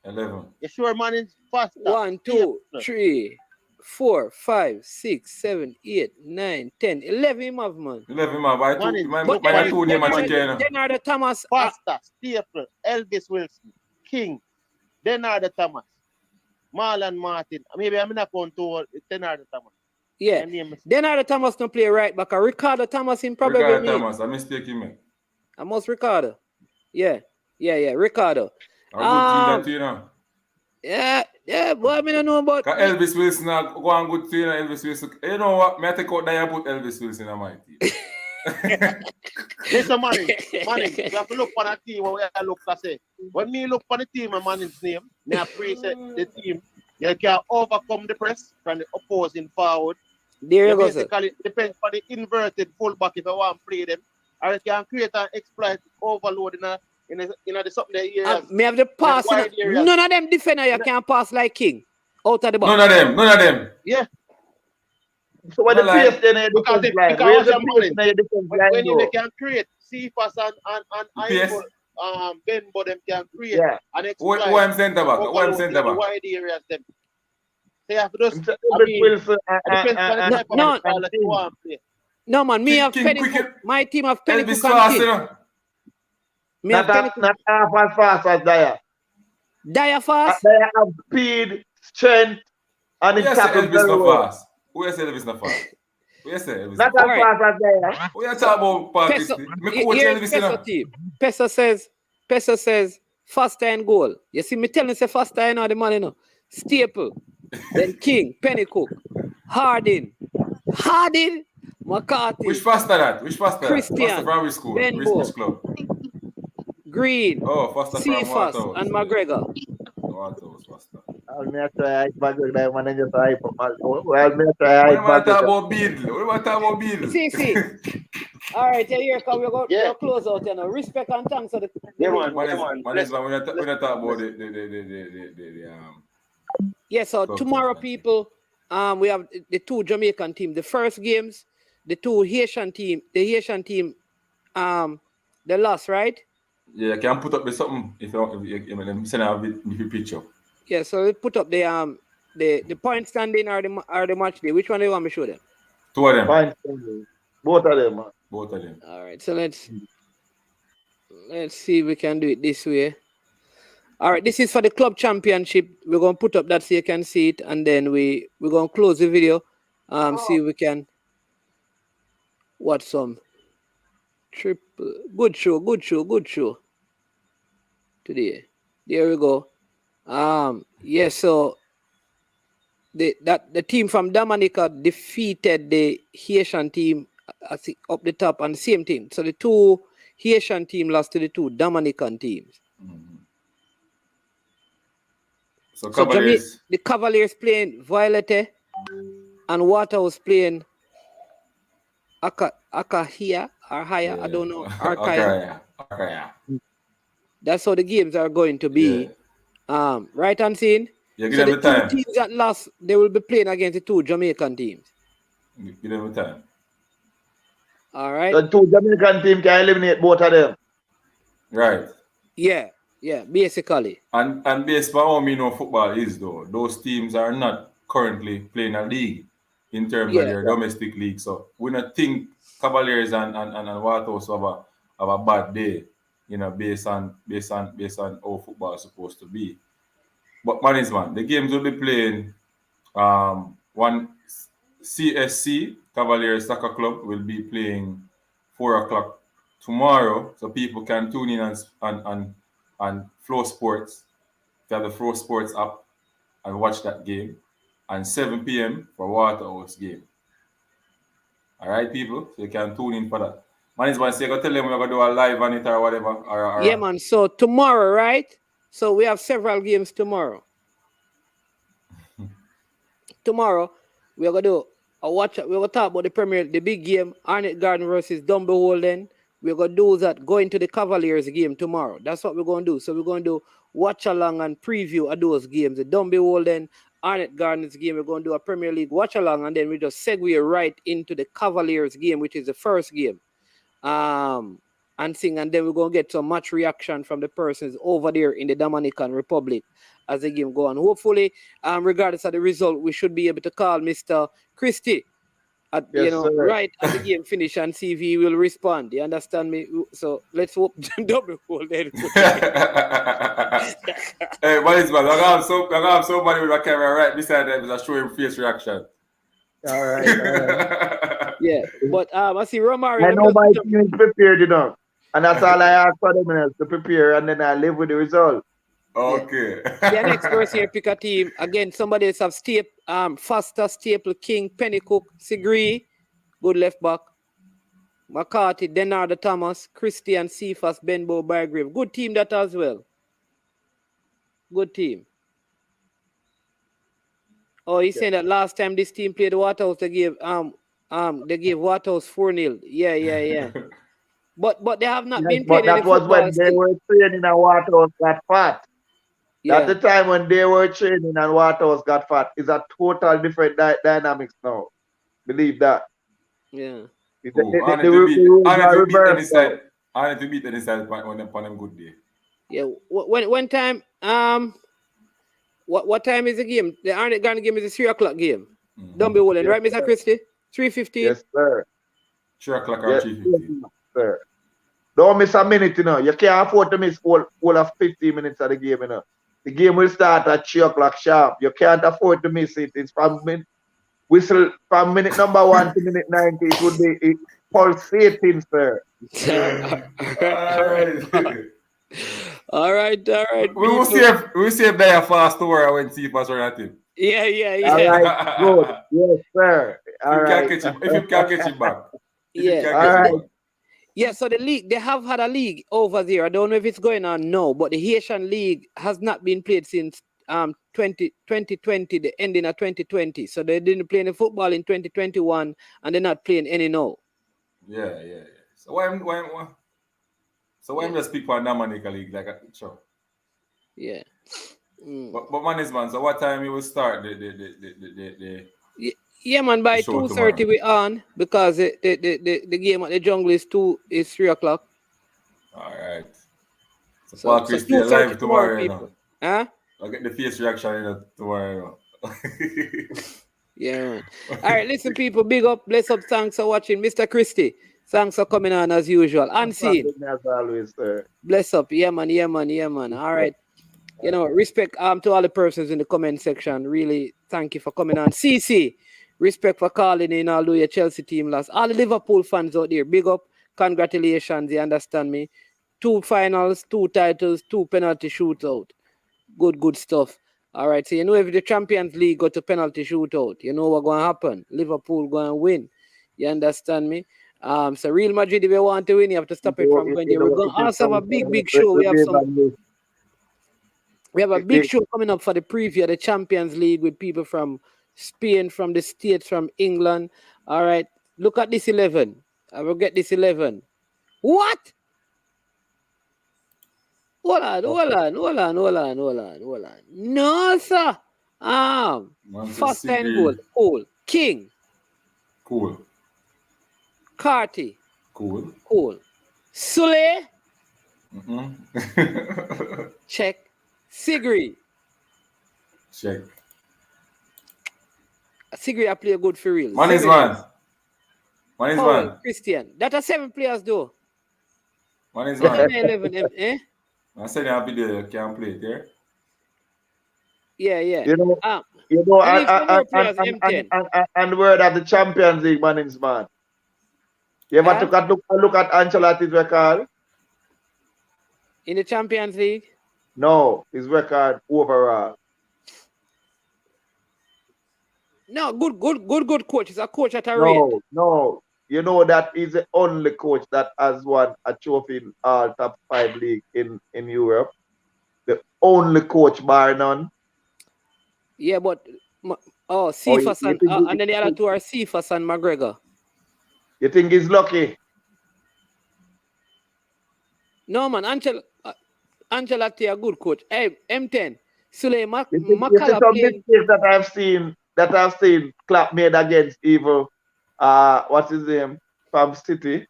11. You sure man is faster? 1, 2, 3, 4, 5, 6, 7, 8, 9, 10, 11 him have, man. 11 man. Why two name and chicken? Denardo Thomas. Faster, Staple, Elvis Wilson, King, Denardo Thomas, Marlon Martin. Maybe I'm not going to Denardo Thomas. Yeah. Denardo Thomas don't play right back. Ricardo Thomas in probably. Ricardo Thomas, I mistake him, man. I must Ricardo. Yeah, Ricardo. Good team, you know. Yeah, boy, I don't know about Elvis Wilson go on good team, Elvis Wilson. You know what? Me I take out there and put Elvis Wilson on my team. Listen, man, you have to look for a team where I look to say. When me look for the team and man's name, me appreciate the team. You can overcome the press from the opposing forward. There you go, sir. Basically, depends on the inverted fullback if you want to play them. Or you can create an exploit overload in the something that may have the pass. None of them defender you can pass like King out of the box. None of them. Yeah. So when the pace then you defense line, where's the pace then you defense line? When you can create Cephas and Benbow them can create an exploit. Who am centre back? Wide areas them. They have to just No man, me have Pennycook. My team have Pennycook and King. Not half as fast as Dyer. Dyer fast? Dyer have speed, strength, and it's tackle very well. Who you say Elvis not fast? Who you say Elvis? Not as fast as Dyer. Who you talk about fast? Me coach Elvis. Peso says faster and goal. You see me telling you say faster, you know the man, you know. Staple, then King, Pennycook, Hardin, McCarthy. Which faster that? Christian, faster from which school? Which club? Green, faster Cephas, and McGregor. I'll me try hype back with them and then just hype up. Well, me try What hype am I back with talking them. about Beadle? What am I talking about Beadle? CC. All right, here come we go. Yeah. We'll close out. You know, respect and thanks for the. Yeah, man. Man, Yeah, is man. man, we're not talking about the Yeah, so club tomorrow, championship. people, we have the two Jamaican team. The first games, the two Haitian team. The Haitian team, they lost, right? Yeah, can put up with something if you send a picture. Yeah, so we put up the point standing or the match day. Which one do you want me to show them? Two of them. Fine. Both of them, man. Both of them. All right, so let's see if we can do it this way. All right, this is for the club championship. We're gonna put up that so you can see it, and then we're gonna close the video. See if we can watch some triple. Good show today. There we go. Yes, so the team from Dominica defeated the Haitian team, I think, up the top, and the same team. So the two Haitian team lost to the two Dominican teams. Mm-hmm. So Cavaliers. The Cavaliers playing Violette, and Waterhouse playing Akahia or Haya. I don't know. Arkaya. That's how the games are going to be. Yeah. Right, Unseen? Yeah, give them the time. Two teams that lost, they will be playing against the two Jamaican teams. Give them the time. All right. The two Jamaican teams can eliminate both of them. Right. Yeah, basically. And based on how we know football is, though, those teams are not currently playing a league in terms of their domestic league. So we don't think Cavaliers and Waterhouse have a bad day, you know, based on how football is supposed to be. But man, the games will be playing. One CSC Cavalier Soccer Club will be playing 4:00 tomorrow, so people can tune in on Flow Sports. They have the Flow Sports app and watch that game. And 7 p.m. for Waterhouse game. All right, people, so you can tune in for that. Man, so you go tell them we're gonna do a live on it or whatever. Yeah, man. So tomorrow, right? So we have several games tomorrow. Tomorrow, we're gonna do we're gonna talk about the big game, Arnett Garden versus Dumbo Holden. We're gonna do that going to the Cavaliers game tomorrow. That's what we're gonna do. So we're gonna do watch along and preview of those games. The Dumbo Holden, Arnett Gardens game. We're gonna do a Premier League watch along, and then we just segue right into the Cavaliers game, which is the first game. And then we're gonna get some match reaction from the persons over there in the Dominican Republic as the game go on. Hopefully, regardless of the result, we should be able to call Mr. Christie right at the game finish and see if he will respond. You understand me? So let's hope double hold it. Hey, what is man? I have somebody with a camera right beside them that show him face reaction. All right. Yeah, but I see Romario. I know my team is prepared, you know. And that's all I ask for them is to prepare, and then I live with the result. Okay. The next person here pick a team. Again, somebody else have Foster, Staple, King, Pennycook, Sigree, good left back. McCarthy, Denardo Thomas, Christian, Cephas, Benbow, Bygrave. Good team that as well. Good team. Oh, he's saying that last time this team played Waterhouse, they gave Waterhouse 4-0. Yeah. But they have not been playing. But that was when they were training and Waterhouse got fat. Yeah. That's the time when they were training and Waterhouse got fat. It's a total different dynamics now. Believe that. Yeah. I need to beat any side on them good day. Yeah. When time what time is the game? The Arnett Garden game is a 3:00 game. Don't be willing, right, Mr. Christie? 3:15. Yes, sir. 3:00 or 3:15. Sir. Don't miss a minute, you know. You can't afford to miss all of 15 minutes of the game, you know. The game will start at 3:00 sharp. You can't afford to miss it. It's from minute number 1 to minute 90. It would be pulsating, sir. All right. We will see if they are fast to where I went see if I saw him. Yeah. All right, good. Yes, sir. If you can catch him back. All right. Yeah, so the league, they have had a league over there. I don't know if it's going on now, but the Haitian league has not been played since 2020, the ending of 2020. So they didn't play any football in 2021 and they're not playing any now. Yeah. So why just pick one Dominica League like a show? Yeah. But man, so what time you will start the Yeah, man, by show 2:30 we on because the game at the jungle is 3 o'clock. Alright. So So Paul Christie 2:30 live tomorrow, you people. know. Huh? I'll get the face reaction tomorrow. Yeah, man. All right, listen, people, big up, bless up, thanks for watching. Mr. Christie, thanks for coming on as usual. Unseen. As always, sir. Bless up. Yeah, man. All right. You know, respect to all the persons in the comment section. Really, thank you for coming on. CC, respect for calling in, although your Chelsea team lost. All the Liverpool fans out there, big up. Congratulations, you understand me. 2 finals, 2 titles, 2 penalty shootout. Good stuff. All right, so you know if the Champions League go to penalty shootout, you know what's going to happen. Liverpool going to win. You understand me? So Real Madrid, if you want to win, you have to stop it from going there. We're going to also have a big show. We have a big show coming up for the preview of the Champions League with people from Spain, from the States, from England. All right, look at this 11. I will get this 11. What? Hold on. No, sir. First time goal. Cool. King. Cool. Carty. Cool. Sule. Mm-hmm. Check. Sigri. Check. Sigri, I play good for real. Man is man. Christian. That are 7 players though. Man is man. 11, eh? I said I'll be there. Can play it there. Yeah. You know, and word of the Champions League, man is man. You ever look at Ancelotti's record? In the Champions League? No, his record overall. No, good coach. He's a coach at a rate. No. You know that he's the only coach that has won a trophy in all top 5 league in Europe. The only coach bar none. Yeah, but Cephas and then the other 2 are Cephas and McGregor. You think he's lucky? No, man. Ancelotti a good coach. Hey, M10. Suleiman You see some mistakes that I've seen Klopp made against evil. What's his name from City?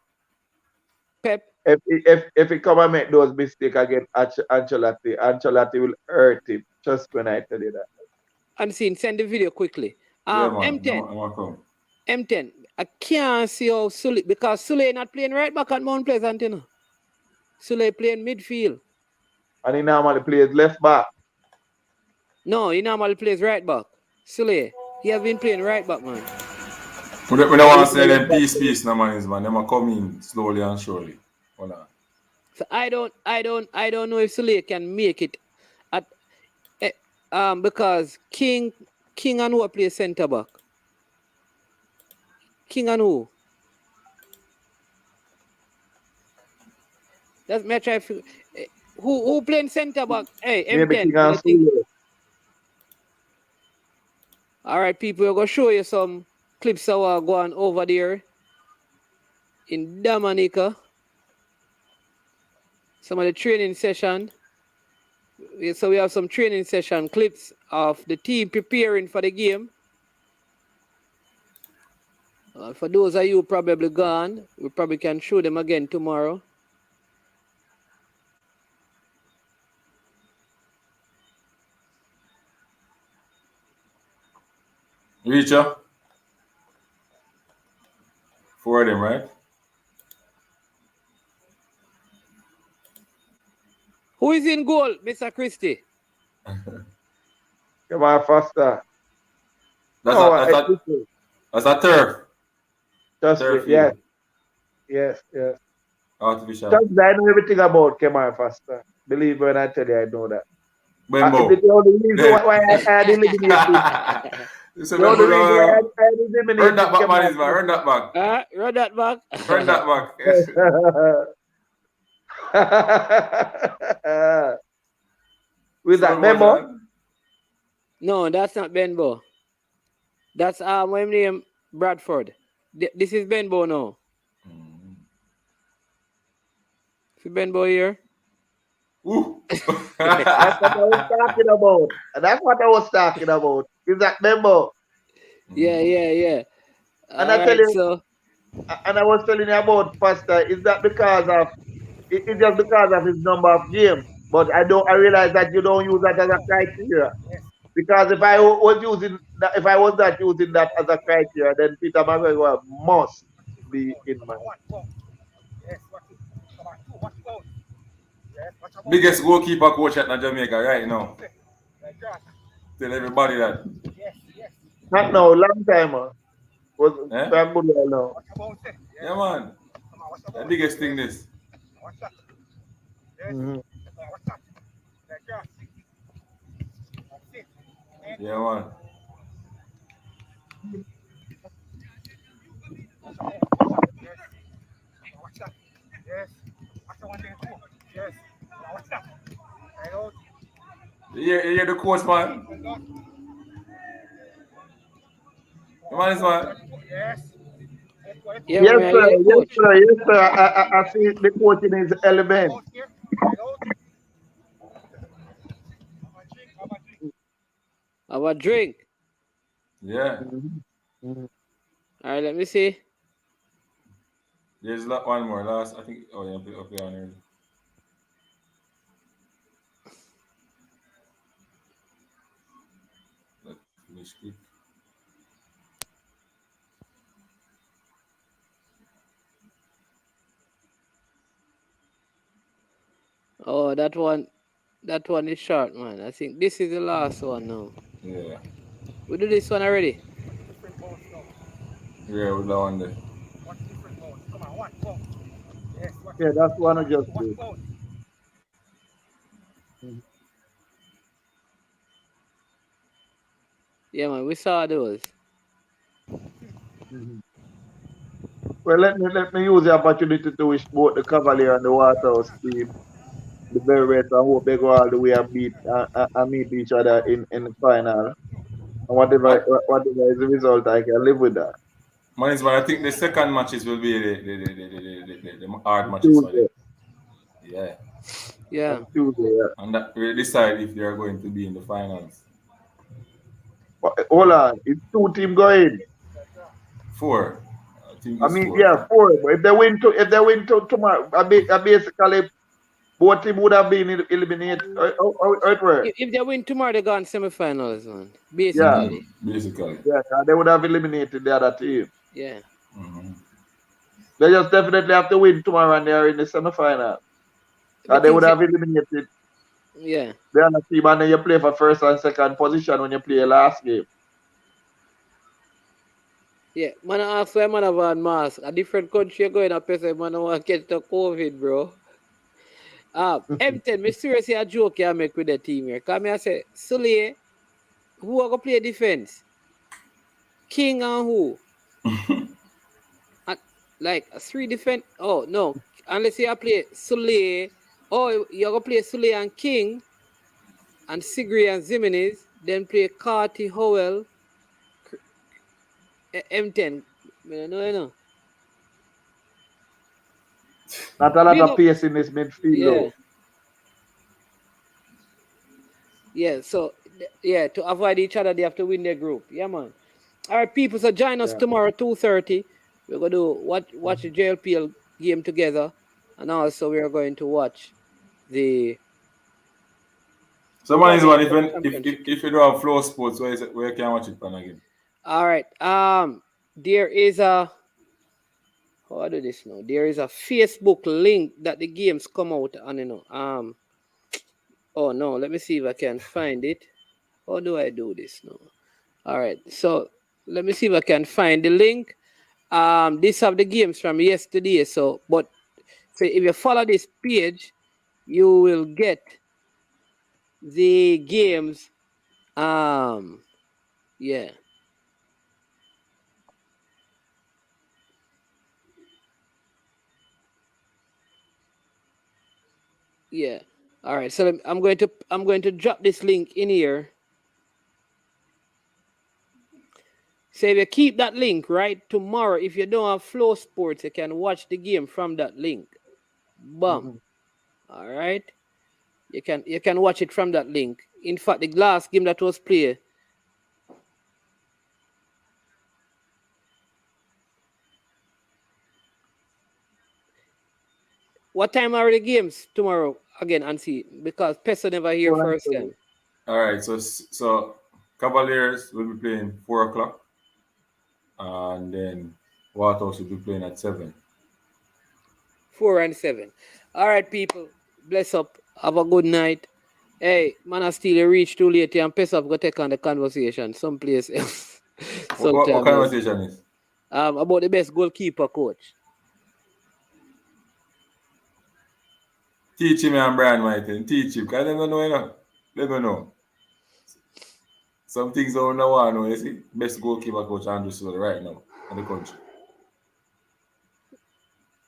Pep. If he come and make those mistakes against Ancelotti will hurt him. Just when I tell you that. Unseen, send the video quickly. M10. M10. I can't see how Sule, because Sule not playing right back at Mount Pleasant, you know. Sule playing midfield. And he normally plays left back. No, he normally plays right back. Sule, he has been playing right back, man. We don't want to say them peace, no man, man. Them are coming slowly and surely. Hold on. So I don't know if Sule can make it at because King and who play centre back. King and who? That's me try to who playing centre back? Hey, M10. All right, people, we're gonna show you some clips that are going over there in Dominica. Some of the training session. So we have some training session clips of the team preparing for the game. For those of you probably gone, we probably can show them again tomorrow. Reacher. 4 of them, right? Who is in goal, Mr. Christie? Come on, faster. That's a turf. Turf, yes. Artificial. I know everything about Kemar Faster. Believe me when I tell you, I know that. Bembo. It's the only reason why I had eliminated. The only reason why I eliminated. Run that back, man, run that back. Run that back. Run that back. With that memo? No, that's not Benbow. That's my name Bradford. This is Benbow now. See Benbow here? Ooh. That's what I was talking about. That's what I was talking about. Is that member? Yeah. And All I tell right, you, so and I was telling you about Pastor. Is that because of it's just because of his number of games? But I realize that you don't use that as a criteria. Because if I was using that, if I was not using that as a criteria, then Peter McGregor must be in my. Biggest goalkeeper coach at Jamaica right now. Tell everybody that. Not now, long time. Was Eh? for a good while now. Yeah, man. The biggest thing this. Mhm. Yeah, man. You hear the coach, man? The man is man. yeah, Yes, man, I sir. hear the Yes, coach. sir. Yes, sir. I see the coach in his element. Have a drink. Yeah. Mhm. All right, let me see. There's one more. Last, I think. Oh, yeah, okay, on here. Let's finish quick. Oh, that one is short, man. I think this is the last one now. Yeah. We do this one already. Yeah, with that one there. Yeah, that's one I just did. Mhm. Yeah, man, we saw those. Mhm. Well, let me use the opportunity to wish both the Cavalier and the Waterhouse team the very best. I hope they go all the way and meet each other in the final. And Man, whatever is the result, I can live with that. man, is man, I think the second matches will be the hard On matches for them. Tuesday. Yeah. Yeah. On Tuesday, yeah. And that will decide if they are going to be in the finals. Hold on. It's two team going. Four. I think I it's mean, four. yeah, four. But if they win tomorrow, basically both team would have been eliminated. How it work? If they win tomorrow, they go on semifinals, man. Yeah, Basically. Basically. yeah. They would have eliminated the other team. Yeah. They just definitely have to win tomorrow and they are in the semifinal. Me They think would say, have eliminated yeah. the other team and then you play for first and second position when you play your last game. Yeah. Man, I ask why man have on mask. A different country going up, say man, I want to get the COVID, bro. M10, me seriously a joke I make with the team here. Come here, I say, Sully, who are going to play defense? King and who? Like three defense. Oh, no. Unless you play Sully. Oh, you're going to play Sully and King and Sigri and Zimenez. Then play Carty, Howell, M10. I don't know, you know. Not a lot Big of up. pace in this midfield, Yeah. though. Yeah. So, yeah, to avoid each other, they have to win their group. Yeah, man. All right, people. So join us Yeah. tomorrow, 2:30. We're going to watch the JLPL game together. And also, we are going to watch the So man is Premier one if Championship. if you don't have flow sports, where you can watch it from again? All right. There is a how I do this now? There is a Facebook link that the games come out on. Oh no, let me see if I can find it. How do I do this now? All right. So let me see if I can find the link. These have the games from yesterday. So if you follow this page, you will get the games. Yeah. Yeah. All right. So I'm going to drop this link in here. So if you keep that link, right, tomorrow, if you don't have Flow Sports, you can watch the game from that link. Bam. All right. You can watch it from that link. In fact, the last game that was played, what time are the games tomorrow again, Ansi? Because Peso never here first time. All right, so Cavaliers will be playing 4 o'clock, and then Waterhouse will be playing at 7. 4 and 7. All right, people. Bless up. Have a good night. Hey, man, I still reach too late and Peso go take on the conversation someplace else. What conversation is? About the best goalkeeper coach. Teach him and Brian Martin. Teach him. Because I don't know enough. Let me know. Some things I don't know, you see. Best goalkeeper coach Andrew Soul right now in the country.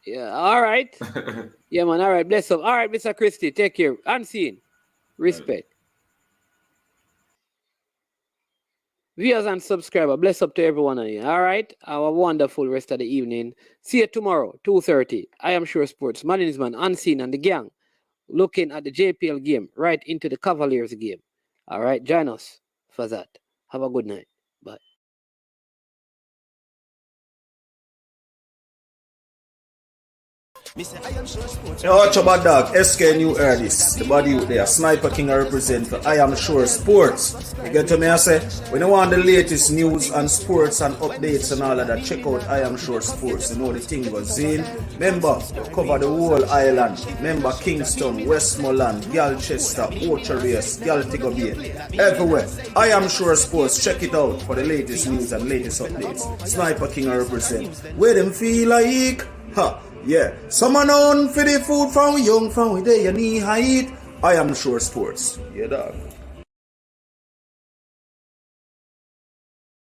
Yeah, all right. Yeah, man, all right. Bless up. All right, Mr. Christie, take care. Unseen. Respect. Viewers and subscribers, bless up to everyone of you. All right. Have a wonderful rest of the evening. See you tomorrow, 2:30. I am Sure Sports. Management, Unseen, and the gang looking at the JPL game right into the Cavaliers game. All right. Join us for that. Have a good night. Bye. Yo, watch about dog, SK New heard this. The body out there, Sniper King I represent for I Am Sure Sports. You get to me, I say, when you want the latest news and sports and updates and all of that, check out I Am Sure Sports. You know the thing goes in. Remember, cover the whole island. Remember Kingston, Westmoreland, Galchester, Ocho-Rios, Galtigo Bay. Everywhere. I Am Sure Sports. Check it out for the latest news and latest updates. Sniper King I represent. Where them feel like? Ha. Yeah, someone on for the food from young from where they knee height. I Am Sure Sports. Yeah, dog.